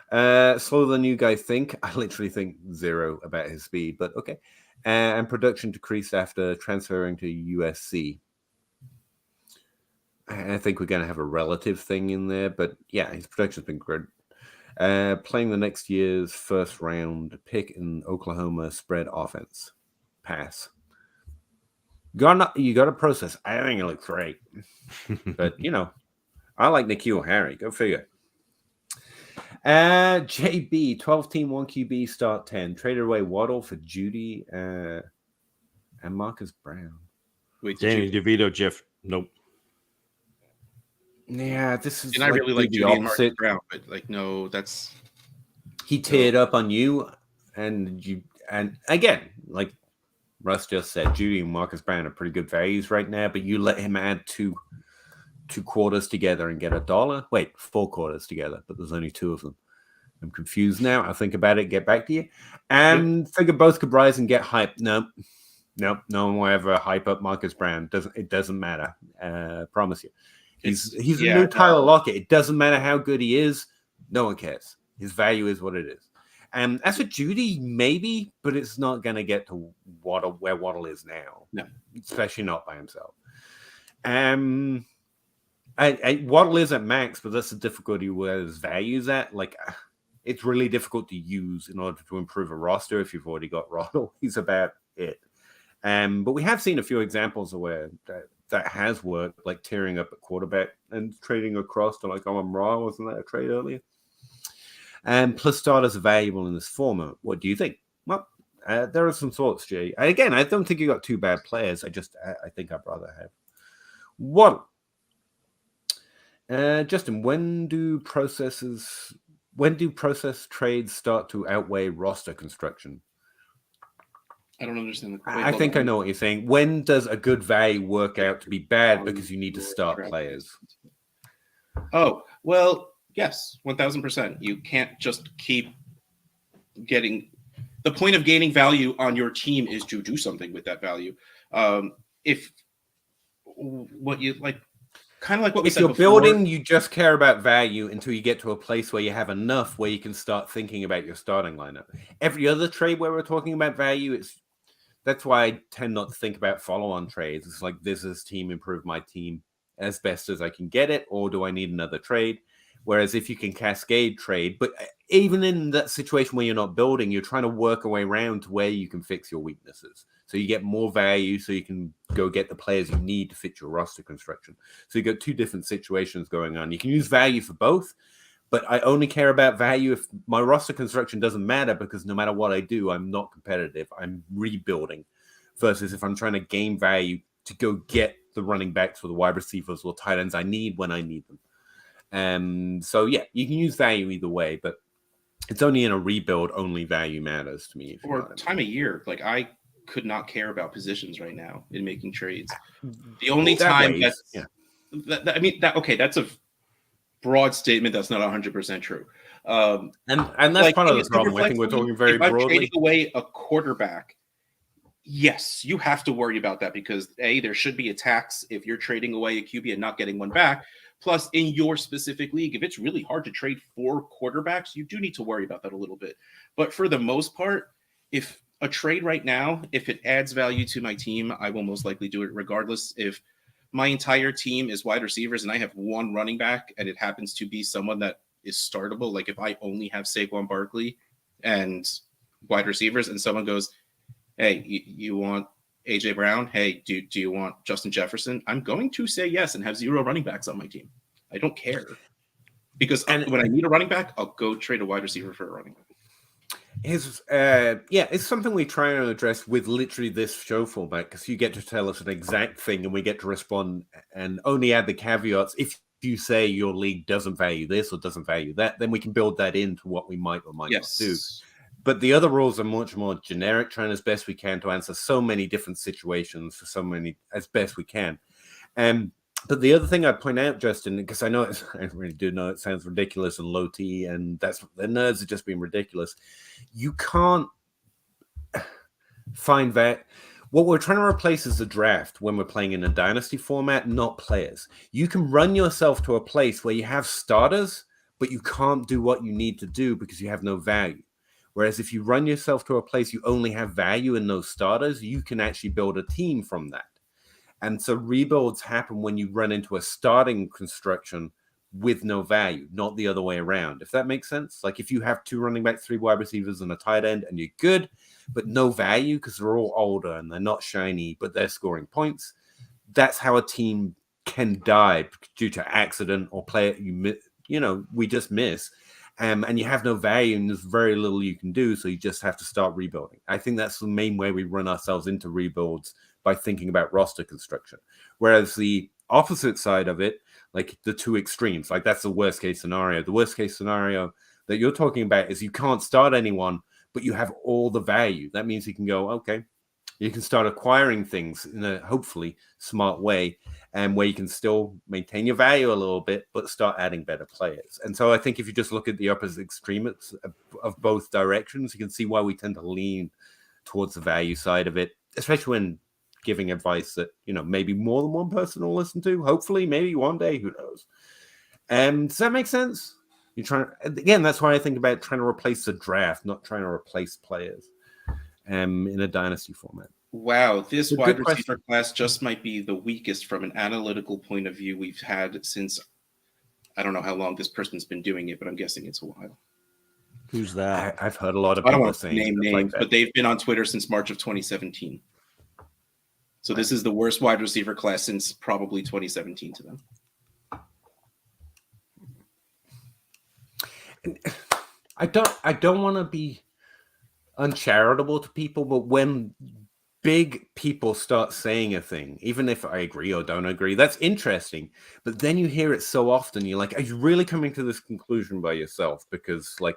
slower than you guys think. I literally think 0 about his speed, but okay. And production decreased after transferring to USC. I think we're going to have a relative thing in there, but yeah, his production's been good. Playing the next year's first round pick in Oklahoma spread offense. Pass. You got to process. I think it looks great. But, I like N'Keal Harry. Go figure. JB, 12-team, 1 QB, start 10. Traded away Waddle for Judy and Marcus Brown. Wait, Danny DeVito, Jeff. Nope. Yeah, this is. And I really like Judy and Marcus Brown, but no, that's. He teared up on you, and again, like Russ just said, Judy and Marcus Brown are pretty good values right now, but you let him add two quarters together and get $1. Wait, 4 quarters together, but there's only 2 of them. I'm confused now. I'll think about it, get back to you. And figure both could rise and get hype. Nope. No one will ever hype up Marcus Brown. It doesn't matter. Promise you. He's a new Tyler Lockett. It doesn't matter how good he is. No one cares. His value is what it is. And as for Judy, maybe, but it's not going to get to where Waddle is now. No. Especially not by himself. Waddle is at max, but that's the difficulty where his value's at. Like, it's really difficult to use in order to improve a roster if you've already got Waddle. He's about it. But we have seen a few examples of where that has worked, like tearing up at quarterback and trading across to like Amon-Ra. Wasn't that a trade earlier? And plus starters are valuable in this format. What do you think? Well, there are some thoughts, Jay. Again, I don't think you got two bad players. I think I'd rather have one. Justin, when do process trades start to outweigh roster construction? I don't understand. I think I know what you're saying. When does a good value work out to be bad because you need to start players? Oh, well, yes, 1000%. You can't just keep getting. The point of gaining value on your team is to do something with that value. If what you like, kind of like what we said before. If you're building, you just care about value until you get to a place where you have enough where you can start thinking about your starting lineup. Every other trade where we're talking about value, that's why I tend not to think about follow-on trades. It's like, does this team improve my team as best as I can get it, or do I need another trade? Whereas if you can cascade trade, but even in that situation where you're not building, you're trying to work a way around to where you can fix your weaknesses. So you get more value so you can go get the players you need to fit your roster construction. So you got two different situations going on. You can use value for both, but I only care about value if my roster construction doesn't matter, because no matter what I do, I'm not competitive. I'm rebuilding. Versus if I'm trying to gain value to go get the running backs or the wide receivers or tight ends I need when I need them. So yeah, you can use value either way, but it's only in a rebuild only value matters to me. Or time of year. Like, I could not care about positions right now in making trades. The only time that's a broad statement that's not 100% true. And that's part of the problem. I think we're talking very broadly. I'm trading away a quarterback, yes, you have to worry about that, because there should be a tax if you're trading away a QB and not getting one back. Plus, in your specific league, if it's really hard to trade 4 quarterbacks, you do need to worry about that a little bit. But for the most part, if a trade right now, if it adds value to my team, I will most likely do it regardless. If my entire team is wide receivers and I have one running back and it happens to be someone that is startable, like if I only have Saquon Barkley and wide receivers and someone goes, hey, you want AJ Brown? Hey, do you want Justin Jefferson? I'm going to say yes and have 0 running backs on my team. I don't care. Because when I need a running back, I'll go trade a wide receiver for a running back. It's something we try and address with literally this show format, because you get to tell us an exact thing and we get to respond and only add the caveats. If you say your league doesn't value this or doesn't value that, then we can build that into what we might or might not do. But the other rules are much more generic, trying as best we can to answer so many different situations for so many as best we can. But the other thing I'd point out, Justin, because I really do know it sounds ridiculous and low T, and that's the nerds are just being ridiculous. You can't find that. What we're trying to replace is the draft when we're playing in a dynasty format, not players. You can run yourself to a place where you have starters, but you can't do what you need to do because you have no value. Whereas if you run yourself to a place you only have value in those starters, you can actually build a team from that. And so rebuilds happen when you run into a starting construction with no value, not the other way around, if that makes sense. Like if you have 2 running backs, 3 wide receivers, and a tight end, and you're good, but no value because they're all older and they're not shiny, but they're scoring points, that's how a team can die due to accident or player we just miss. And you have no value and there's very little you can do, so you just have to start rebuilding. I think that's the main way we run ourselves into rebuilds, by thinking about roster construction. Whereas the opposite side of it, like the 2 extremes, like that's the worst case scenario. The worst case scenario that you're talking about is you can't start anyone, but you have all the value. That means you can go, okay, you can start acquiring things in a hopefully smart way, and where you can still maintain your value a little bit, but start adding better players. And so I think if you just look at the opposite extremes of both directions, you can see why we tend to lean towards the value side of it, especially when giving advice that, maybe more than one person will listen to. Hopefully, maybe one day, who knows? Does that make sense? That's why I think about trying to replace the draft, not trying to replace players in a dynasty format. Wow, this Good wide question. receiver class just might be the weakest from an analytical point of view we've had since, I don't know how long this person's been doing it, but I'm guessing it's a while. Who's that? I've heard a lot of I don't people want to saying name stuff names, like that. but they've been on Twitter since March of 2017. So this is the worst wide receiver class since probably 2017 to them. I don't want to be uncharitable to people, but when big people start saying a thing, even if I agree or don't agree, that's interesting. But then you hear it so often, you're like, are you really coming to this conclusion by yourself? Because like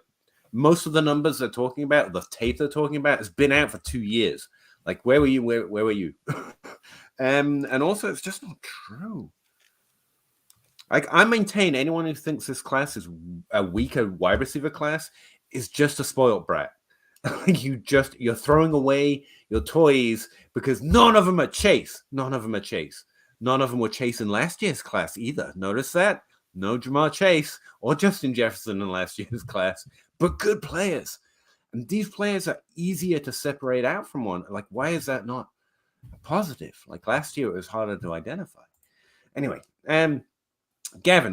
most of the numbers they're talking about, the tape they're talking about, has been out for 2 years. Like, where were you? Where were you? And also, it's just not true. Like, I maintain anyone who thinks this class is a weaker wide receiver class is just a spoiled brat. You're throwing away your toys because none of them are Chase. None of them are Chase. None of them were Chase in last year's class either. Notice that? No Jamar Chase or Justin Jefferson in last year's class, but good players. And these players are easier to separate out from one. Like, why is that not positive? Like last year, it was harder to identify. Anyway, Gavin,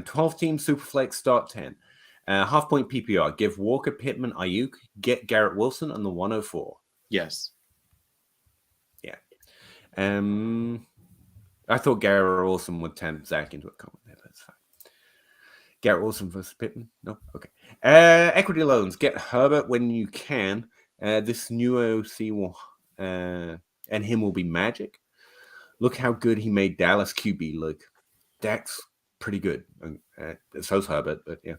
12-team Superflex start 10. Half-point PPR. Give Walker, Pittman, Ayuk, get Garrett Wilson, and the 104. Yes. Yeah. I thought Garrett Wilson would tempt Zach into a comment there, but that's fine. Garrett Wilson versus Pittman? No? Okay. Equity loans. Get Herbert when you can. This new OC will, and him will be magic. Look how good he made Dallas QB look. Dak's pretty good. So's Herbert, but yeah.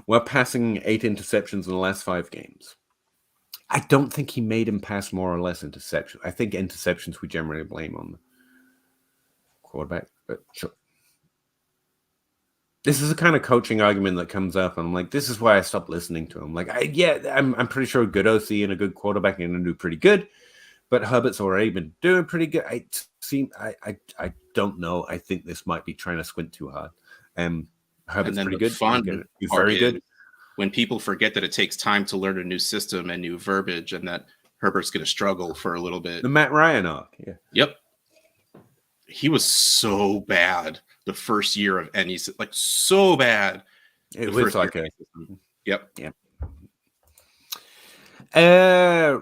We're passing 8 interceptions in the last 5 games. I don't think he made him pass more or less interceptions. I think interceptions we generally blame on the quarterback, but sure. This is the kind of coaching argument that comes up, and I'm like, this is why I stopped listening to him. Like, I'm pretty sure a good OC and a good quarterback are going to do pretty good, but Herbert's already been doing pretty good. I don't know. I think this might be trying to squint too hard. Herbert's pretty good. He's very good. When people forget that it takes time to learn a new system and new verbiage, and that Herbert's going to struggle for a little bit. The Matt Ryan arc. Yeah. Yep. He was so bad the first year of any, like so bad. It was like a. Yep. Yeah.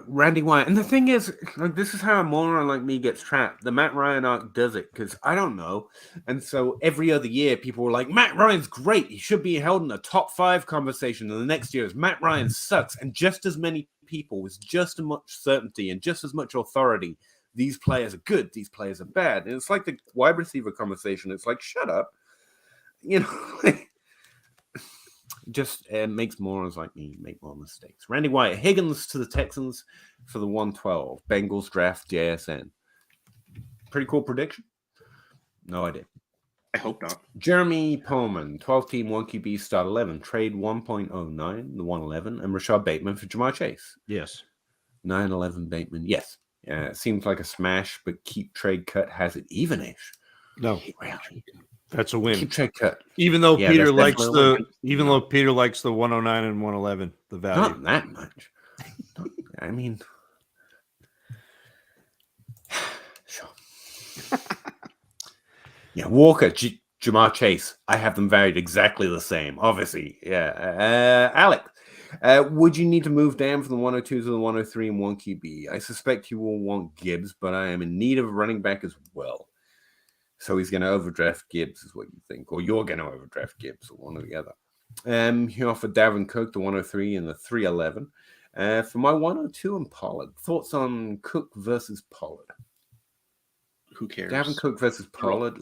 Randy White, and the thing is, like, this is how a moron like me gets trapped. The Matt Ryan arc does it because I don't know, and so every other year people were like, Matt Ryan's great, he should be held in a top 5 conversation, and the next year is Matt Ryan sucks, and just as many people with just as much certainty and just as much authority, these players are good, these players are bad, and it's like the wide receiver conversation. It's like, shut up, you know. Just makes morons like me make more mistakes. Randy White, Higgins to the Texans for the 112. Bengals draft JSN. Pretty cool prediction. No idea. I hope not. Jeremy Pullman, 12-team 1QB start 11. Trade 1.09, the 111. And Rashad Bateman for Jamar Chase. Yes. 9-11 Bateman. Yes. It seems like a smash, but keep trade cut has it even-ish. No. Really? That's a win. Keep trade cut. Even though Peter likes the 109 and 111, the value. Not that much. I mean, sure. Yeah, Walker, Jamar Chase. I have them valued exactly the same. Obviously, yeah. Alec, would you need to move down from the 102 to the 103 and 1 QB? I suspect you will want Gibbs, but I am in need of a running back as well. So he's going to overdraft Gibbs, is what you think, or you're going to overdraft Gibbs, or one or the other. He offered Dalvin Cook the 103 and the 311. For my 102 and Pollard, thoughts on Cook versus Pollard? Who cares? Dalvin Cook versus Pollard,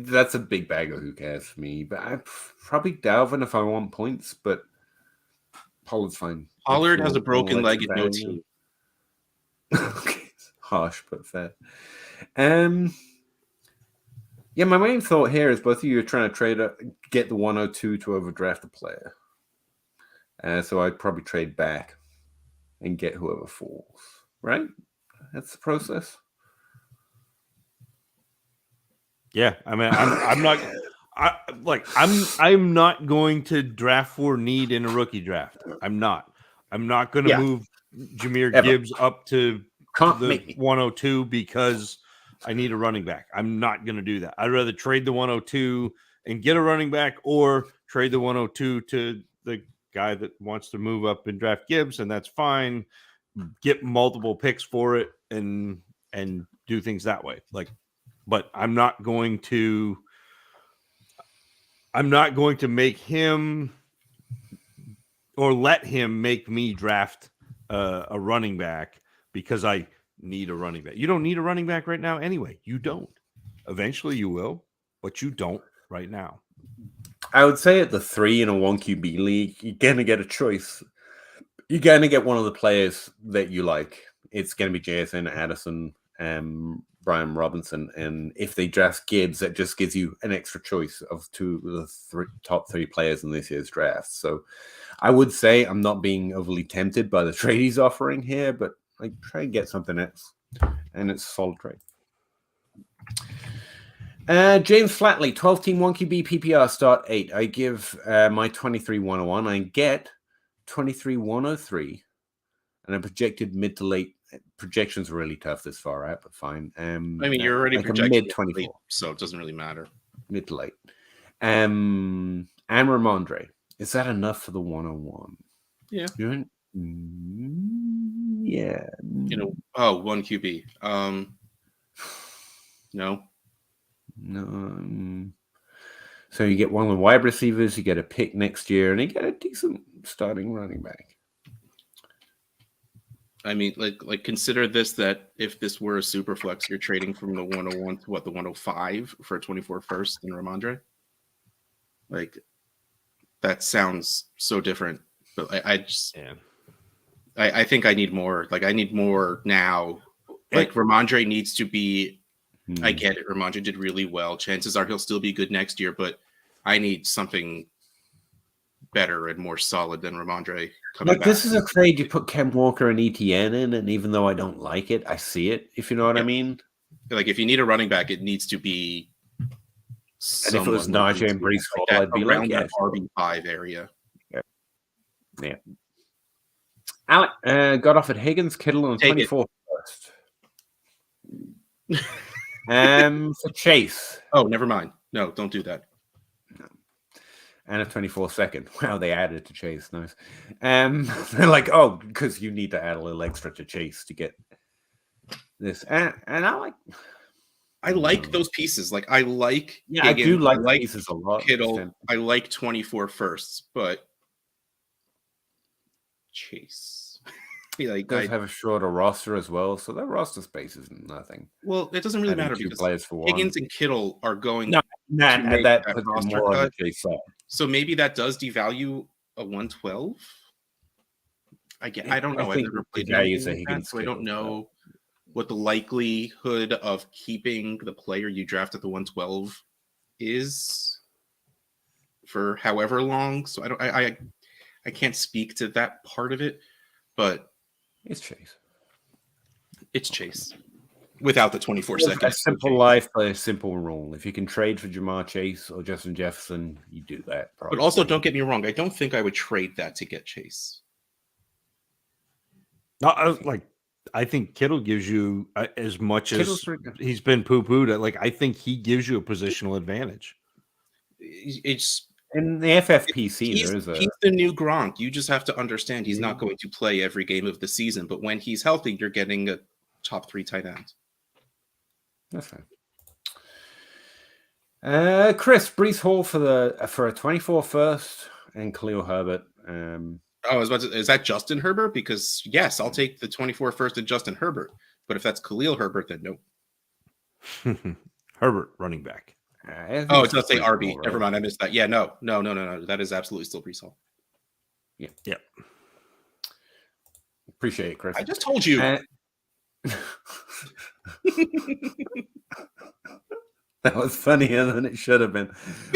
that's a big bag of who cares for me. But I probably Dalvin if I want points, but Pollard's fine. Pollard has a broken leg and no team. Okay, harsh but fair. Yeah, my main thought here is both of you are trying to get the 102 to overdraft a player. So I'd probably trade back and get whoever falls. Right? That's the process. Yeah, I mean, I'm not going to draft for need in a rookie draft. I'm not going to move Jahmyr Gibbs up to Can't the make me. 102 because I need a running back. I'm not going to do that. I'd rather trade the 102 and get a running back, or trade the 102 to the guy that wants to move up and draft Gibbs, and that's fine. Get multiple picks for it and do things that way. But I'm not going to make him or let him make me draft a running back because I need a running back. You don't need a running back right now anyway. You don't. Eventually you will, but you don't right now. I would say at the 3 in a 1 QB league, you're going to get a choice. You're going to get one of the players that you like. It's going to be Jason, Addison, Brian Robinson. And if they draft Gibbs, that just gives you an extra choice of 2 of the top 3 players in this year's draft. So I would say I'm not being overly tempted by the trade he's offering here, but I try and get something else. And it's a solid trade. James Flatley, 12-team 1 QB PPR start 8. I give my 23-101. I get 23-103. And a projected mid to late. Projections are really tough this far out, but fine. I mean, you're already like projecting mid 24, so it doesn't really matter. Mid to late. And Ramondre. Is that enough for the 101? Yeah. Yeah. 1 QB. No. So you get one of the wide receivers, you get a pick next year, and you get a decent starting running back. I mean, like consider this, that if this were a super flex, you're trading from the 101 to the 105 for a 24 first in Ramondre. Like, that sounds so different. But I think I need more. Like, I need more now. Like, Ramondre needs to be. I get it. Ramondre did really well. Chances are he'll still be good next year, but I need something better and more solid than Ramondre coming back. This is a trade you put Ken Walker and ETN in, and even though I don't like it, I see it, if you know what I mean. Like, if you need a running back, it needs to be. And if it was Najee and Brees Hall, I'd be around like, that RB5 area. Yeah. Alec got off at Higgins, Kittle on 24 first. For Chase. Oh, never mind. No, don't do that. No. And a 24 second. Wow, they added to Chase. Nice. They're like, oh, because you need to add a little extra to Chase to get this. And I like those pieces. Like, I like Higgins, I do like pieces a lot. Kittle. I like 24 firsts, but Chase. Like, does have a shorter roster as well, so that roster space is nothing. Well, it doesn't really matter because Higgins and Kittle are going at that roster cut. So maybe that does devalue a 112. I don't know. I've never played Higgins, so I don't know what the likelihood of keeping the player you draft at the 112 is for however long. So I can't speak to that part of it, but it's Chase without the 24 seconds. A simple life by a simple rule. If you can trade for Jamar Chase or Justin Jefferson, you do that. Probably. But also, don't get me wrong. I don't think I would trade that to get Chase. No, I think Kittle gives you as much as he's been poo-pooed. Like, I think he gives you a positional advantage. It's in the FFPC. He's the new Gronk. You just have to understand he's not going to play every game of the season. But when he's healthy, you're getting a top 3 tight end. That's fine. Chris, Brees Hall for a 24 first and Khalil Herbert. I was about to, is that Justin Herbert? Because yes, I'll take the 24 first and Justin Herbert. But if that's Khalil Herbert, then no. Herbert, running back. It does say RB. Right? Never mind, I missed that. Yeah, no. That is absolutely still Brees Hall. Yeah. Appreciate it, Chris. I just told you. That was funnier than it should have been.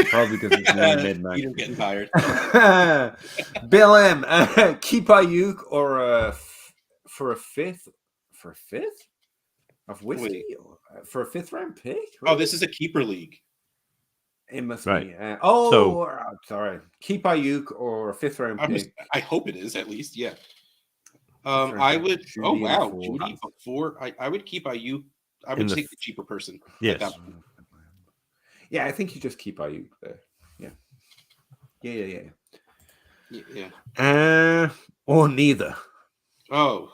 Probably because it's midnight. Peter's getting tired. Bill M. Keep Ayuk or for a fifth of whiskey for a 5th round pick? Oh, this is a keeper league. It must be. Sorry. Keep Ayuk or a 5th round pick. I hope it is at least. Yeah. I would. Judy Oh and wow, Ford. Judy before. I would keep Ayuk. I In would the take the cheaper person. Yes. At that point. Yeah, I think you just keep Ayuk there. Yeah. Yeah. Or neither. Oh,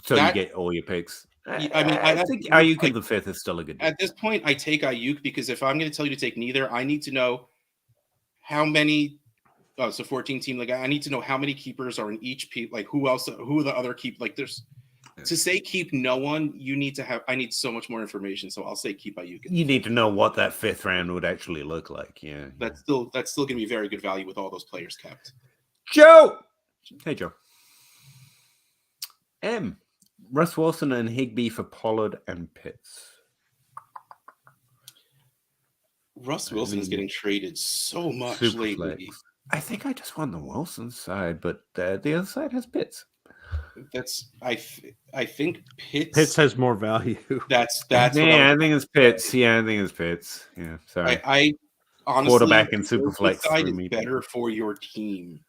So that- you get all your picks. I mean, I think Ayuk in the 5th is still a good deal. At this point, I take Ayuk because if I'm going to tell you to take neither, I need to know how many. Oh, so 14 team. Like I need to know how many keepers are in each like who else? Who are the other keep? Like there's to say keep no one. You need to have. I need so much more information. So I'll say keep Ayuk. You need to know what that 5th round would actually look like. Yeah. That's still going to be very good value with all those players kept. Joe. Hey, Joe. Russ Wilson and Higbee for Pollard and Pitts. Russ Wilson is getting traded so much lately. Flex. I think I just want the Wilson side, but the other side has Pitts. That's I think Pitts has more value. That's I think it's Pitts. Yeah, I think it's Pitts. Yeah, sorry. I honestly quarterback and super flex side for is me. better for your team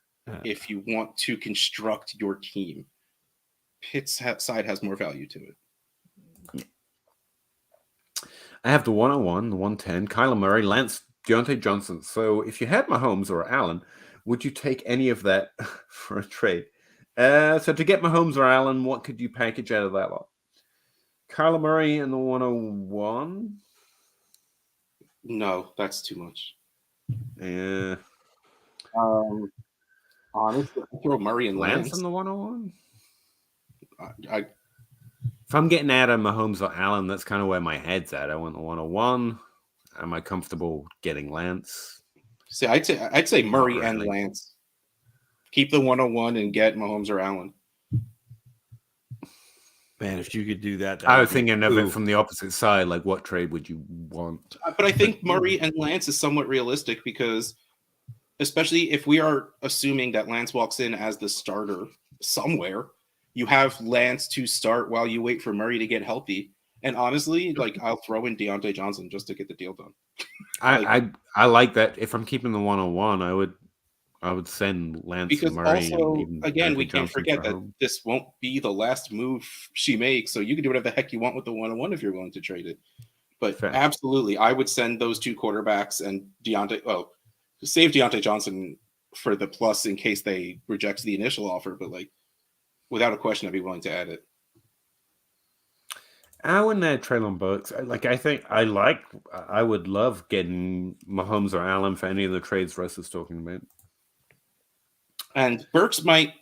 if you want to construct your team. Pitt's side has more value to it. Yeah. I have the 101, the 110, Kyler Murray, Lance, Deontay Johnson. So if you had Mahomes or Allen, would you take any of that for a trade? So to get Mahomes or Allen, what could you package out of that lot? Kyler Murray and the 101? No, that's too much. Yeah. Honestly, I throw Murray and Lance on the 101? If I'm getting out of Mahomes or Allen, that's kind of where my head's at. I want the 101. Am I comfortable getting Lance? See, I'd say Murray and Lance. Keep the 101 and get Mahomes or Allen. Man, if you could do that, I was thinking of it from the opposite side. Like, what trade would you want? But I think Murray and Lance is somewhat realistic because, especially if we are assuming that Lance walks in as the starter somewhere, you have Lance to start while you wait for Murray to get healthy. And honestly, like I'll throw in Deontay Johnson just to get the deal done. I like that. If I'm keeping the 101, I would send Lance because and Murray. Also, and again, we Johnson can't forget that this won't be the last move she makes. So you can do whatever the heck you want with the 101 if you're willing to trade it. But Fair. Absolutely, I would send those two quarterbacks and Deontay. Well, save Deontay Johnson for the plus in case they reject the initial offer. But like, without a question, I'd be willing to add it. I wouldn't add Treylon Burks. I would love getting Mahomes or Allen for any of the trades Russ is talking about. And Burks might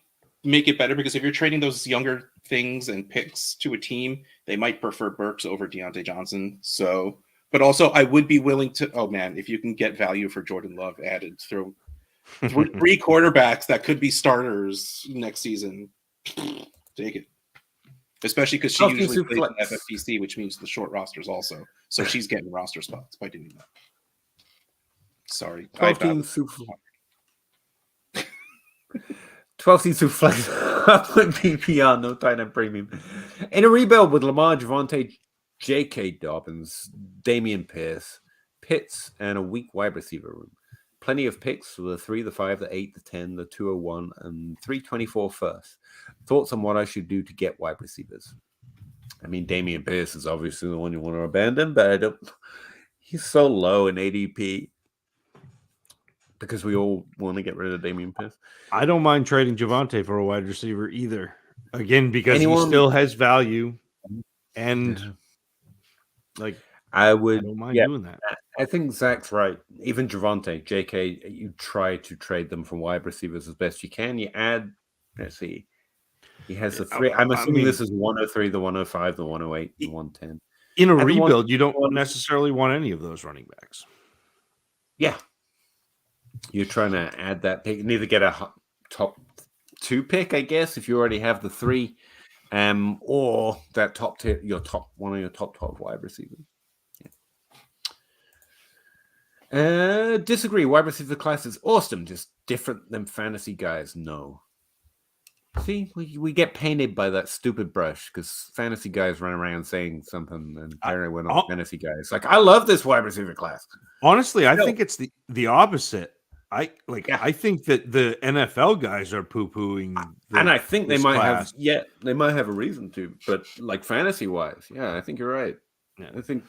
make it better because if you're trading those younger things and picks to a team, they might prefer Burks over Deontay Johnson. So, but also I would be willing to, oh man, if you can get value for Jordan Love added, throw three quarterbacks that could be starters next season, take it. Especially because she usually plays in FFPC, which means the short rosters also. So she's getting roster spots by doing that. Sorry. 12-team super flex up with PPR, no tight end premium. In a rebuild with Lamar, Javonte, J.K. Dobbins, Damian Pierce, Pitts, and a weak wide receiver room. Plenty of picks for the 3, the 5, the 8, the 10, the 201, and 324 first. Thoughts on what I should do to get wide receivers? I mean, Damian Pierce is obviously the one you want to abandon, but he's so low in ADP because we all want to get rid of Damian Pierce. I don't mind trading Javonte for a wide receiver either. Again, because he still has value, and I don't mind doing that. I think Zach's right. Even Javonte, JK, you try to trade them from wide receivers as best you can. You add, let's see, he has the 3. I'm assuming this is 103, the 105, the 108, the 110. In a rebuild, you don't necessarily want any of those running backs. Yeah. You're trying to add that pick. You need to get a top 2 pick, I guess, if you already have the 3, or that top tier, one of your top 12 wide receivers. Disagree. Wide receiver class is awesome, just different than fantasy guys. No. See, we get painted by that stupid brush because fantasy guys run around saying something, and apparently we're not fantasy guys. Like, I love this wide receiver class. Honestly, I think it's the opposite. I think that the NFL guys are pooing, and I think they might class. they might have a reason to, but like fantasy wise, yeah, I think you're right. Yeah. I think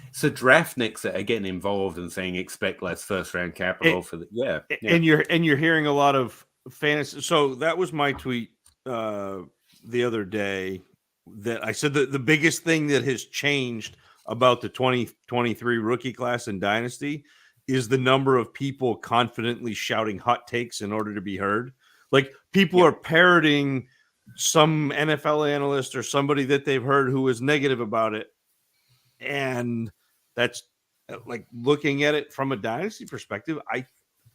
it's the draftniks that are getting involved and saying expect less first round capital for the And you're hearing a lot of fantasy. So that was my tweet the other day, that I said that the biggest thing that has changed about the 2023 rookie class in Dynasty is the number of people confidently shouting hot takes in order to be heard. Like, people are parroting some NFL analyst or somebody that they've heard who is negative about it. And that's like, looking at it from a Dynasty perspective,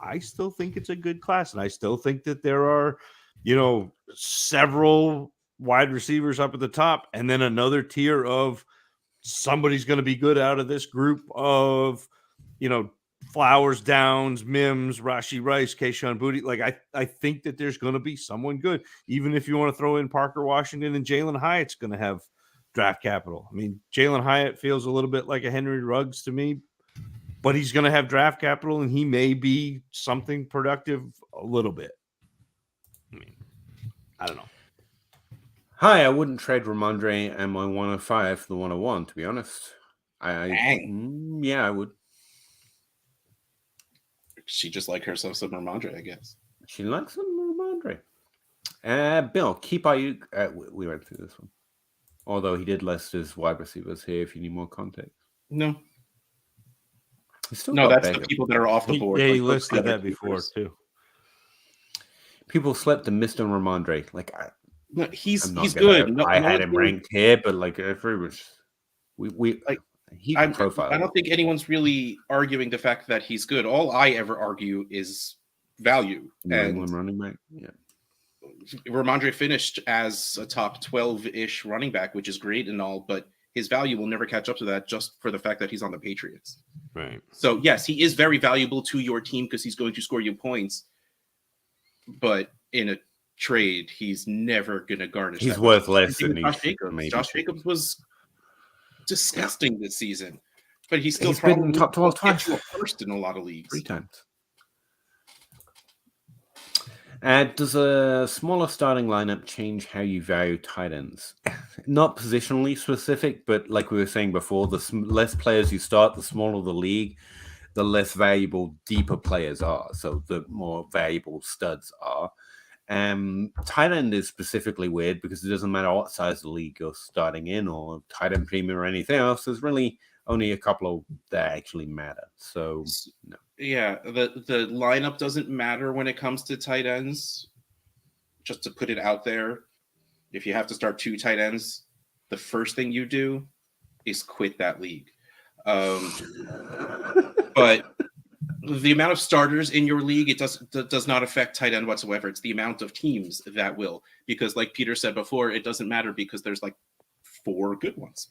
I still think it's a good class. And I still think that there are, several wide receivers up at the top, and then another tier of somebody's going to be good out of this group of, Flowers, Downs, Mims, Rashee Rice, Kayshon Boutte. Like, I think that there's going to be someone good, even if you want to throw in Parker Washington, and Jalen Hyatt's going to have draft capital. I mean, Jalen Hyatt feels a little bit like a Henry Ruggs to me, but he's going to have draft capital, and he may be something productive a little bit. I mean, I don't know. Hi, I wouldn't trade Ramondre and my 105 for the 101, to be honest. Yeah, I would. She just like herself some Ramondre, I guess. She likes some Ramondre. Bill, keep Ayuk. We went through this one. Although he did list his wide receivers here if you need more context. No. That's the people that are off the board. He listed that before, too. People slept and missed on Ramondre. Like, no, he's good. I had him ranked here, but like, I don't think anyone's really arguing the fact that he's good. All I ever argue is value. And running back. Yeah. Ramondre finished as a top 12-ish running back, which is great and all, but his value will never catch up to that just for the fact that he's on the Patriots. Right. So, yes, he is very valuable to your team because he's going to score you points. But in a trade, he's never going to garnish. He's worth less than Josh Jacobs. Josh Jacobs was disgusting this season, but he's still been top 12 twice. First in a lot of leagues. 3 times. Does a smaller starting lineup change how you value tight ends? Not positionally specific, but like we were saying before, the less players you start, the smaller the league, the less valuable deeper players are. So the more valuable studs are. Tight end is specifically weird because it doesn't matter what size of the league you're starting in or tight end premium or anything else. There's really only a couple of that actually matter. So, no. Yeah, the lineup doesn't matter when it comes to tight ends. Just to put it out there, if you have to start 2 tight ends, the first thing you do is quit that league. But the amount of starters in your league, it does not affect tight end whatsoever. It's the amount of teams that will, because like Peter said before, it doesn't matter because there's like 4 good ones.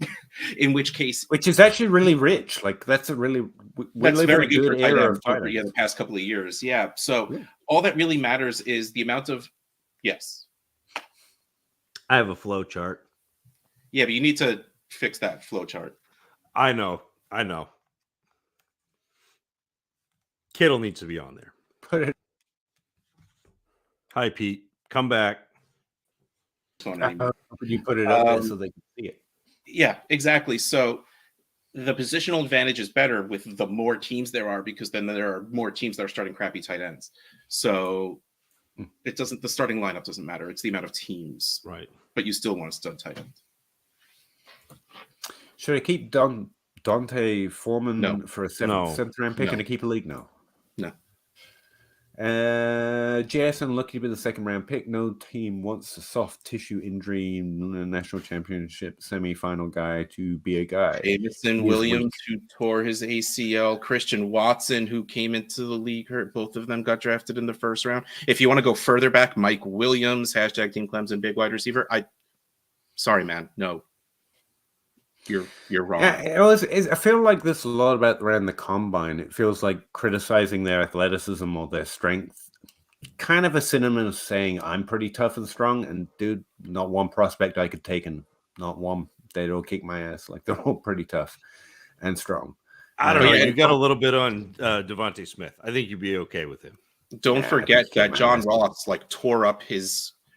In which is actually really rich. Like that's very good for tight era end over the past couple of years. Yeah. So all that really matters is the amount of I have a flow chart. Yeah, but you need to fix that flow chart. I know. Kittle needs to be on there. Put it. Hi, Pete. Come back. You put it up there so they can see it. Yeah, exactly. So the positional advantage is better with the more teams there are, because then there are more teams that are starting crappy tight ends. So the starting lineup doesn't matter. It's the amount of teams. Right. But you still want to stud tight end. Should I keep Dante Foreman for a seventh round pick and a keeper league? No. JSN lucky to be the second round pick. No team wants a soft tissue injury national championship semi-final guy to be a guy. Jameson Williams, who tore his ACL, Christian Watson, who came into the league hurt. Both of them got drafted in the first round. If you want to go further back, Mike Williams, hashtag Team Clemson, big wide receiver. Sorry, man. No. You're wrong. I feel like this a lot about around the combine. It feels like criticizing their athleticism or their strength. Kind of a synonym of saying I'm pretty tough and strong. And dude, not one prospect I could take, and not one. They'd all kick my ass. Like they're all pretty tough and strong. I don't know. Yeah, You got a little bit on Devontae Smith. I think you'd be okay with him. Don't forget that John ass. Ross tore up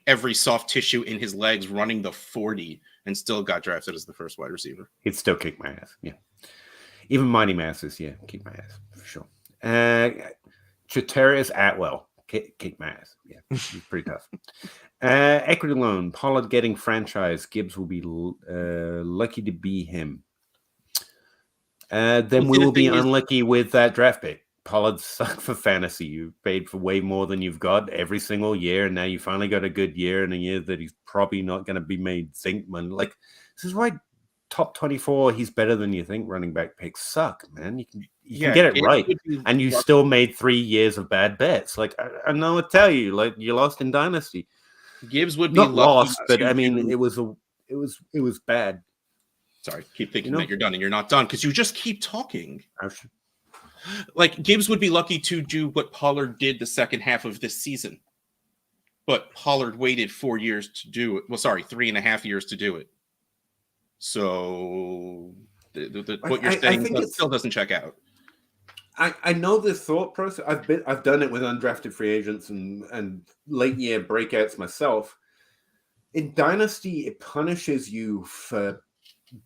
every soft tissue in his legs running the 40 and still got drafted as the first wide receiver. He'd still kick my ass. Yeah. Even Mighty Masses, kick my ass for sure. Chatarius Atwell, kick my ass. Yeah, he's pretty tough. Equity loan, Pollard getting franchise. Gibbs will be lucky to be him. Then we will be unlucky with that draft pick. Pollard sucked for fantasy. You paid for way more than you've got every single year, and now you finally got a good year in a year that he's probably not going to be made Zinkman. Like, this is why top 24, he's better than you think. Running back picks suck, man. You can get it right, and you still made 3 years of bad bets. Like, I know what to tell you. Like, you lost in Dynasty. Gibbs would be not lost, but I mean, it was bad. Sorry, keep thinking that you're done, and you're not done because you just keep talking. I should. Like, Gibbs would be lucky to do what Pollard did the second half of this season. But Pollard waited 4 years to do it. Well, sorry, 3.5 years to do it. So what you're saying still doesn't check out. I know this thought process. I've done it with undrafted free agents and late year breakouts myself. In Dynasty, it punishes you for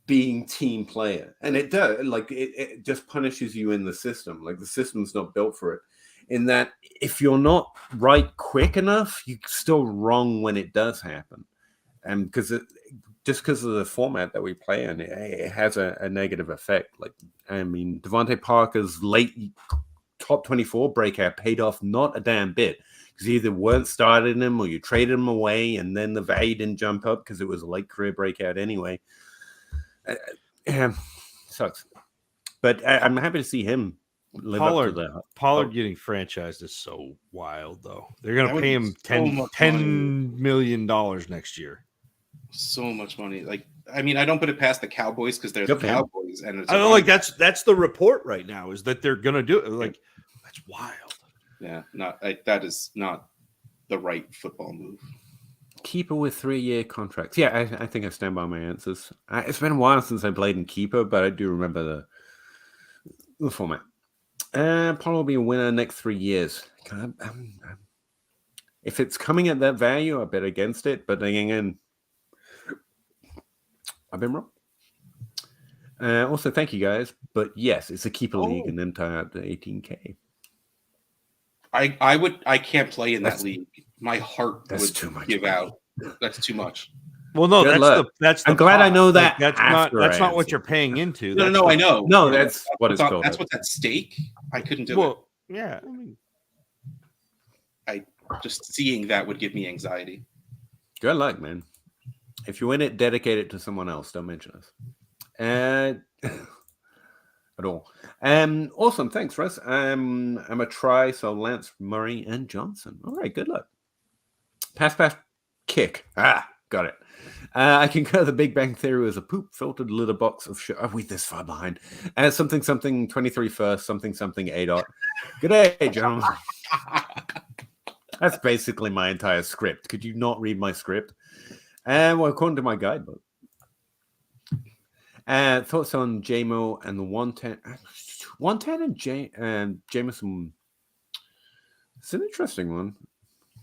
being team player, and it does. Like it just punishes you in the system. Like the system's not built for it. In that, if you're not right quick enough, you're still wrong when it does happen, and because of the format that we play in, it has a negative effect. Like, I mean, Devontae Parker's late top 24 breakout paid off not a damn bit because you either weren't starting him or you traded him away, and then the value didn't jump up because it was a late career breakout anyway. Sucks, but I'm happy to see him live up to that. Pollard getting franchised is so wild, though. They're going to pay him $10 million next year. So much money. Like, I mean, I don't put it past the Cowboys because they're the Cowboys, and I don't like that's the report right now is that they're going to do it. Like, that's wild. Yeah, that is not the right football move. Keeper with 3-year contracts. Yeah, I think I stand by my answers. It's been a while since I played in Keeper, but I do remember the format. Pollard will be a winner next 3 years. If it's coming at that value, I bet against it. But again, I've been wrong. Also, thank you guys. But yes, it's a Keeper league, and then tie out to 18K. I can't play in that league. My heart would too much give out. That's too much. Well, no, that's the I'm glad I know that. Like, that's not what you're paying into. No, I know. No, that's what it's called. That's what's at stake. I couldn't do it. Yeah. I just seeing that would give me anxiety. Good luck, man. If you win it, dedicate it to someone else. Don't mention us. At all. Awesome. Thanks, Russ. I'm a try. So Lance, Murray, and Johnson. All right. Good luck. Pass, kick. Got it. I concur the Big Bang Theory was a poop-filtered litter box of shit. Are we this far behind? Something 23 first, something A. Good day, gentlemen. That's basically my entire script. Could you not read my script? Well, according to my guidebook. Thoughts on JMO and the 110? 110 and Jameson. It's an interesting one.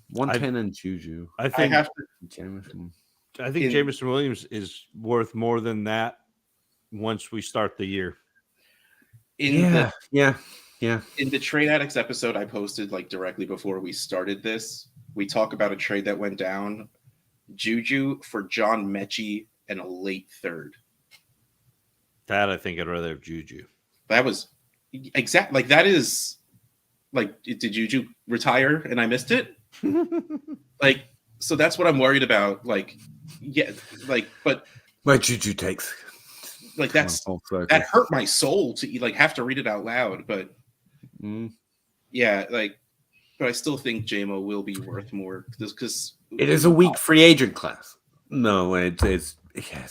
110 and Juju. I think Jameson. I think Jameson Williams is worth more than that once we start the year. In the Trade Addicts episode I posted directly before we started this, we talk about a trade that went down. Juju for John Mechie and a late third. That I think I'd rather have Juju. That was exactly that is did Juju retire and I missed it? So that's what I'm worried about. But my Juju takes that hurt my soul to have to read it out loud. But but I still think JMO will be worth more because it is a weak free agent class. No, it's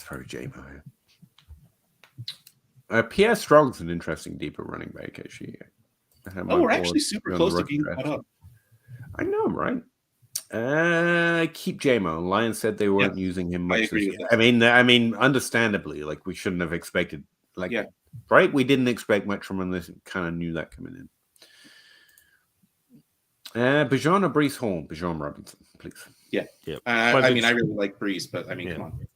probably JMO. Pierre Strong's an interesting deeper running back. Actually, we're actually super close to being caught up. I know, right? Keep JMO. Lions said they weren't using him much. I mean, understandably, we shouldn't have expected Like, Yeah. right? We didn't expect much from him. This kind of knew that coming in. Bijan or Brees Hall? Bijan Robinson, please. Yeah. Yep. I mean, I really like Breeze, but I mean, come on.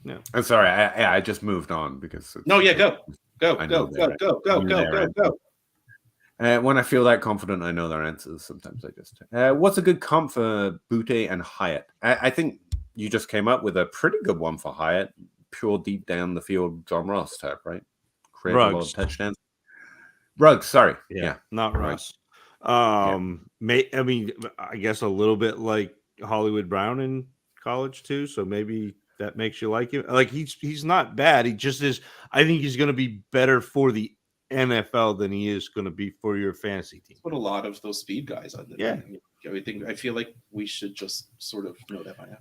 Yeah. I'm sorry. I just moved on because. No, yeah, go. I know Go. When I feel that confident, I know their answers. Sometimes I just. What's a good comp for Butte and Hyatt? I think you just came up with a pretty good one for Hyatt. Pure deep down the field, John Ross type, right? Create a lot of touchdowns. Ruggs, sorry. Yeah. Not Russ. I mean, I guess a little bit like Hollywood Brown in college too. So maybe that makes you like him. Like he's not bad. He just is. I think he's going to be better for the NFL than he is going to be for your fantasy team. Put a lot of those speed guys on. Yeah. I feel like we should just sort of know that by now.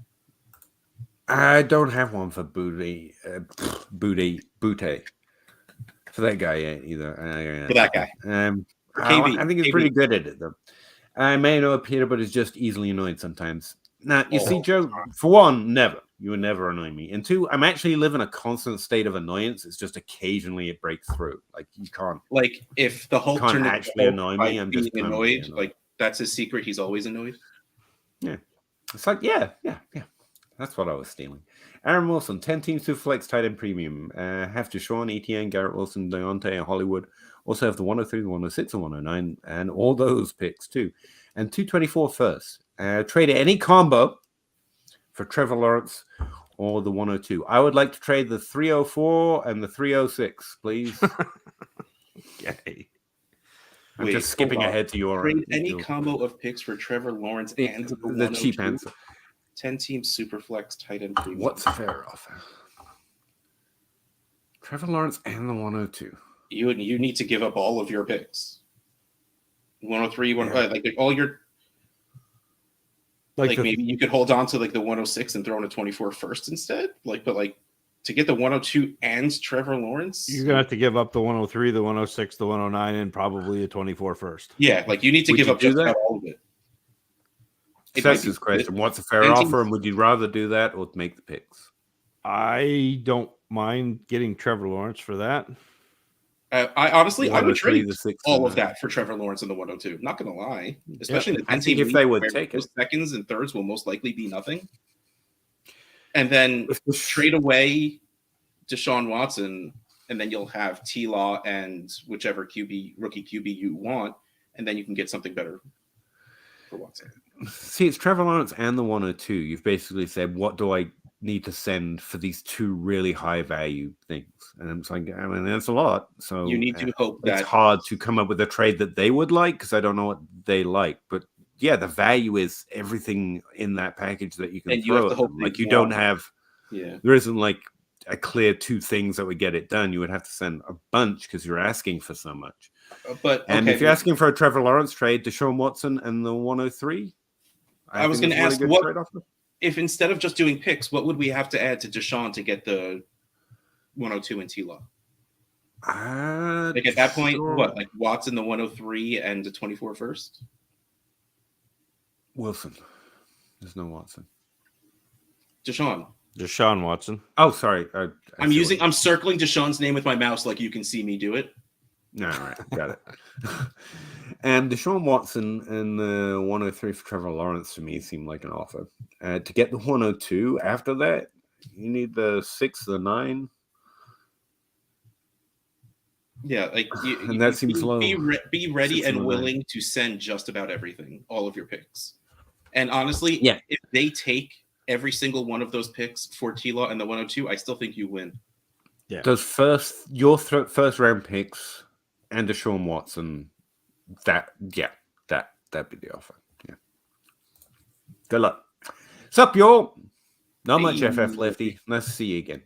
I don't have one for Butte. For that guy either. For that guy. I think he's pretty good at it, though. I may know Peter, but is just easily annoyed sometimes. Now, you see, Joe, for one, never. You would never annoy me. And two, I'm actually live in a constant state of annoyance. It's just occasionally it breaks through. Like, you can't. Like, if the Hulk can't actually annoy me, I'm just annoyed. Like, that's his secret. He's always annoyed. Yeah. It's like, yeah. That's what I was stealing. Aaron Wilson, 10 teams to flex tight end premium. Have Deshaun, ETN, Garrett Wilson, Deontay, and Hollywood. Also have the 103, the 106, and 109, and all those picks too. And 224 first. Trade any combo for Trevor Lawrence or the 102. I would like to trade the 304 and the 306, please. Okay. I'm just skipping ahead to your. Trade any combo of picks for Trevor Lawrence and the cheap answer. 10 team Superflex tight end premium. What's a fair offer? Trevor Lawrence and the 102. You need to give up all of your picks. 103, like all your. Like maybe you could hold on to like the 106 and throw in a 24 first instead. But to get the 102 and Trevor Lawrence, you're gonna have to give up the 103, the 106, the 109, and probably a 24 first. Yeah, like you need to give up just about all of it. That's his question. What's a fair offer, and would you rather do that or make the picks? I don't mind getting Trevor Lawrence for that. I would trade all of that for Trevor Lawrence in the 102. Not going to lie, especially in the 10 team. If they would take it, seconds and thirds will most likely be nothing. And then trade away Deshaun Watson, and then you'll have T-Law and whichever rookie QB you want, and then you can get something better for Watson. See, it's Trevor Lawrence and the 102. You've basically said, what do I need to send for these two really high value things? And it's like, I mean, that's a lot. So you need to hope that it's hard to come up with a trade that they would like because I don't know what they like. But yeah, the value is everything in that package that you can and throw. You have to hope like you don't have, yeah, there isn't like a clear two things that would get it done. You would have to send a bunch because you're asking for so much. If you're asking for a Trevor Lawrence trade, Deshaun Watson and the 103, I was going to ask if instead of just doing picks, what would we have to add to Deshaun to get the 102 and T-Law? Like at that point, what? Like Watson, the 103 and the 24 first? Wilson. There's no Watson. Deshaun Watson. Oh, sorry. I'm circling Deshaun's name with my mouse like you can see me do it. All right, got it. And Deshaun Watson and the 103 for Trevor Lawrence to me seemed like an offer. To get the 102 after that, you need the 6, the 9. Yeah, like and that seems low. Be ready and willing to send just about everything, all of your picks. And honestly, if they take every single one of those picks for T-Law and the 102, I still think you win. Yeah. Does your first round picks and Deshaun Watson, that'd be the offer. Yeah. Good luck. Sup, y'all? Not much FF Lefty. Nice to see you again.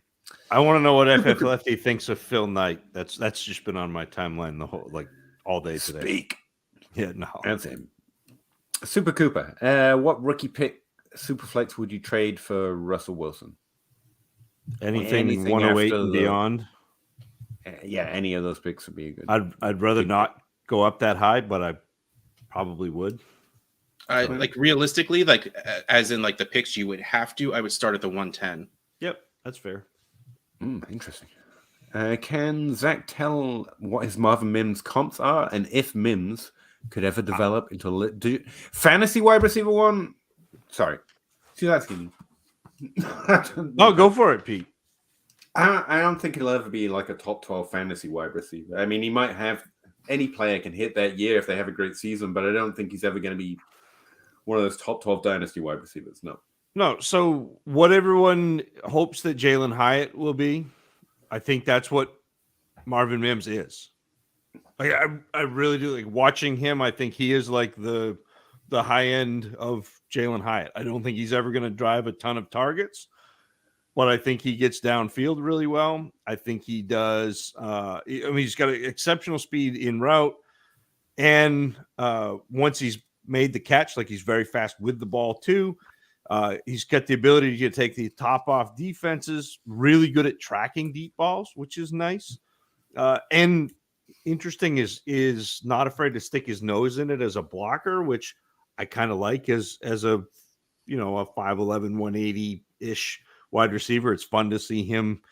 I want to know what FF Lefty thinks of Phil Knight. That's just been on my timeline the whole all day today. Speak. Yeah, no. That's him. Super Cooper. What rookie pick Superflex would you trade for Russell Wilson? Anything 108 and beyond. Yeah, any of those picks would be good. I'd rather not go up that high, but I probably would. Like realistically, like as in like the picks you would have to, I would start at the 110. Yep, that's fair. Interesting. Can Zach tell what his Marvin Mims comps are, and if Mims could ever develop into fantasy wide receiver one? Sorry, see that's asking. No, go for it, Pete. I don't think he'll ever be like a top 12 fantasy wide receiver. I mean, he might have any player can hit that year if they have a great season, but I don't think he's ever going to be one of those top 12 dynasty wide receivers. No. So what everyone hopes that Jalen Hyatt will be, I think that's what Marvin Mims is. Like I really do like watching him. I think he is like the high end of Jalen Hyatt. I don't think he's ever going to drive a ton of targets, but I think he gets downfield really well. I think he does. I mean, he's got exceptional speed in route, and once he's made the catch, like he's very fast with the ball too. He's got the ability to take the top off defenses. Really good at tracking deep balls, which is nice. And interesting is not afraid to stick his nose in it as a blocker, which I kind of like as a a 5'11", 180-ish wide receiver. It's fun to see him,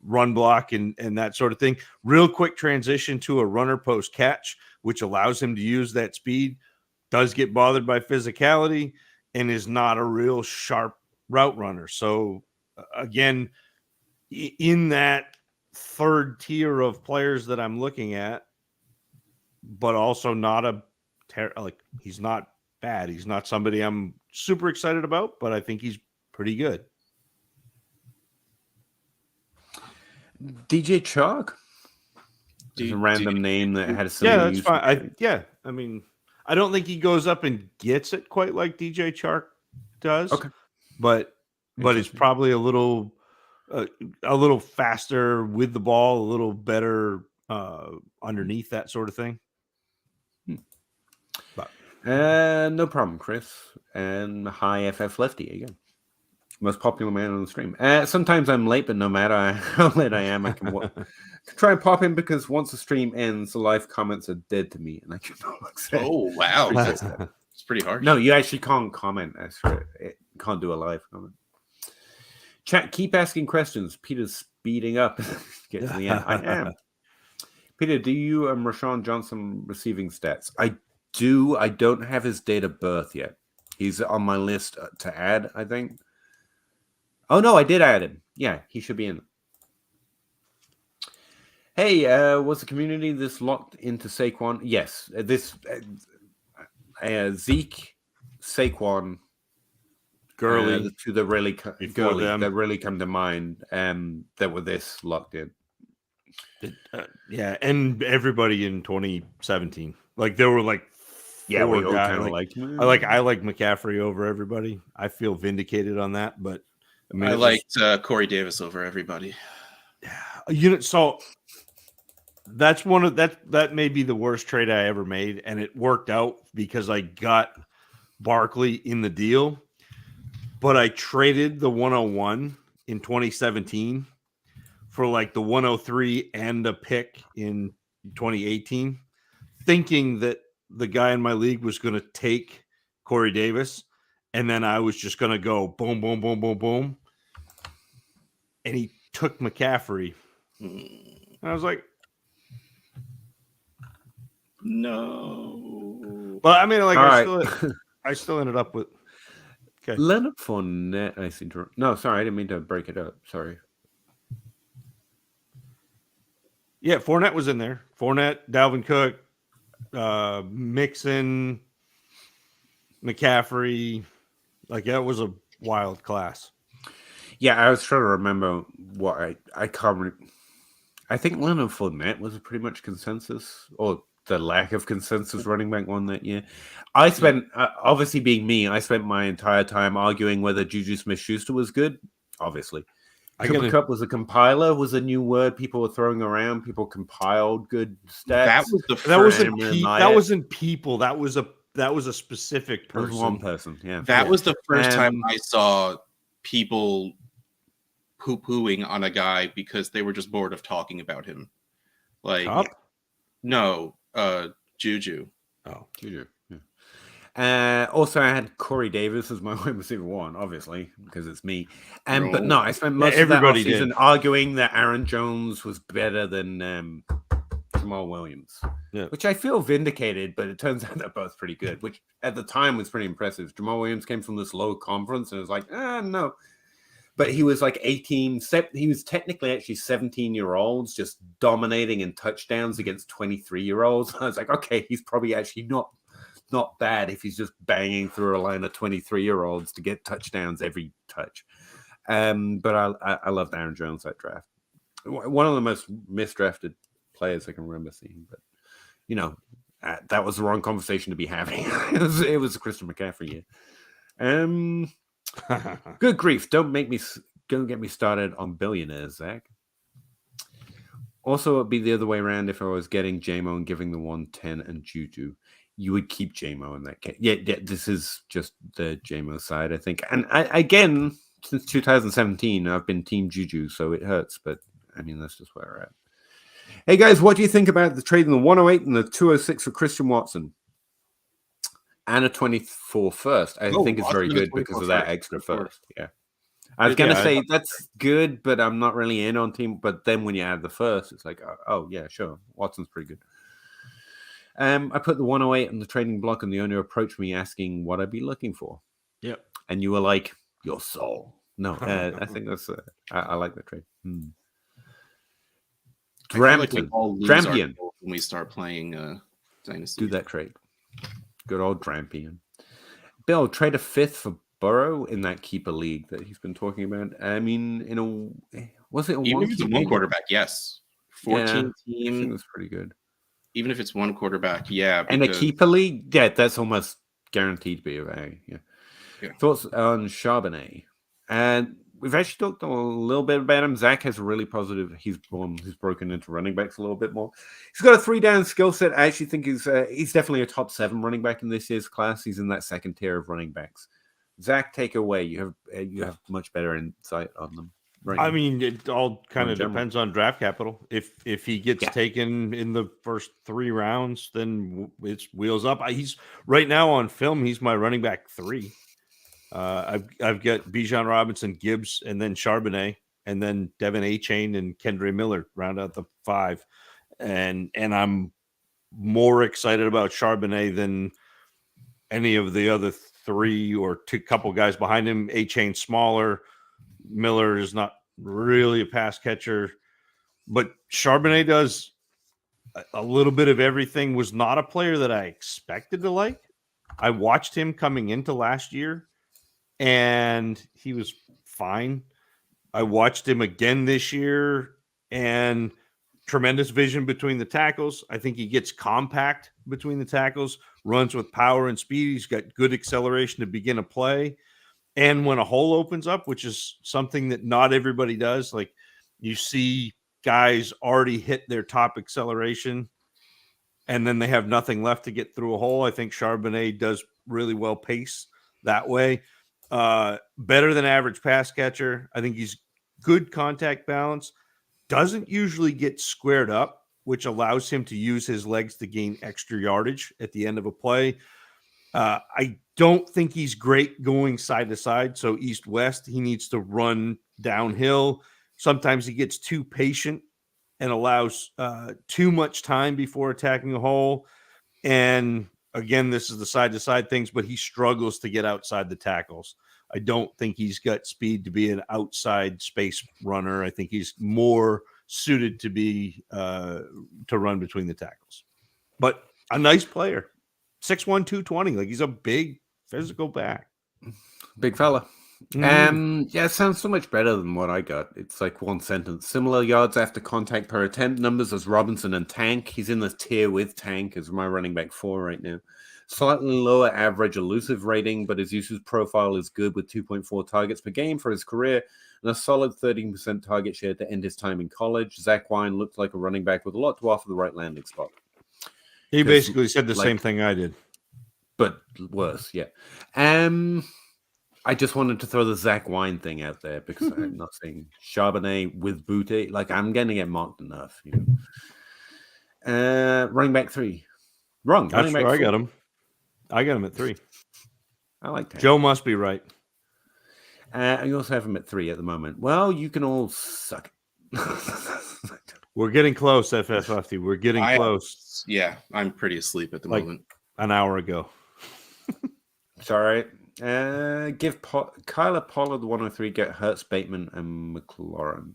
run block and that sort of thing. Real quick transition to a runner post catch, which allows him to use that speed. Does get bothered by physicality and is not a real sharp route runner. So again, in that third tier of players that I'm looking at, but also not he's not bad. He's not somebody I'm super excited about, but I think he's pretty good. DJ Chalk? It's a random name that had a similar that's fine. I mean, I don't think he goes up and gets it quite like DJ Chark does. Okay. But it's probably a little faster with the ball, a little better underneath, that sort of thing. But no problem, Chris. And hi FF Lefty again. Most popular man on the stream. Sometimes I'm late, but no matter how late I am, I can try and pop in because once the stream ends, the live comments are dead to me, and I can no longer say. Oh wow, it's pretty harsh. No, you actually can't comment. It can't do a live comment. Chat, keep asking questions. Peter's speeding up. Get to the end. I am. Peter, do you Rashawn Johnson receiving stats? I do. I don't have his date of birth yet. He's on my list to add, I think. Oh, no, I did add him. Yeah, he should be in. Hey, was the community this locked into Saquon? Yes. Zeke, Saquon, Gurley, the two that really come to mind that were this locked in. And everybody in 2017. Like, there were like we all kind of liked him. I like McCaffrey over everybody. I feel vindicated on that, but I mean, I liked Corey Davis over everybody. So that's that may be the worst trade I ever made, and it worked out because I got Barkley in the deal, but I traded the 101 in 2017 for like the 103 and a pick in 2018, thinking that the guy in my league was going to take Corey Davis. And then I was just going to go boom, boom, boom, boom, boom. And he took McCaffrey. And I was like, no. But I mean, like, I still ended up with. Okay. Leonard Fournette, I seem to. No, sorry, I didn't mean to break it up. Sorry. Yeah, Fournette was in there. Fournette, Dalvin Cook, Mixon, McCaffrey. Like, that was a wild class. Yeah, I was trying to remember what I can't. I think Leonard Fournette was a pretty much consensus, or the lack of consensus running back one that year. I spent, obviously being me, I spent my entire time arguing whether Juju Smith-Schuster was good. Obviously, Cooper Kupp was a compiler. Was a new word people were throwing around. People compiled good stats. That was the that wasn't people. That was a specific person. One person, yeah. That was the first time I saw people poo-pooing on a guy because they were just bored of talking about him. Like, Cup? No, Juju. Oh, Juju. Yeah. Also, I had Corey Davis as my wide receiver 1, obviously, because it's me. But Bro. no, I spent most of that everybody offseason did. arguing that Aaron Jones was better than Jamal Williams, which I feel vindicated, but it turns out they're both pretty good, which at the time was pretty impressive. Jamal Williams came from this low conference and it was like, no. But he was like 18. He was technically actually 17-year-olds just dominating in touchdowns against 23-year-olds. I was like, okay, he's probably actually not bad if he's just banging through a line of 23-year-olds to get touchdowns every touch. But I loved Aaron Jones that draft. One of the most misdrafted players I can remember seeing. But, that was the wrong conversation to be having. it was Christian McCaffrey year. Good grief. Don't get me started on billionaires, Zach. Also, it'd be the other way around if I was getting JMO and giving the 110 and Juju. You would keep JMO in that case. Yeah, this is just the JMO side, I think. And again, since 2017, I've been Team Juju, so it hurts. But, I mean, that's just where we're at. Hey, guys, what do you think about the trade in the 108 and the 206 for Christian Watson? And a 24 first. I think it's very good because of that extra first. Yeah. I was going to say that's good, but I'm not really in on team. But then when you add the first, it's like, oh yeah, sure. Watson's pretty good. I put the 108 on the trading block, and the owner approached me asking what I'd be looking for. Yep. And you were like, your soul. No, I think that's, I like that trade. Drampian. Drampian. When we start playing Dynasty. Do that trade. Good old Drampian. Bill, trade a 5th for Burrow in that keeper league that he's been talking about. I mean, was it a even if it's one quarterback? Yes, 14 team. I think that's pretty good. Even if it's one quarterback, yeah. And a keeper league, yeah, that's almost guaranteed to be a value. Yeah. Thoughts on Charbonnet? And we've actually talked a little bit about him. Zach has a really positive. He's broken into running backs a little bit more. He's got a 3-down skill set. I actually think he's definitely a top 7 running back in this year's class. He's in that second tier of running backs. Zach, take away. You have much better insight on them. Right I mean, it all kind of depends on draft capital. If he gets taken in the first 3 rounds, then it's wheels up. He's right now on film. He's my running back 3. I've got Bijan Robinson, Gibbs, and then Charbonnet, and then Devin Achane and Kendre Miller round out the 5. And I'm more excited about Charbonnet than any of the other 3 or 2 couple guys behind him. Achane smaller. Miller is not really a pass catcher, but Charbonnet does a little bit of everything. Was not a player that I expected to like. I watched him coming into last year, and he was fine. I watched him again this year, and tremendous vision between the tackles. I think he gets compact between the tackles, runs with power and speed. He's got good acceleration to begin a play. And when a hole opens up, which is something that not everybody does, like you see guys already hit their top acceleration and then they have nothing left to get through a hole. I think Charbonnet does really well pace that way. Better than average pass catcher. I think he's good contact balance. Doesn't usually get squared up, which allows him to use his legs to gain extra yardage at the end of a play. I don't think he's great going side to side. So east-west, he needs to run downhill. Sometimes he gets too patient and allows too much time before attacking a hole. And again, this is the side-to-side things, but he struggles to get outside the tackles. I don't think he's got speed to be an outside space runner. I think he's more suited to be to run between the tackles. But a nice player. 6'1", 220. Like he's a big physical back. Big fella. Yeah, it sounds so much better than what I got. It's like one sentence. Similar yards after contact per attempt numbers as Robinson and Tank. He's in the tier with Tank as my running back 4 right now. Slightly lower average elusive rating, but his usage profile is good with 2.4 targets per game for his career and a solid 13% target share to end his time in college. Zach Wine looked like a running back with a lot to offer the right landing spot. He basically said the same thing I did. But worse, yeah. I just wanted to throw the Zach Wine thing out there because I'm not saying Charbonnet with Booty. Like, I'm going to get mocked enough. You know? Running back 3. Wrong. That's where I got him. I got him at 3. I like that. Joe must be right. I also have him at 3 at the moment. Well, you can all suck it. We're getting close, FFFT. We're getting close. Yeah, I'm pretty asleep at the Like moment. an hour ago. Sorry. Give Kyler Pollard 103, get Hurts, Bateman, and McLaurin.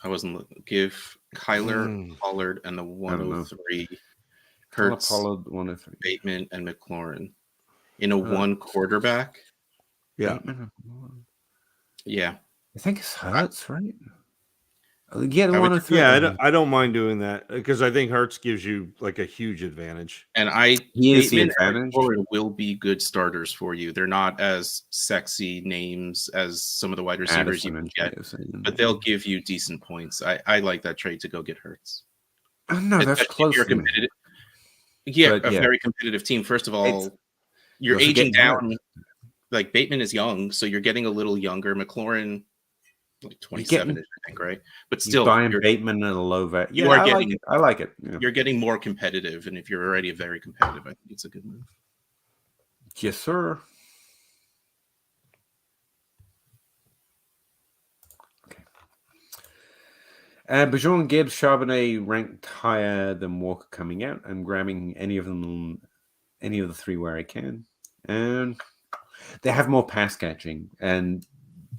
I wasn't give Kyler Pollard and the 103 Hurts, Pollard 103, Bateman, and McLaurin in a one quarterback. Yeah. Bateman, Yeah. I think it's Hurts, right? Yeah, the 103. Yeah, I don't mind doing that because I think Hurts gives you like a huge advantage. And He is the Bateman and advantage. McLaurin will be good starters for you. They're not as sexy names as some of the wide receivers you can get, but they'll give you decent points. I like that trade to go get Hurts. Oh, no, that's close. You're competitive. Yeah, a very competitive team. First of all, you're aging down. Hurt. Like Bateman is young, so you're getting a little younger. McLaurin, like 27, I think, right? But still, buying Bateman at a low value. Yeah, I like it. Yeah. You're getting more competitive, and if you're already very competitive, I think it's a good move. Yes, sir. Okay. Bajon, Gibbs, Charbonnet ranked higher than Walker coming out. I'm grabbing any of the 3 where I can, and they have more pass catching, and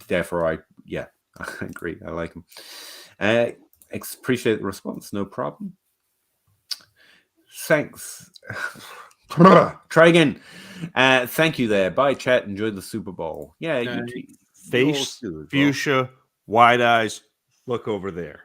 therefore I agree. I like them. Appreciate the response. No problem. Thanks. Try again. Thank you there. Bye, chat. Enjoy the Super Bowl. Yeah. Face, fuchsia, wide eyes. Look over there.